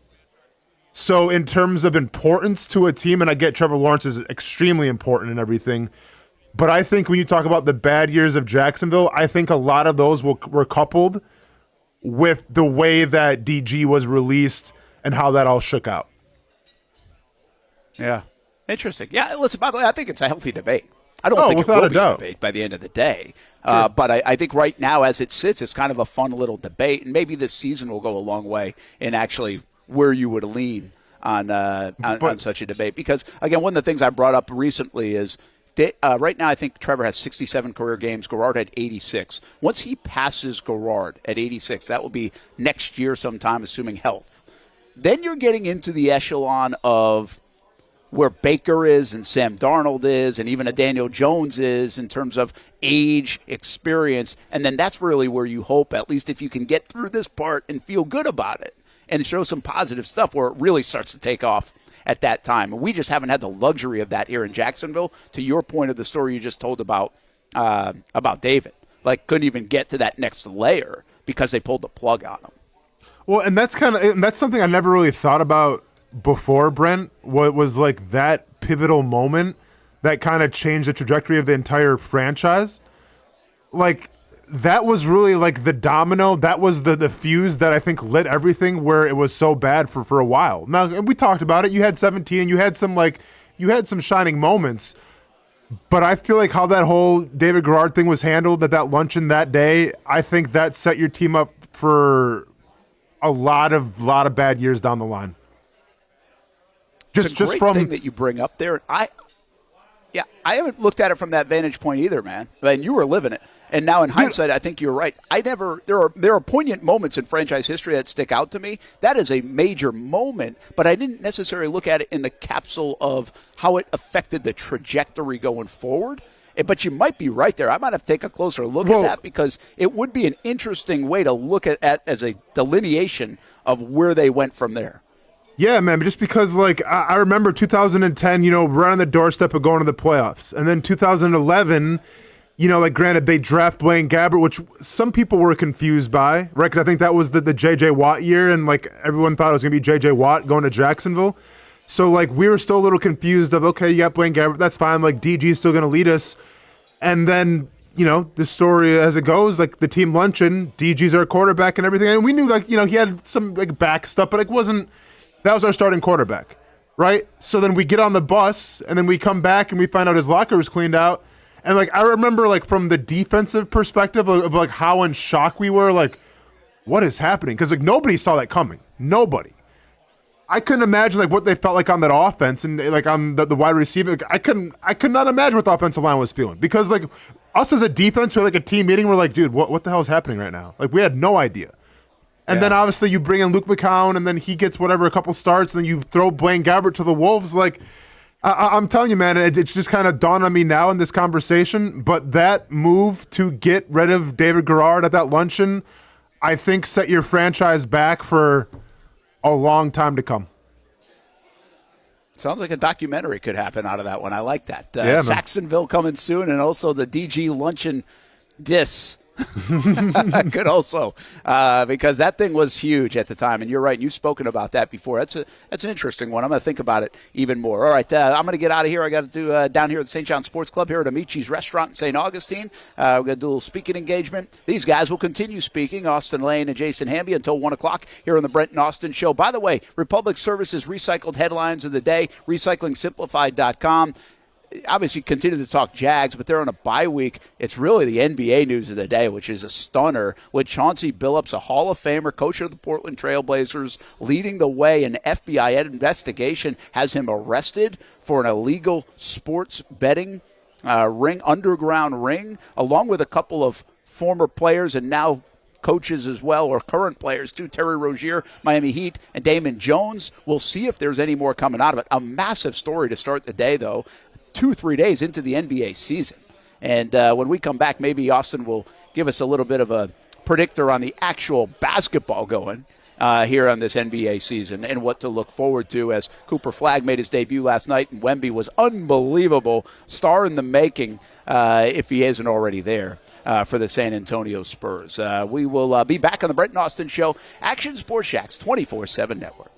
So in terms of importance to a team, and I get Trevor Lawrence is extremely important and everything, but I think when you talk about the bad years of Jacksonville, I think a lot of those were coupled with the way that DG was released and how that all shook out. Yeah. Interesting. Yeah, listen, by the way, I think it's a healthy debate. I don't think it will be a debate by the end of the day. Sure. But I think right now, as it sits, it's kind of a fun little debate, and maybe this season will go a long way in actually where you would lean on such a debate. Because, again, one of the things I brought up recently is right now I think Trevor has 67 career games. Garrard had 86. Once he passes Garrard at 86, that will be next year sometime, assuming health. Then you're getting into the echelon of where Baker is and Sam Darnold is and even a Daniel Jones is in terms of age, experience. And then that's really where you hope, at least if you can get through this part and feel good about it and show some positive stuff, where it really starts to take off at that time. And we just haven't had the luxury of that here in Jacksonville, to your point of the story you just told about David. Like, couldn't even get to that next layer because they pulled the plug on him. Well, and that's something I never really thought about before, Brent. What was like that pivotal moment that kind of changed the trajectory of the entire franchise. Like, that was really like the domino. That was the fuse that I think lit everything where it was so bad for a while. Now, and we talked about it. You had 17. You had some shining moments. But I feel like how that whole David Garrard thing was handled at that luncheon that day, I think that set your team up for a lot of bad years down the line. It's a great thing that you bring up there. I haven't looked at it from that vantage point either, man. And you were living it. And now in hindsight, I think you're right. There are poignant moments in franchise history that stick out to me. That is a major moment, but I didn't necessarily look at it in the capsule of how it affected the trajectory going forward. But you might be right there. I might have to take a closer look at that, because it would be an interesting way to look at as a delineation of where they went from there. Yeah, man, just because, like, I remember 2010, right on the doorstep of going to the playoffs. And then 2011, like, granted, they draft Blaine Gabbert, which some people were confused by, right? Because I think that was the J.J. Watt year, and, like, everyone thought it was going to be J.J. Watt going to Jacksonville. So, like, we were still a little confused of, okay, you got Blaine Gabbert, that's fine. Like, DG's still going to lead us. And then, the story as it goes, like, the team luncheon, DG's our quarterback and everything. And we knew, like, he had some, like, back stuff, but, like, that was our starting quarterback, right? So then we get on the bus, and then we come back, and we find out his locker was cleaned out. And, like, I remember, like, from the defensive perspective of like, how in shock we were, like, what is happening? Because, like, nobody saw that coming. Nobody. I couldn't imagine, like, what they felt like on that offense and, like, on the wide receiver. Like, I could not imagine what the offensive line was feeling. Because, like, us as a defense, we had, like, a team meeting, we're like, dude, what the hell is happening right now? Like, we had no idea. And then, obviously, you bring in Luke McCown, and then he gets a couple starts, and then you throw Blaine Gabbert to the Wolves. Like, I'm telling you, man, it's just kind of dawned on me now in this conversation, but that move to get rid of David Garrard at that luncheon, I think set your franchise back for a long time to come. Sounds like a documentary could happen out of that one. I like that. Yeah, Saxonville coming soon, and also the DG luncheon diss. Could also, because that thing was huge at the time, and you're right. You've spoken about that before. That's an interesting one. I'm going to think about it even more. All right, I'm going to get out of here. I got to do down here at the St. John Sports Club here at Amici's Restaurant in St. Augustine. We're going to do a little speaking engagement. These guys will continue speaking, Austen Lane and Jason Hamby, until 1 o'clock here on the Brent and Austin Show. By the way, Republic Services recycled headlines of the day, recyclingsimplified.com. Obviously continue to talk Jags, but they're on a bye week. It's really the NBA news of the day, which is a stunner, with Chauncey Billups, a Hall of Famer, coach of the Portland Trail Blazers, leading the way. An FBI investigation has him arrested for an illegal sports betting underground ring, along with a couple of former players and now coaches as well, or current players too, Terry Rozier, Miami Heat, and Damon Jones. We'll see if there's any more coming out of it. A massive story to start the day, though. 2-3 days into the NBA season. And when we come back, maybe Austin will give us a little bit of a predictor on the actual basketball going here on this NBA season and what to look forward to, as Cooper Flagg made his debut last night, and Wemby was unbelievable. Star in the making, if he isn't already there, for the San Antonio Spurs. We will be back on the Brent and Austin Show, Action Sports Jax 24/7 Network.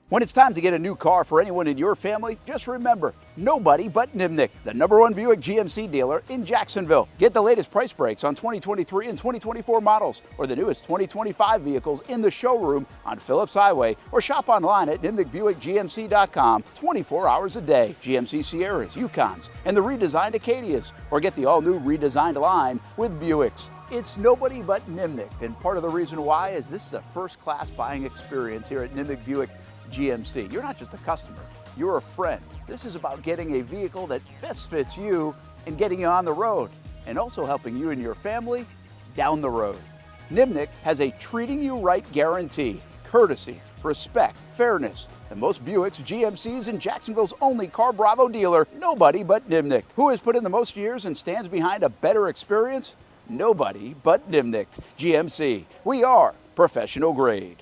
When it's time to get a new car for anyone in your family, just remember, nobody but Nimnick, the #1 Buick GMC dealer in Jacksonville. Get the latest price breaks on 2023 and 2024 models, or the newest 2025 vehicles in the showroom on Phillips Highway, or shop online at NimnickBuickGMC.com 24 hours a day. GMC Sierras, Yukons, and the redesigned Acadias, or get the all-new redesigned line with Buicks. It's nobody but Nimnick, and part of the reason why is this is a first-class buying experience here at Nimnick Buick GMC. You're not just a customer, you're a friend. This is about getting a vehicle that best fits you and getting you on the road, and also helping you and your family down the road. Nimnick has a treating you right guarantee, courtesy, respect, fairness. And most Buicks, GMCs, and Jacksonville's only Car Bravo dealer, nobody but Nimnick. Who has put in the most years and stands behind a better experience? Nobody but Nimnick. GMC. We are professional grade.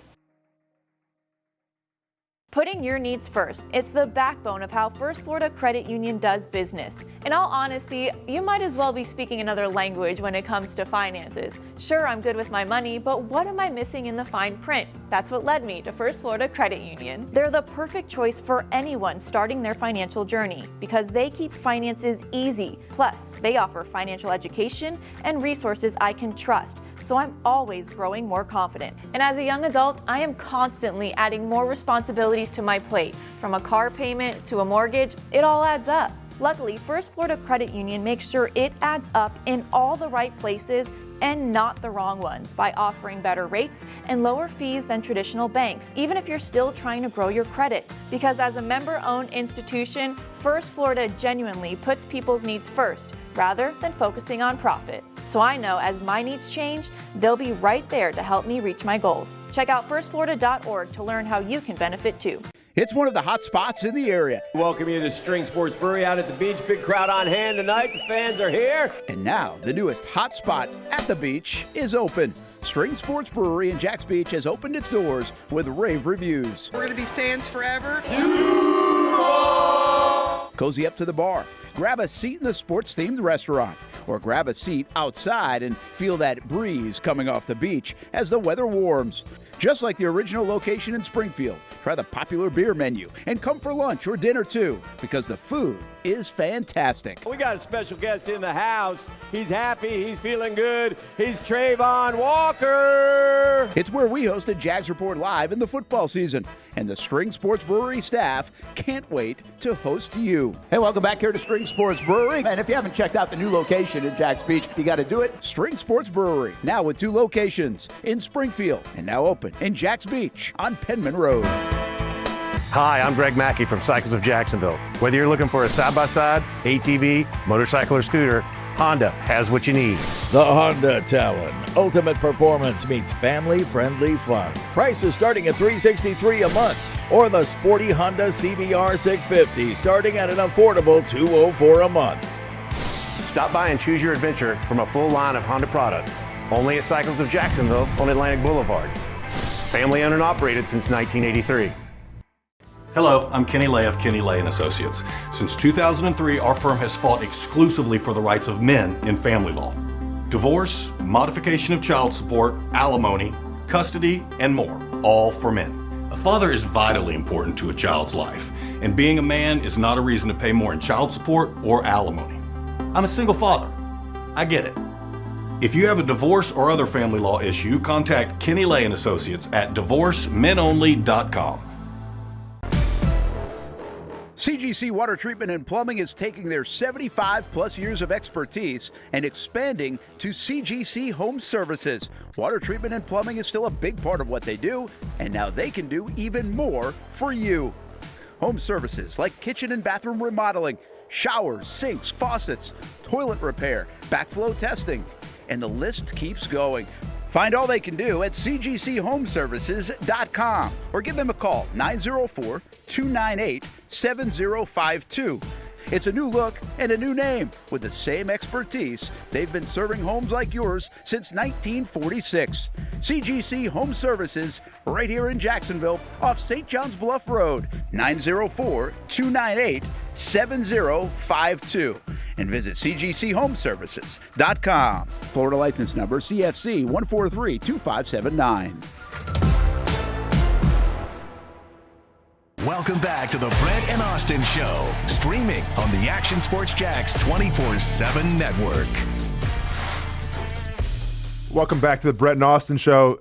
Putting your needs first. It's the backbone of how First Florida Credit Union does business. In all honesty, you might as well be speaking another language when it comes to finances. Sure, I'm good with my money, but what am I missing in the fine print? That's what led me to First Florida Credit Union. They're the perfect choice for anyone starting their financial journey because they keep finances easy. Plus, they offer financial education and resources I can trust. So I'm always growing more confident. And as a young adult, I am constantly adding more responsibilities to my plate. From a car payment to a mortgage, it all adds up. Luckily, First Florida Credit Union makes sure it adds up in all the right places and not the wrong ones by offering better rates and lower fees than traditional banks, even if you're still trying to grow your credit. Because as a member-owned institution, First Florida genuinely puts people's needs first rather than focusing on profit. So I know as my needs change, they'll be right there to help me reach my goals. Check out firstflorida.org to learn how you can benefit too. It's one of the hot spots in the area. Welcome you to String Sports Brewery out at the beach. Big crowd on hand tonight. The fans are here. And now the newest hot spot at the beach is open. String Sports Brewery in Jax Beach has opened its doors with rave reviews. We're going to be fans forever. Cozy up to the bar. Grab a seat in the sports-themed restaurant, or grab a seat outside and feel that breeze coming off the beach as the weather warms. Just like the original location in Springfield, try the popular beer menu and come for lunch or dinner too, because the food is fantastic. We got a special guest in the house. He's happy. He's feeling good. He's Trayvon Walker. It's where we hosted Jags Report Live in the football season, and the String Sports Brewery staff can't wait to host you. Hey, welcome back here to String Sports Brewery. And if you haven't checked out the new location in Jax Beach, you got to do it. String Sports Brewery, now with 2 locations in Springfield and now open in Jax Beach on Penman Road. Hi, I'm Greg Mackey from Cycles of Jacksonville. Whether you're looking for a side-by-side, ATV, motorcycle, or scooter, Honda has what you need. The Honda Talon. Ultimate performance meets family-friendly fun. Prices starting at $363 a month. Or the sporty Honda CBR 650 starting at an affordable $204 a month. Stop by and choose your adventure from a full line of Honda products. Only at Cycles of Jacksonville on Atlantic Boulevard. Family owned and operated since 1983. Hello, I'm Kenny Lay of Kenny Lay & Associates. Since 2003, our firm has fought exclusively for the rights of men in family law. Divorce, modification of child support, alimony, custody, and more, all for men. A father is vitally important to a child's life, and being a man is not a reason to pay more in child support or alimony. I'm a single father. I get it. If you have a divorce or other family law issue, contact Kenny Lay & Associates at divorcemenonly.com. CGC Water Treatment and Plumbing is taking their 75-plus years of expertise and expanding to CGC Home Services. Water treatment and plumbing is still a big part of what they do, and now they can do even more for you. Home services like kitchen and bathroom remodeling, showers, sinks, faucets, toilet repair, backflow testing, and the list keeps going. Find all they can do at cgchomeservices.com or give them a call, 904-298-7052. It's a new look and a new name with the same expertise. They've been serving homes like yours since 1946. CGC Home Services, right here in Jacksonville off St. John's Bluff Road, 904-298-7052. And visit cgchomeservices.com. Florida license number CFC 1432579. Welcome back to the Brent and Austen Show, streaming on the Action Sports Jax 24/7 network. Welcome back to the Brent and Austen Show.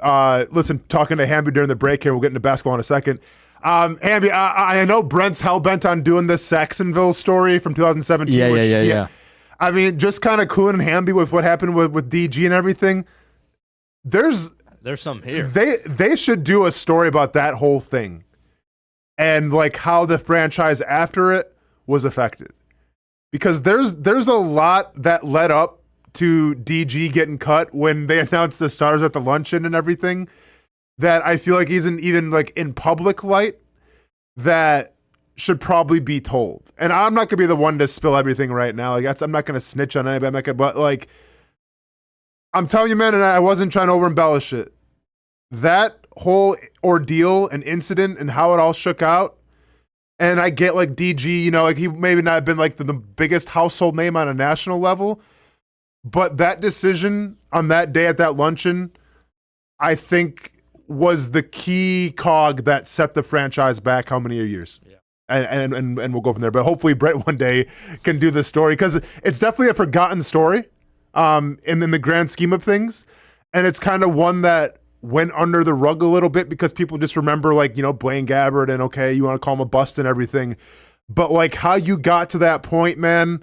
Listen, talking to Hamby during the break here, we'll get into basketball in a second. Hamby, I know Brent's hell-bent on doing this Saxonville story from 2017. Yeah. I mean, just kind of cooling Hamby with what happened with DG and everything. There's some here. They should do a story about that whole thing and like how the franchise after it was affected. Because there's a lot that led up to DG getting cut when they announced the stars at the luncheon and everything that I feel like isn't even like in public light that should probably be told. And I'm not gonna be the one to spill everything right now. Like I'm not gonna snitch on anybody. But like I'm telling you, man, and I wasn't trying to over embellish it. That whole ordeal and incident and how it all shook out. And I get like DG, you know, like he maybe not been like the biggest household name on a national level, but that decision on that day at that luncheon, I think was the key cog that set the franchise back how many years? Yeah. And we'll go from there. But hopefully Brett one day can do this story because it's definitely a forgotten story in the grand scheme of things. And it's kind of one that went under the rug a little bit because people just remember like, you know, Blaine Gabbert and okay, you want to call him a bust and everything. But like how you got to that point, man,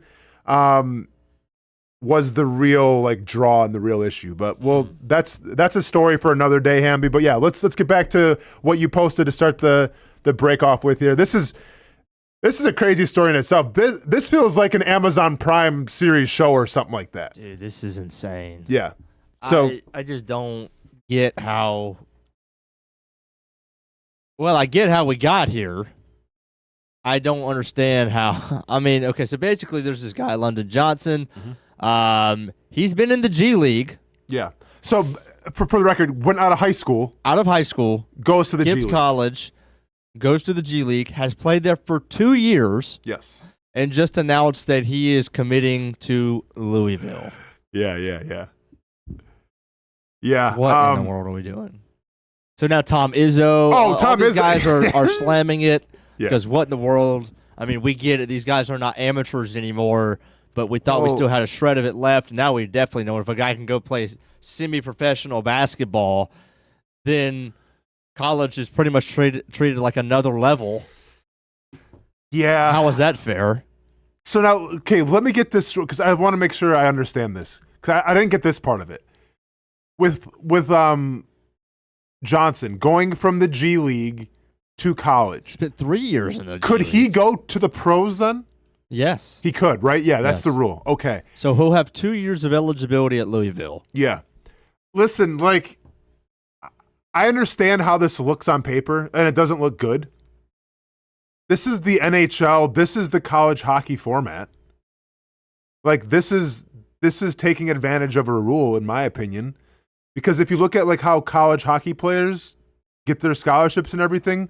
was the real like draw and the real issue. But well, that's a story for another day, Hamby. But yeah, let's get back to what you posted to start the break off with here. This is a crazy story in itself. This feels like an Amazon Prime series show or something like that. Dude, this is insane. Yeah. So I just don't get how. Well, I get how we got here. I don't understand how. I mean, okay, so basically, there's this guy, London Johnson. Mm-hmm. He's been in the G League. Yeah. So for the record, went out of high school. Goes to the G League. Skips college. Goes to the G League. Has played there for 2 years. Yes. And just announced that he is committing to Louisville. Yeah. What in the world are we doing? So now Tom Izzo. Tom Izzo. Guys are slamming it because what in the world? I mean, we get it. These guys are not amateurs anymore, but we thought we still had a shred of it left. Now we definitely know if a guy can go play semi-professional basketball, then college is pretty much treated like another level. Yeah. How is that fair? So now, okay, let me get this because I want to make sure I understand this because I didn't get this part of it. With Johnson going from the G League to college. Spent 3 years in the G League. Could he go to the pros then? Yes. He could, right? Yeah, that's the rule. Okay. So he'll have 2 years of eligibility at Louisville. Yeah. Listen, like, I understand how this looks on paper, and it doesn't look good. This is the NHL. This is the college hockey format. Like, this is taking advantage of a rule, in my opinion. Because if you look at like how college hockey players get their scholarships and everything,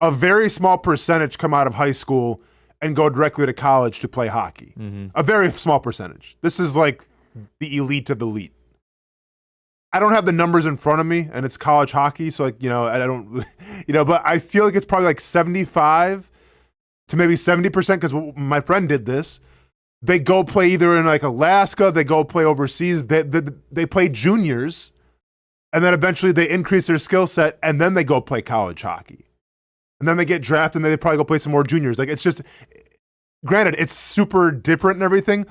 a very small percentage come out of high school and go directly to college to play hockey. Mm-hmm. A very small percentage. This is like the elite of the elite. I don't have the numbers in front of me, and it's college hockey, so like, you know, I don't, you know, but I feel like it's probably like 75 to maybe 70% because my friend did this. They go play either in like Alaska, they go play overseas, they play juniors, and then eventually they increase their skill set, and then they go play college hockey. And then they get drafted, and they probably go play some more juniors. Like, it's just, granted, it's super different and everything,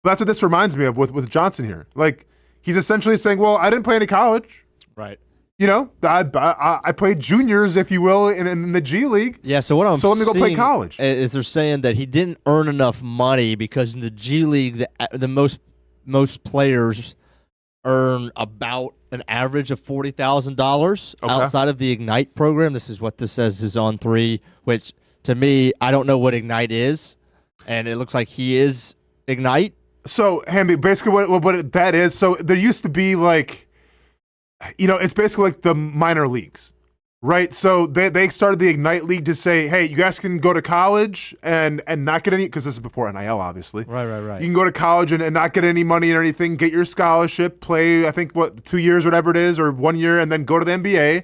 but that's what this reminds me of with Johnson here. Like, he's essentially saying, well, I didn't play any college. Right. You know, I played juniors, if you will, in the G League. Yeah, so what I'm So let me go play college. Is they're saying that he didn't earn enough money because in the G League, the most players earn about an average of $40,000 outside of the Ignite program. This is what this says is on 3, which to me, I don't know what Ignite is, and it looks like he is Ignite. So, Hamby, basically what that is, so there used to be like, you know, it's basically like the minor leagues, right? So they started the Ignite League to say, hey, you guys can go to college and not get any, because this is before NIL, obviously. Right. You can go to college and not get any money or anything, get your scholarship, play, I think, 2 years, whatever it is, or 1 year, and then go to the NBA.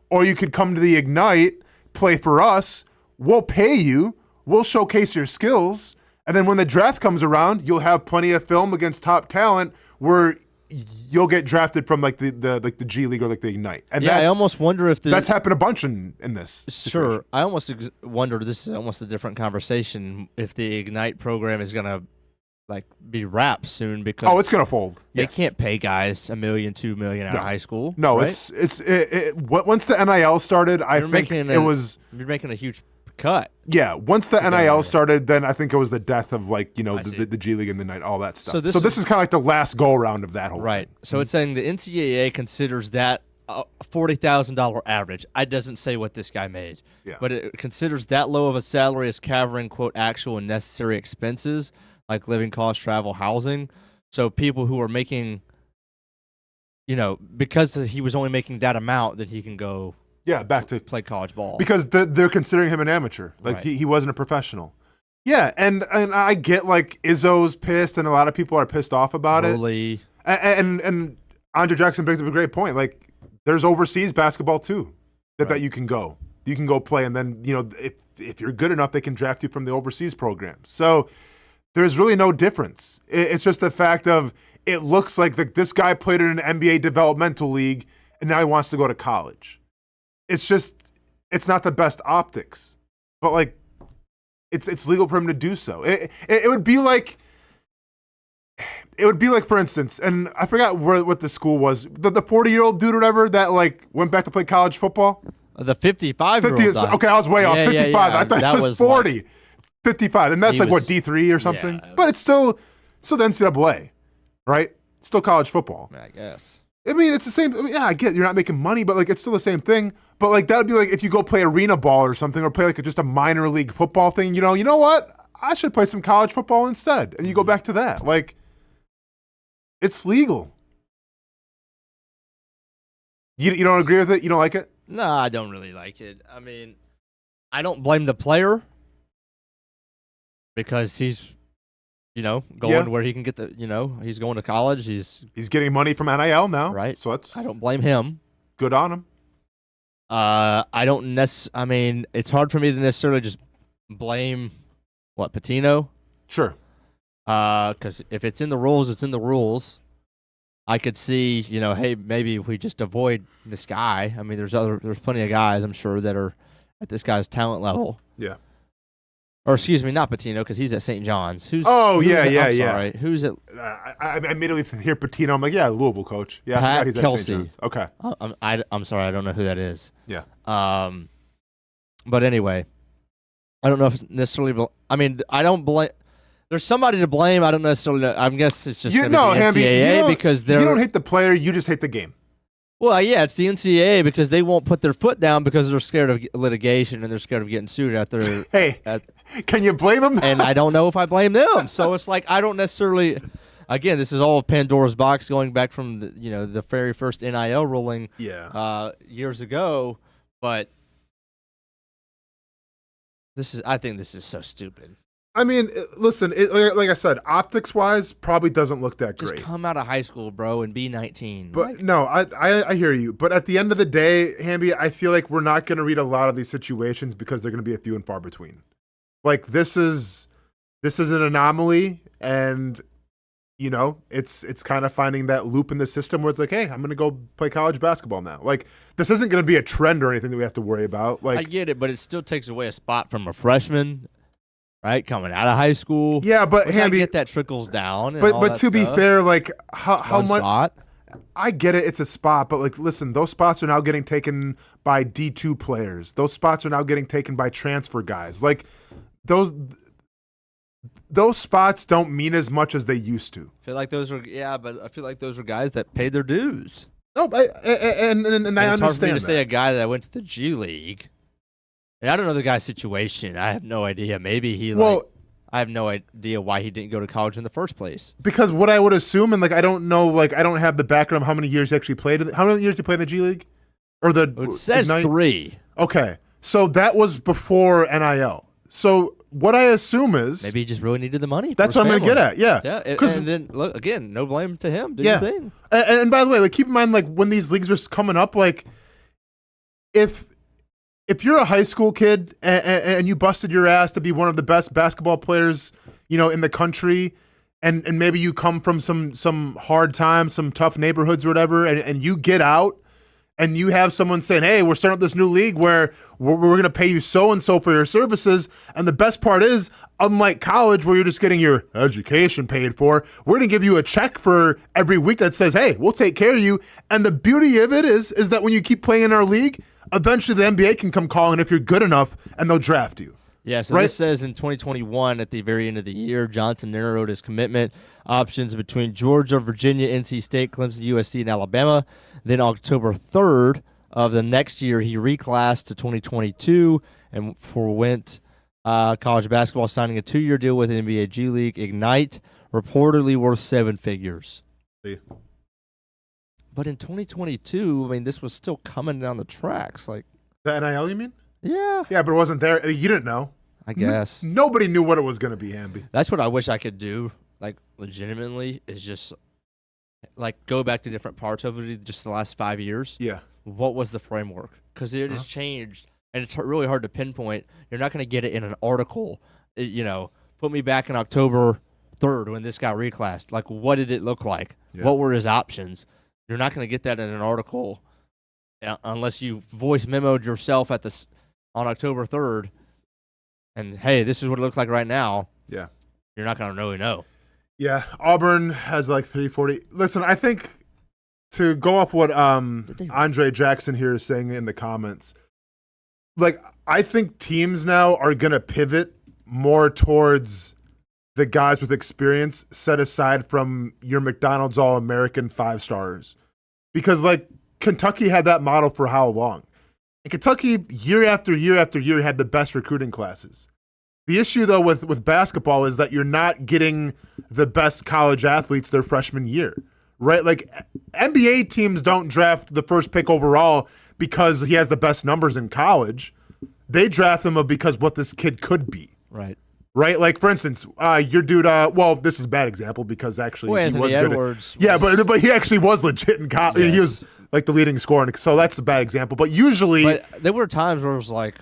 Or you could come to the Ignite, play for us, we'll pay you, we'll showcase your skills, and then when the draft comes around, you'll have plenty of film against top talent where you'll get drafted from like the G League or like the Ignite. And yeah, I almost wonder if that's happened a bunch in this. Sure, situation. I almost wonder. This is almost a different conversation. If the Ignite program is gonna like be wrapped soon because it's gonna fold. They can't pay guys $1 million, $2 million out of high school. No, right? Once the NIL started, you're making a huge cut. Yeah, once the NIL started, then I think it was the death of like, you know, the G League and the Night, all that stuff. So this is kind of like the last go around of that whole thing. So it's saying the NCAA considers that a $40,000 average. I doesn't say what this guy made, but it considers that low of a salary as covering quote actual and necessary expenses like living costs, travel, housing. So people who are making because he was only making that amount, that he can go back to play college ball. Because they're considering him an amateur. Like, Right. he wasn't a professional. Yeah, and I get, like, Izzo's pissed, and a lot of people are pissed off about it. And Andre Jackson brings up a great point. Like, there's overseas basketball, too, that you can go. You can go play, and then, if you're good enough, they can draft you from the overseas programs. So there's really no difference. It's just the fact of it looks like this guy played in an NBA developmental league, and now he wants to go to college. It's not the best optics. But, like, it's legal for him to do so. It would be like, for instance, and I forgot what the school was, the 40-year-old dude or whatever that, like, went back to play college football. The 55-year-old. Okay, I was way off. 55. I thought that it was 40. 55, and that's like what, D3 or something. But it's still the NCAA, right? Still college football. I guess. I mean, it's the same. I get you're not making money, but like it's still the same thing. But like that would be like if you go play arena ball or something, or play like just a minor league football thing. You know what? I should play some college football instead, and you go back to that. Like, it's legal. You don't agree with it? You don't like it? No, I don't really like it. I mean, I don't blame the player because he's, going where he can get he's going to college. He's getting money from NIL now, right? So I don't blame him. Good on him. I mean, it's hard for me to necessarily just blame Patino. Sure. Because if it's in the rules, it's in the rules. I could see, hey, maybe if we just avoid this guy. I mean, there's plenty of guys, I'm sure, that are at this guy's talent level. Yeah. Or excuse me, not Patino, because he's at St. John's. Yeah. Sorry. Who's at? I immediately hear Patino. I'm like, yeah, Louisville coach. Yeah, Pat he's Kelsey. at St. John's. Okay. I'm sorry, I don't know who that is. Yeah. But anyway, I don't know if it's necessarily. I don't blame. There's somebody to blame. I don't necessarily know. I guess it's just the NCAA because you don't hate the player. You just hate the game. Well, yeah, it's the NCAA because they won't put their foot down because they're scared of litigation and they're scared of getting sued out there. Hey, can you blame them? And I don't know if I blame them. So it's like I don't necessarily. Again, this is all Pandora's box going back from the very first NIL ruling years ago. But I think this is so stupid. I mean, listen, like I said, optics-wise, probably doesn't look that great. Just come out of high school, bro, and be 19. But no, I hear you. But at the end of the day, Hamby, I feel like we're not going to read a lot of these situations because they're going to be a few and far between. Like this is an anomaly, and it's kind of finding that loop in the system where it's like, hey, I'm going to go play college basketball now. Like this isn't going to be a trend or anything that we have to worry about. Like I get it, but it still takes away a spot from a freshman. Right, coming out of high school. Yeah, but Hamby, I get that trickles down. And but to be fair, like how much? Spot? I get it, it's a spot, but like, listen, those spots are now getting taken by D2 players. Those spots are now getting taken by transfer guys. Like those spots don't mean as much as they used to. I feel like those are but I feel like those are guys that paid their dues. No, and I understand. It's hard for me to say a guy that went to the G League. And I don't know the guy's situation. I have no idea. Maybe I have no idea why he didn't go to college in the first place. Because what I would assume, and I don't know, I don't have the background of how many years he actually played. How many years did he play in the G League? Or it says 3. Okay, so that was before NIL. So what I assume is maybe he just really needed the money. That's what I'm going to get at. Yeah. Yeah. And then look again, no blame to him. Do your thing. And by the way, keep in mind, when these leagues are coming up, if you're a high school kid and you busted your ass to be one of the best basketball players, in the country, and maybe you come from some hard times, some tough neighborhoods or whatever, and you get out and you have someone saying, hey, we're starting up this new league where we're going to pay you so-and-so for your services. And the best part is, unlike college where you're just getting your education paid for, we're going to give you a check for every week that says, hey, we'll take care of you. And the beauty of it is that when you keep playing in our league, eventually the NBA can come calling if you're good enough, and they'll draft you. Yeah, so this says in 2021, at the very end of the year, Johnson narrowed his commitment options between Georgia, Virginia, NC State, Clemson, USC, and Alabama. Then October 3rd of the next year, he reclassed to 2022 and forwent college basketball, signing a 2-year deal with the NBA G League Ignite, reportedly worth 7 figures. See. But in 2022, I mean, this was still coming down the tracks. Like the NIL, you mean? Yeah. Yeah, but it wasn't there. You didn't know. I guess. Nobody knew what it was going to be, Hamby. That's what I wish I could do, like, legitimately, is just, like, go back to different parts of it just the last 5 years. Yeah. What was the framework? Because it has changed, and it's really hard to pinpoint. You're not going to get it in an article. Put me back in October 3rd when this got reclassed. Like, what did it look like? Yeah. What were his options? You're not going to get that in an article unless you voice memoed yourself on October 3rd. And, hey, this is what it looks like right now. Yeah. You're not going to really know. Yeah. Auburn has like 340. Listen, I think to go off what Andre Jackson here is saying in the comments, like, I think teams now are going to pivot more towards the guys with experience set aside from your McDonald's All-American 5-stars. Because, like, Kentucky had that model for how long? And Kentucky, year after year after year, had the best recruiting classes. The issue, though, with basketball is that you're not getting the best college athletes their freshman year, right? Like, NBA teams don't draft the first pick overall because he has the best numbers in college. They draft him because what this kid could be. Right. Right? Like, for instance, your dude, well, this is a bad example because actually he was good. But he actually was legit in college. Yeah. He was like the leading scorer, so that's a bad example. But usually... But there were times where it was like,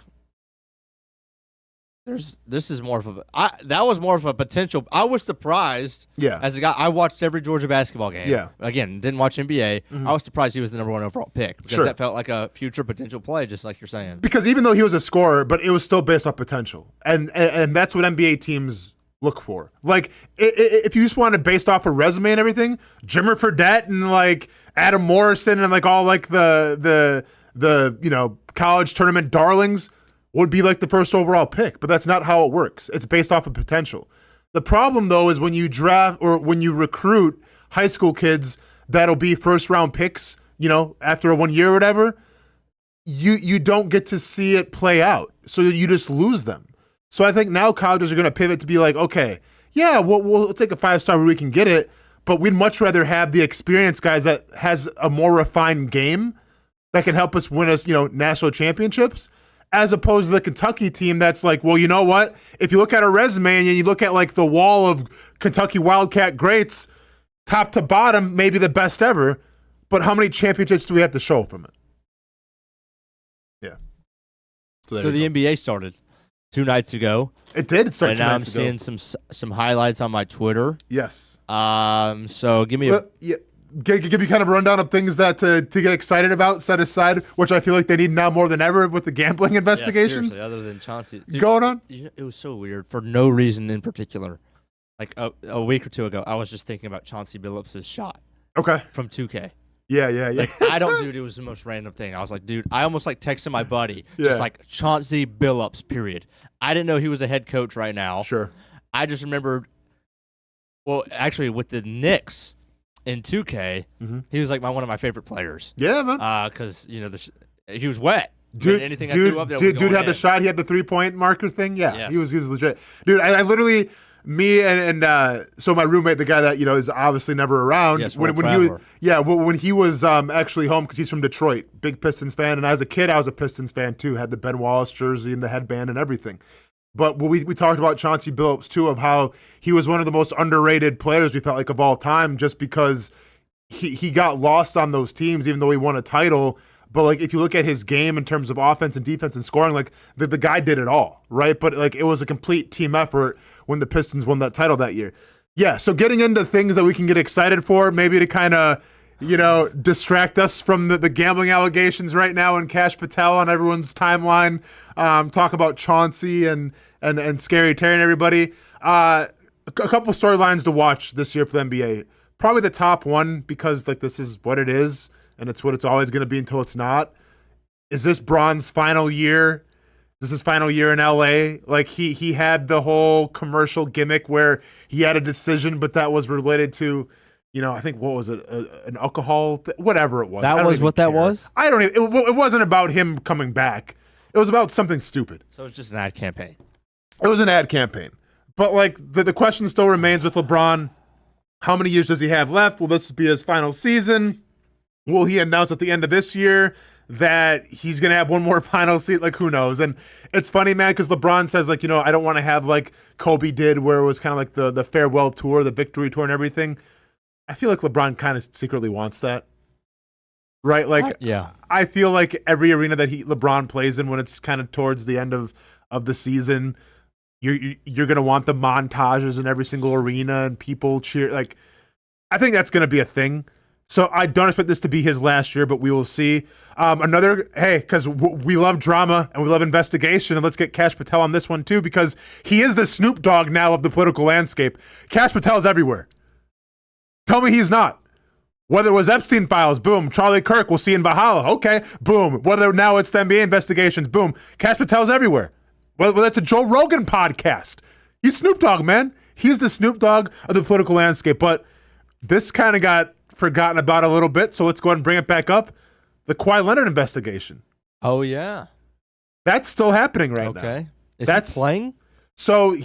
this is more of that was more of a potential. I was surprised. Yeah. As a guy, I watched every Georgia basketball game. Yeah. Again, didn't watch NBA. I was surprised he was the number 1 overall pick because that felt like a future potential play, just like you're saying. Because even though he was a scorer, but it was still based off potential, and that's what NBA teams look for. Like, if you just want it based off a resume and everything, Jimmer Fredette and like Adam Morrison and like all like the college tournament darlings would be like the first overall pick, but that's not how it works. It's based off of potential. The problem, though, is when you draft or when you recruit high school kids that'll be first-round picks, after 1 year or whatever, you don't get to see it play out. So you just lose them. So I think now colleges are going to pivot to be like, okay, yeah, we'll take a 5-star where we can get it, but we'd much rather have the experienced guys that has a more refined game that can help us win us, national championships, as opposed to the Kentucky team that's like, well, you know what? If you look at a resume and you look at like the wall of Kentucky Wildcat greats, top to bottom, maybe the best ever, but how many championships do we have to show from it? Yeah. So the NBA started 2 nights ago. It did start 2 nights ago. And now I'm seeing some highlights on my Twitter. Yes. So give me give you kind of a rundown of things that to get excited about, set aside, which I feel like they need now more than ever with the gambling investigations. Yeah, seriously, other than Chauncey. Dude, going on? It was so weird for no reason in particular. Like a week or two ago, I was just thinking about Chauncey Billups' shot. Okay. From 2K. Yeah. Like, dude, it was the most random thing. I was like, dude, I almost like texted my buddy, just like Chauncey Billups, period. I didn't know he was a head coach right now. Sure. I just remembered, well, actually with the Knicks in 2K, he was like one of my favorite players. Yeah, man. Because, he was wet. Dude, anything dude, I threw up there dude had in. the shot. He had the 3-point marker thing. Yeah, yes. he was legit. Dude, I literally... Me and so my roommate, the guy that is obviously never around. Yes, when he was actually home because he's from Detroit, big Pistons fan, and as a kid I was a Pistons fan too. Had the Ben Wallace jersey and the headband and everything. But we talked about Chauncey Billups too, of how he was one of the most underrated players we felt like of all time, just because he got lost on those teams, even though he won a title. But like if you look at his game in terms of offense and defense and scoring, like the guy did it all, right? But like it was a complete team effort when the Pistons won that title that year. Yeah, so getting into things that we can get excited for, maybe to kind of, distract us from the gambling allegations right now and Cash Patel on everyone's timeline. Talk about Chauncey and Scary Terry and everybody. A couple storylines to watch this year for the NBA. Probably the top one, because like this is what it is. And it's what it's always going to be until it's not. Is this Bron's final year? Is this his final year in LA? Like he had the whole commercial gimmick where he had a decision, but that was related to, I think what was it, an alcohol, whatever it was. That was what that was? I don't even. It wasn't about him coming back. It was about something stupid. So it's just an ad campaign. It was an ad campaign. But like the question still remains with LeBron: how many years does he have left? Will this be his final season? Will he announce at the end of this year that he's going to have one more final seat? Like, who knows? And it's funny, man, because LeBron says, like, I don't want to have like Kobe did, where it was kind of like the farewell tour, the victory tour and everything. I feel like LeBron kind of secretly wants that. Right? Like, yeah. I feel like every arena that LeBron plays in when it's kind of towards the end of the season, you're going to want the montages in every single arena and people cheer. Like, I think that's going to be a thing. So I don't expect this to be his last year, but we will see. Because we love drama and we love investigation, and let's get Kash Patel on this one too, because he is the Snoop Dogg now of the political landscape. Kash Patel's everywhere. Tell me he's not. Whether it was Epstein files, boom. Charlie Kirk, we'll see in Valhalla, okay, boom. Whether now it's the NBA investigations, boom. Kash Patel's everywhere. Whether it's a Joe Rogan podcast, he's Snoop Dogg, man. He's the Snoop Dogg of the political landscape. But this kind of got forgotten about a little bit, so let's go ahead and bring it back up. The Kawhi Leonard investigation. Oh, yeah. That's still happening right now. Okay. Is he playing? So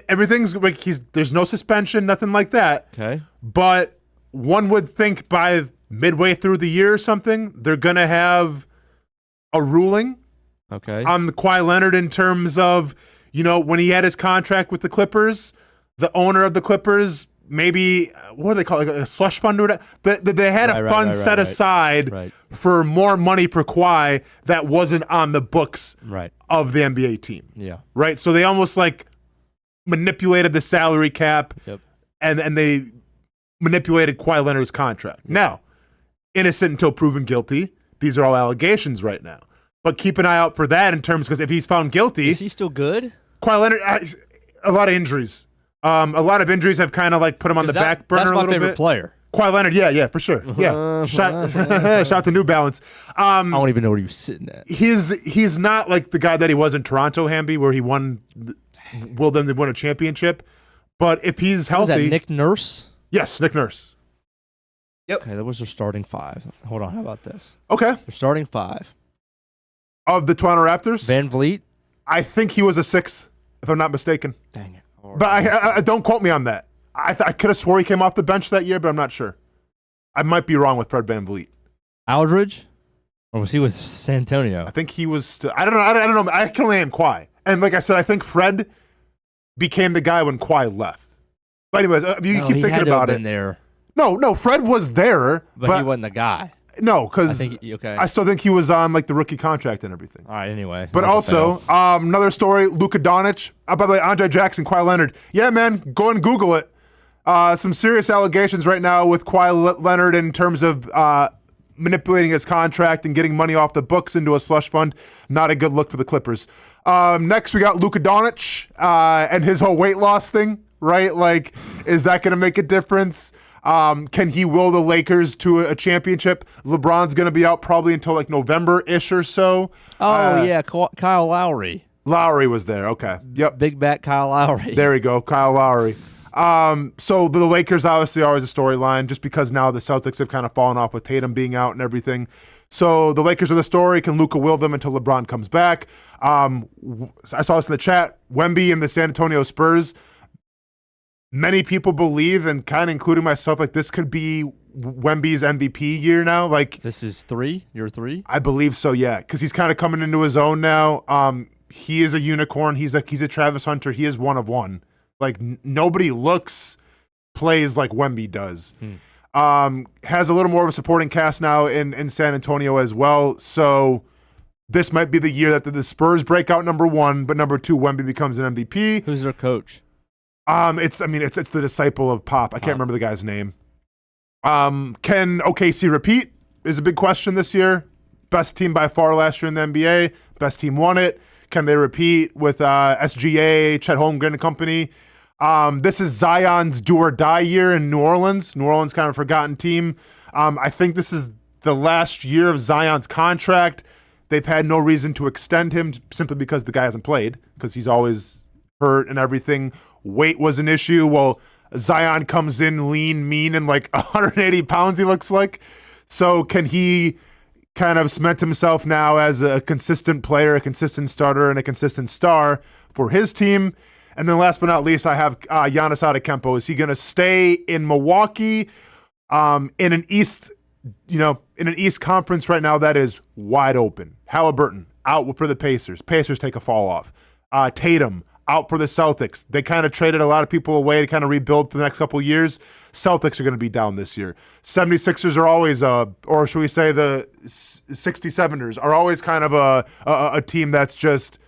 everything's like there's no suspension, nothing like that. Okay. But one would think by midway through the year or something, they're gonna have a ruling on the Kawhi Leonard in terms of, when he had his contract with the Clippers, the owner of the Clippers, maybe, what do they call it, like a slush fund or whatever? But they had a fund set aside for more money for Kawhi that wasn't on the books of the NBA team. Yeah. Right? So they almost like manipulated the salary cap and they manipulated Kawhi Leonard's contract. Now, innocent until proven guilty. These are all allegations right now. But keep an eye out for that in terms, because if he's found guilty. Is he still good? Kawhi Leonard, a lot of injuries. A lot of injuries have kind of like put him on the back burner a little bit. That's my favorite player. Kawhi Leonard, yeah, for sure. Yeah. Shout out to New Balance. I don't even know where he was sitting at. He's not like the guy that he was in Toronto, Hamby, where he willed them to win a championship. But if he's healthy. Was that Nick Nurse? Yes, Nick Nurse. Yep. Okay, that was their starting five. Hold on, how about this? Okay. Their starting five. Of the Toronto Raptors? Van Vliet? I think he was a sixth, if I'm not mistaken. Dang it. But I don't quote me on that. I could have swore he came off the bench that year, but I'm not sure. I might be wrong with Fred Van Vliet. Aldridge? Or was he with San Antonio? I think he was still. I don't know. I can only name Kawhi. And like I said, I think Fred became the guy when Kawhi left. But anyways, you keep thinking about it. There. No, Fred was there. But he wasn't the guy. No, because I still think he was on like the rookie contract and everything. All right, anyway. But also, another story, Luka Doncic. By the way, Andre Jackson, Kawhi Leonard. Yeah, man, go and Google it. Some serious allegations right now with Kawhi Leonard in terms of manipulating his contract and getting money off the books into a slush fund. Not a good look for the Clippers. Next, we got Luka Doncic and his whole weight loss thing, right? Like, is that going to make a difference? Can he will the Lakers to a championship? LeBron's going to be out probably until like November-ish or so. Oh, yeah, Kyle Lowry. Lowry was there. Okay. Yep. Big back Kyle Lowry. There we go, Kyle Lowry. So the Lakers obviously are always a storyline just because now the Celtics have kind of fallen off with Tatum being out and everything. So the Lakers are the story. Can Luka will them until LeBron comes back? I saw this in the chat. Wemby and the San Antonio Spurs. Many people believe, and kind of including myself, like this could be Wemby's MVP year now. Like this is year three? I believe so, yeah, because he's kind of coming into his own now. He is a unicorn. He's a Travis Hunter. He is one of one. Like nobody plays like Wemby does. Has a little more of a supporting cast now in San Antonio as well. So this might be the year that the Spurs break out number one, but number two, Wemby becomes an MVP. Who's their coach? It's the disciple of Pop. I can't remember the guy's name. Can OKC repeat is a big question this year. Best team by far last year in the NBA. Best team won it. Can they repeat with SGA, Chet Holmgren and company? This is Zion's do or die year in New Orleans. New Orleans kind of a forgotten team. I think this is the last year of Zion's contract. They've had no reason to extend him simply because the guy hasn't played, because he's always hurt and everything. Weight was an issue. Well, Zion comes in lean, mean, and like 180 pounds he looks like. So can he kind of cement himself now as a consistent player, a consistent starter, and a consistent star for his team? And then last but not least, I have Giannis Antetokounmpo. Is he going to stay in Milwaukee in an East in an East Conference right now that is wide open. Halliburton out for the Pacers. Pacers take a fall off. Tatum out for the Celtics. They kind of traded a lot of people away to kind of rebuild for the next couple of years. Celtics are going to be down this year. 76ers are always, or should we say the 67ers are always kind of a team that's just,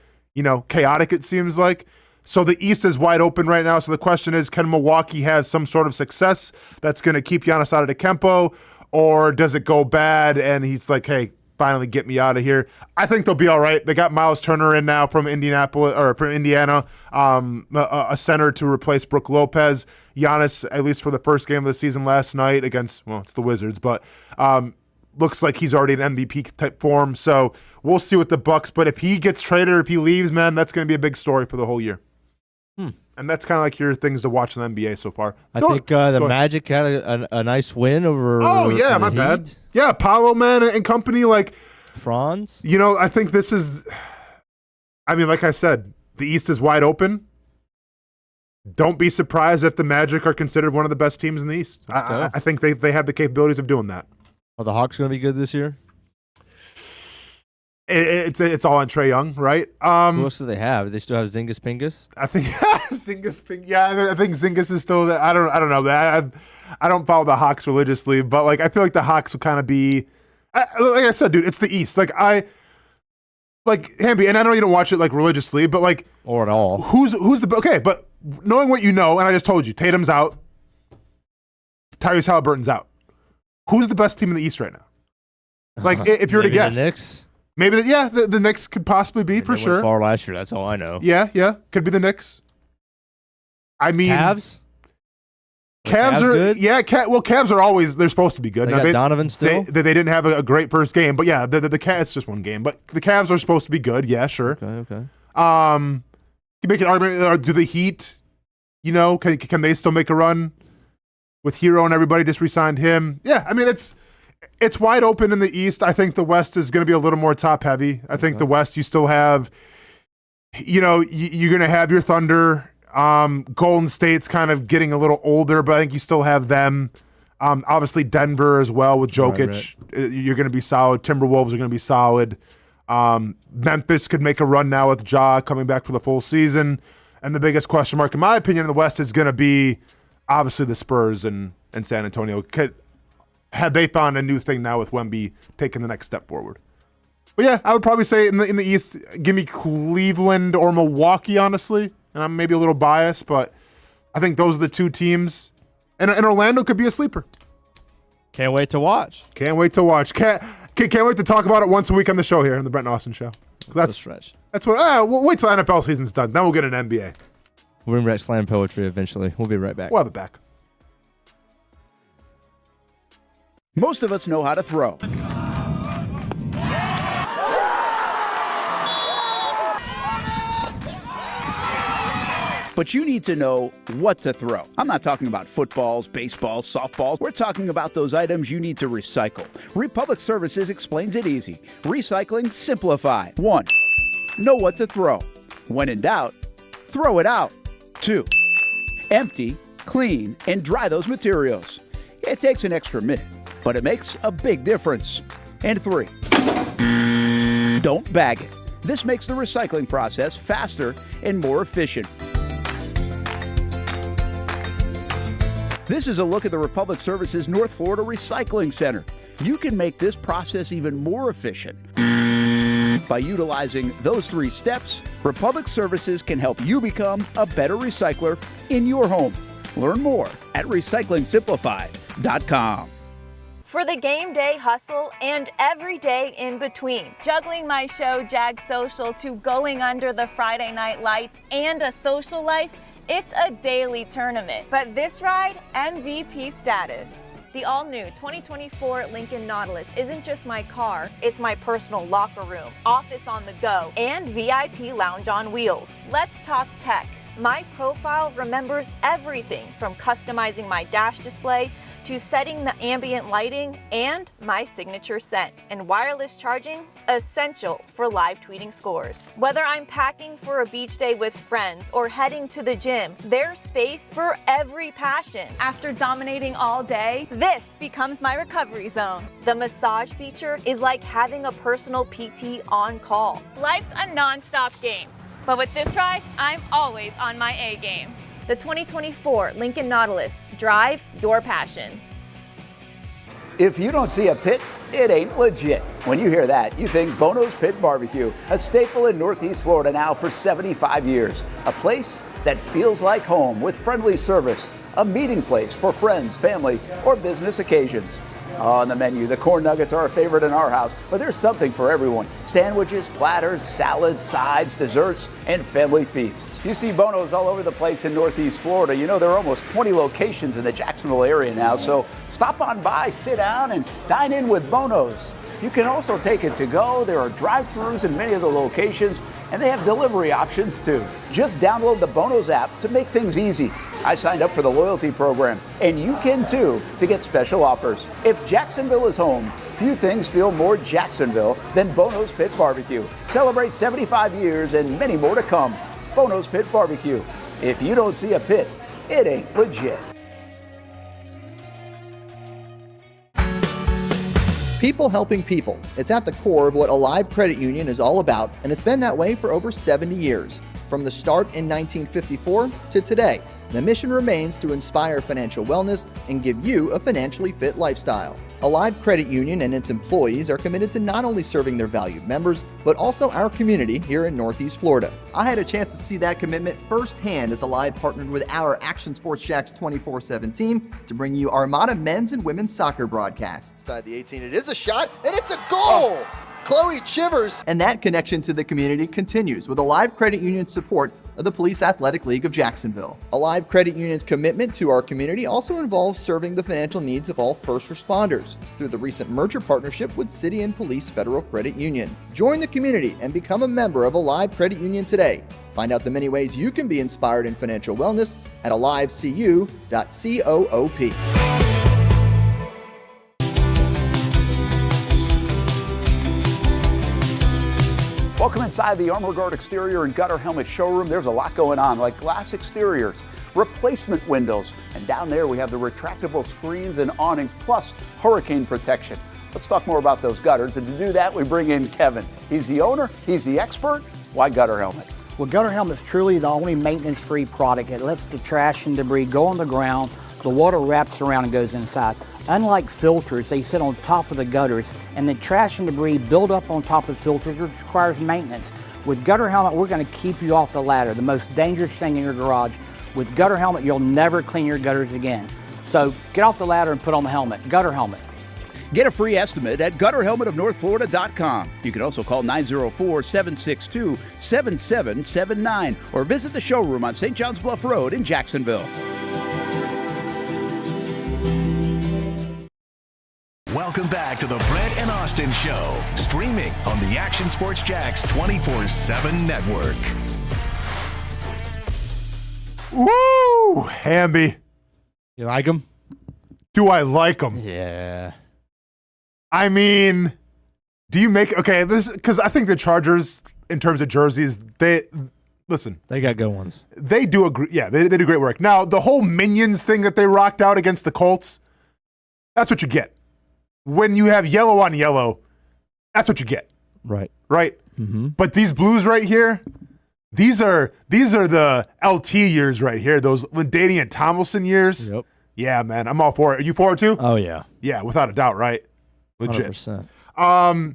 chaotic, it seems like. So the East is wide open right now. So the question is, can Milwaukee have some sort of success that's going to keep Giannis Antetokounmpo, or does it go bad and he's like, hey, finally get me out of here? I think they'll be all right. They got Miles Turner in now from Indiana, a center to replace Brook Lopez. Giannis, at least for the first game of the season last night against, it's the Wizards, but looks like he's already in MVP type form. So we'll see with the Bucks. But if he gets traded or if he leaves, man, that's going to be a big story for the whole year. And that's kind of like your things to watch in the NBA so far. I think the Magic had a nice win over. Oh yeah, my bad. Yeah, Paolo, man, and company, like Franz. I think this is. I mean, like I said, the East is wide open. Don't be surprised if the Magic are considered one of the best teams in the East. I think they have the capabilities of doing that. Are the Hawks going to be good this year? It's all on Trae Young, right? Who else do they have? They still have Zingas Pingas? I think Zingas. Yeah, I think Zingas is still there. I don't know. I don't follow the Hawks religiously, but I feel like the Hawks will kind of be. Like I said, dude, it's the East. Hamby, and I know you don't watch it religiously, but or at all. Who's the okay? But knowing what you know, and I just told you, Tatum's out, Tyrese Halliburton's out. Who's the best team in the East right now? If you're to guess, the Knicks. Maybe the Knicks could possibly be for sure. Far last year, that's all I know. Yeah, could be the Knicks. I mean, Cavs. Cavs are good? Cavs are always they're supposed to be good. They got Donovan still. They didn't have a great first game, but yeah, the Cavs it's just one game, but the Cavs are supposed to be good. Yeah, sure. Okay. You make an argument. Do the Heat? Can they still make a run with Hero and everybody just re-signed him? Yeah, I mean it's wide open in the East. I think the West is going to be a little more top heavy. I think the West you still have, you're going to have your Thunder. Golden State's kind of getting a little older, but I think you still have them. Obviously Denver as well with Jokic. Right. You're going to be solid. Timberwolves are going to be solid. Memphis could make a run now with Ja coming back for the full season. And the biggest question mark, in my opinion, in the West is going to be obviously the Spurs and San Antonio. Have they found a new thing now with Wemby taking the next step forward? But yeah, I would probably say in the East, give me Cleveland or Milwaukee, honestly. And I'm maybe a little biased, but I think those are the two teams. And Orlando could be a sleeper. Can't wait to watch. Can't wait to wait to talk about it once a week on the show here, on the Brent and Austen Show. That's a stretch. That's what. We'll wait till NFL season's done. Then we'll get an NBA. We'll bring back slam poetry eventually. We'll be right back. We'll have it back. Most of us know how to throw. But you need to know what to throw. I'm not talking about footballs, baseballs, softballs. We're talking about those items you need to recycle. Republic Services explains it easy. Recycling simplified. 1. Know what to throw. When in doubt, throw it out. 2. Empty, clean, and dry those materials. It takes an extra minute, but it makes a big difference. And 3. Don't bag it. This makes the recycling process faster and more efficient. This is a look at the Republic Services North Florida Recycling Center. You can make this process even more efficient. By utilizing those 3 steps, Republic Services can help you become a better recycler in your home. Learn more at recyclingsimplified.com. For the game day hustle and every day in between, juggling my show Jag Social to going under the Friday night lights and a social life, it's a daily tournament. But this ride, MVP status. The all-new 2024 Lincoln Nautilus isn't just my car, it's my personal locker room, office on the go, and VIP lounge on wheels. Let's talk tech. My profile remembers everything from customizing my dash display to setting the ambient lighting and my signature scent. And wireless charging, essential for live tweeting scores. Whether I'm packing for a beach day with friends or heading to the gym, there's space for every passion. After dominating all day, this becomes my recovery zone. The massage feature is like having a personal PT on call. Life's a non-stop game, but with this ride, I'm always on my A game. The 2024 Lincoln Nautilus, drive your passion. If you don't see a pit, it ain't legit. When you hear that, you think Bono's Pit Barbecue, a staple in Northeast Florida now for 75 years. A place that feels like home with friendly service, a meeting place for friends, family, or business occasions. On the menu, the corn nuggets are a favorite in our house, but there's something for everyone. Sandwiches, platters, salads, sides, desserts, and family feasts. You see Bono's all over the place in Northeast Florida. You know, there are almost 20 locations in the Jacksonville area now, so stop on by, sit down, and dine in with Bono's. You can also take it to go. There are drive-thrus in many of the locations, and they have delivery options too. Just download the Bono's app to make things easy. I signed up for the loyalty program, and you can too, to get special offers. If Jacksonville is home, few things feel more Jacksonville than Bono's Pit Barbecue. Celebrate 75 years and many more to come. Bono's Pit Barbecue. If you don't see a pit, it ain't legit. People helping people. It's at the core of what Alive Credit Union is all about, and it's been that way for over 70 years. From the start in 1954 to today, the mission remains to inspire financial wellness and give you a financially fit lifestyle. Alive Credit Union and its employees are committed to not only serving their valued members, but also our community here in Northeast Florida. I had a chance to see that commitment firsthand as Alive partnered with our Action Sports Jacks 24/7 team to bring you Armada men's and women's soccer broadcasts. Inside the 18, it is a shot, and it's a goal! Chloe Chivers! And that connection to the community continues with Alive Credit Union's support of the Police Athletic League of Jacksonville. Alive Credit Union's commitment to our community also involves serving the financial needs of all first responders through the recent merger partnership with City and Police Federal Credit Union. Join the community and become a member of Alive Credit Union today. Find out the many ways you can be inspired in financial wellness at alivecu.coop. Welcome inside the Armor Guard exterior and gutter helmet showroom. There's a lot going on, like glass exteriors, replacement windows, and down there we have the retractable screens and awnings, plus hurricane protection. Let's talk more about those gutters, and to do that, we bring in Kevin. He's the owner, he's the expert. Why Gutter Helmet? Well, Gutter Helmet's truly the only maintenance-free product. It lets the trash and debris go on the ground, the water wraps around and goes inside. Unlike filters, they sit on top of the gutters, and the trash and debris build up on top of filters, which requires maintenance. With Gutter Helmet, we're going to keep you off the ladder, the most dangerous thing in your garage. With Gutter Helmet, you'll never clean your gutters again. So get off the ladder and put on the helmet. Gutter Helmet. Get a free estimate at gutterhelmetofnorthflorida.com. You can also call 904-762-7779 or visit the showroom on St. John's Bluff Road in Jacksonville. Welcome back to the Brent and Austen Show, streaming on the Action Sports Jacks 24/7 network. Woo! Hamby. You like him? Do I like him? Yeah. I mean, do you make... Okay, this because I think the Chargers, in terms of jerseys, they got good ones. They do they do great work. Now, the whole Minions thing that they rocked out against the Colts, that's what you get. When you have yellow on yellow, that's what you get. Right. Mm-hmm. But these blues right here, these are the LT years right here. Those LaDainian Tomlinson years. Yep. Yeah, man, I'm all for it. Are you for it too? Oh yeah. Yeah, without a doubt, right? Legit. 100%.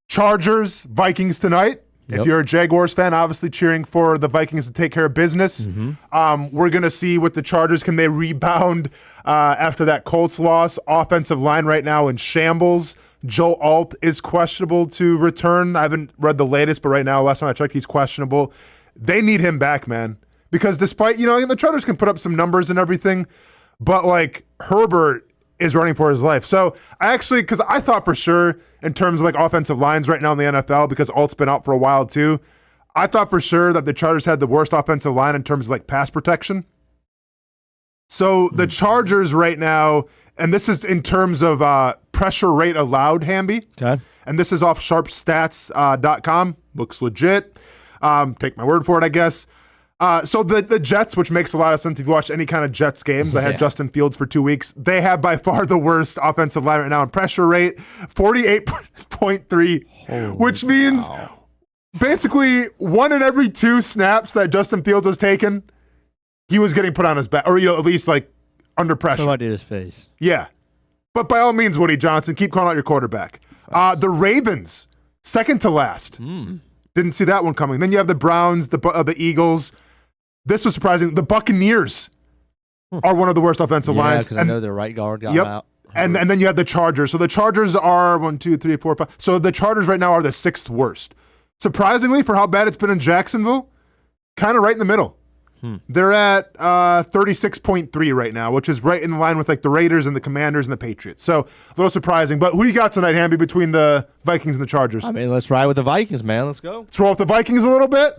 Chargers, Vikings tonight. Yep. If you're a Jaguars fan, obviously cheering for the Vikings to take care of business. Mm-hmm. We're going to see with the Chargers, can they rebound after that Colts loss? Offensive line right now in shambles. Joe Alt is questionable to return. I haven't read the latest, but right now, last time I checked, he's questionable. They need him back, man. Because despite, the Chargers can put up some numbers and everything, but like Herbert is running for his life. So because I thought for sure in terms of like offensive lines right now in the NFL, because Alt's been out for a while too, I thought for sure that the Chargers had the worst offensive line in terms of like pass protection. So the Chargers right now, and this is in terms of pressure rate allowed, Hamby. Okay. And this is off sharpstats.com. Looks legit. Take my word for it, I guess. So the Jets, which makes a lot of sense if you watch any kind of Jets games. I had Justin Fields for 2 weeks. They have by far the worst offensive line right now in pressure rate, 48.3, which means basically 1 in every 2 snaps that Justin Fields was taking, he was getting put on his back, or at least like under pressure. Somebody did his face. Yeah. But by all means, Woody Johnson, keep calling out your quarterback. The Ravens, second to last. Didn't see that one coming. Then you have the Browns, the Eagles. This was surprising. The Buccaneers are one of the worst offensive lines. Yeah, because I know their right guard got out. And then you have the Chargers. So the Chargers are 1, 2, 3, 4, 5. So the Chargers right now are the 6th worst. Surprisingly, for how bad it's been in Jacksonville, kind of right in the middle. They're at 36.3 right now, which is right in line with like the Raiders and the Commanders and the Patriots. So a little surprising. But who you got tonight, Hamby, between the Vikings and the Chargers? I mean, let's ride with the Vikings, man. Let's go. Let's roll with the Vikings a little bit.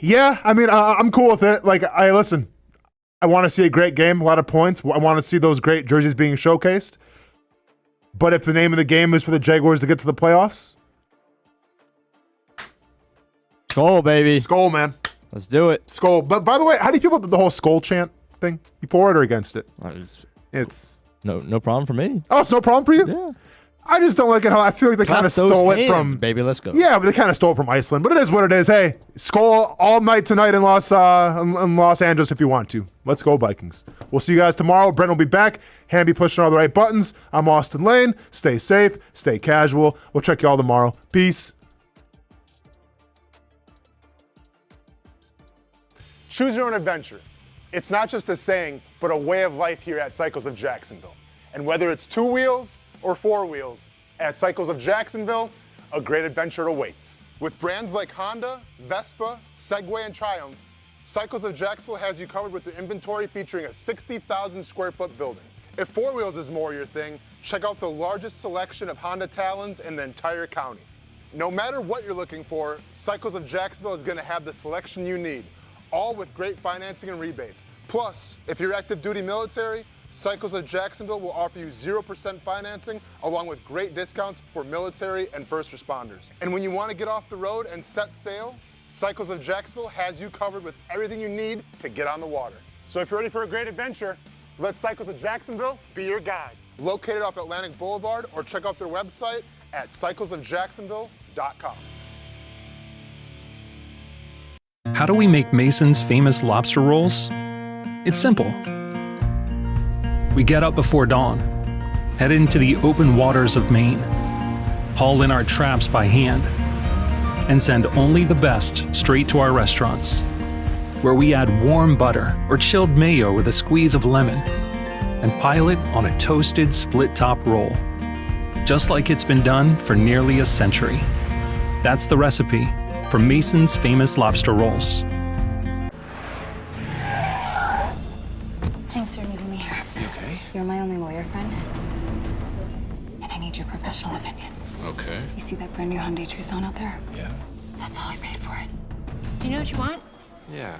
Yeah, I mean, I'm cool with it. Like, I want to see a great game, a lot of points. I want to see those great jerseys being showcased. But if the name of the game is for the Jaguars to get to the playoffs, Skol, baby. Skol, man. Let's do it. Skol. But by the way, how do you feel about the whole Skol chant thing? You for it or against it? It's no problem for me. Oh, it's no problem for you? Yeah. I just don't like it how I feel like they kind of stole it from. Baby, let's go. Yeah, but they kind of stole it from Iceland. But it is what it is. Hey, Skol all night tonight in Los Angeles if you want to. Let's go, Vikings. We'll see you guys tomorrow. Brent will be back. Hamby pushing all the right buttons. I'm Austen Lane. Stay safe. Stay casual. We'll check you all tomorrow. Peace. Choose your own adventure. It's not just a saying, but a way of life here at Cycles of Jacksonville. And whether it's 2 wheels or 4 wheels, at Cycles of Jacksonville, a great adventure awaits. With brands like Honda, Vespa, Segway, and Triumph, Cycles of Jacksonville has you covered with their inventory featuring a 60,000 square foot building. If 4 wheels is more your thing, check out the largest selection of Honda Talons in the entire county. No matter what you're looking for, Cycles of Jacksonville is going to have the selection you need, all with great financing and rebates. Plus, if you're active duty military, Cycles of Jacksonville will offer you 0% financing along with great discounts for military and first responders. And when you want to get off the road and set sail, Cycles of Jacksonville has you covered with everything you need to get on the water. So if you're ready for a great adventure, let Cycles of Jacksonville be your guide. Located off Atlantic Boulevard, or check out their website at cyclesofjacksonville.com. How do we make Mason's famous lobster rolls? It's simple. We get up before dawn, head into the open waters of Maine, haul in our traps by hand, and send only the best straight to our restaurants, where we add warm butter or chilled mayo with a squeeze of lemon, and pile it on a toasted split-top roll, just like it's been done for nearly a century. That's the recipe for Mason's famous lobster rolls. Thanks for meeting me here. You okay? You're my only lawyer friend, and I need your professional opinion. Okay. You see that brand new Hyundai Tucson out there? Yeah. That's all I paid for it. Do you know what you want? Yeah.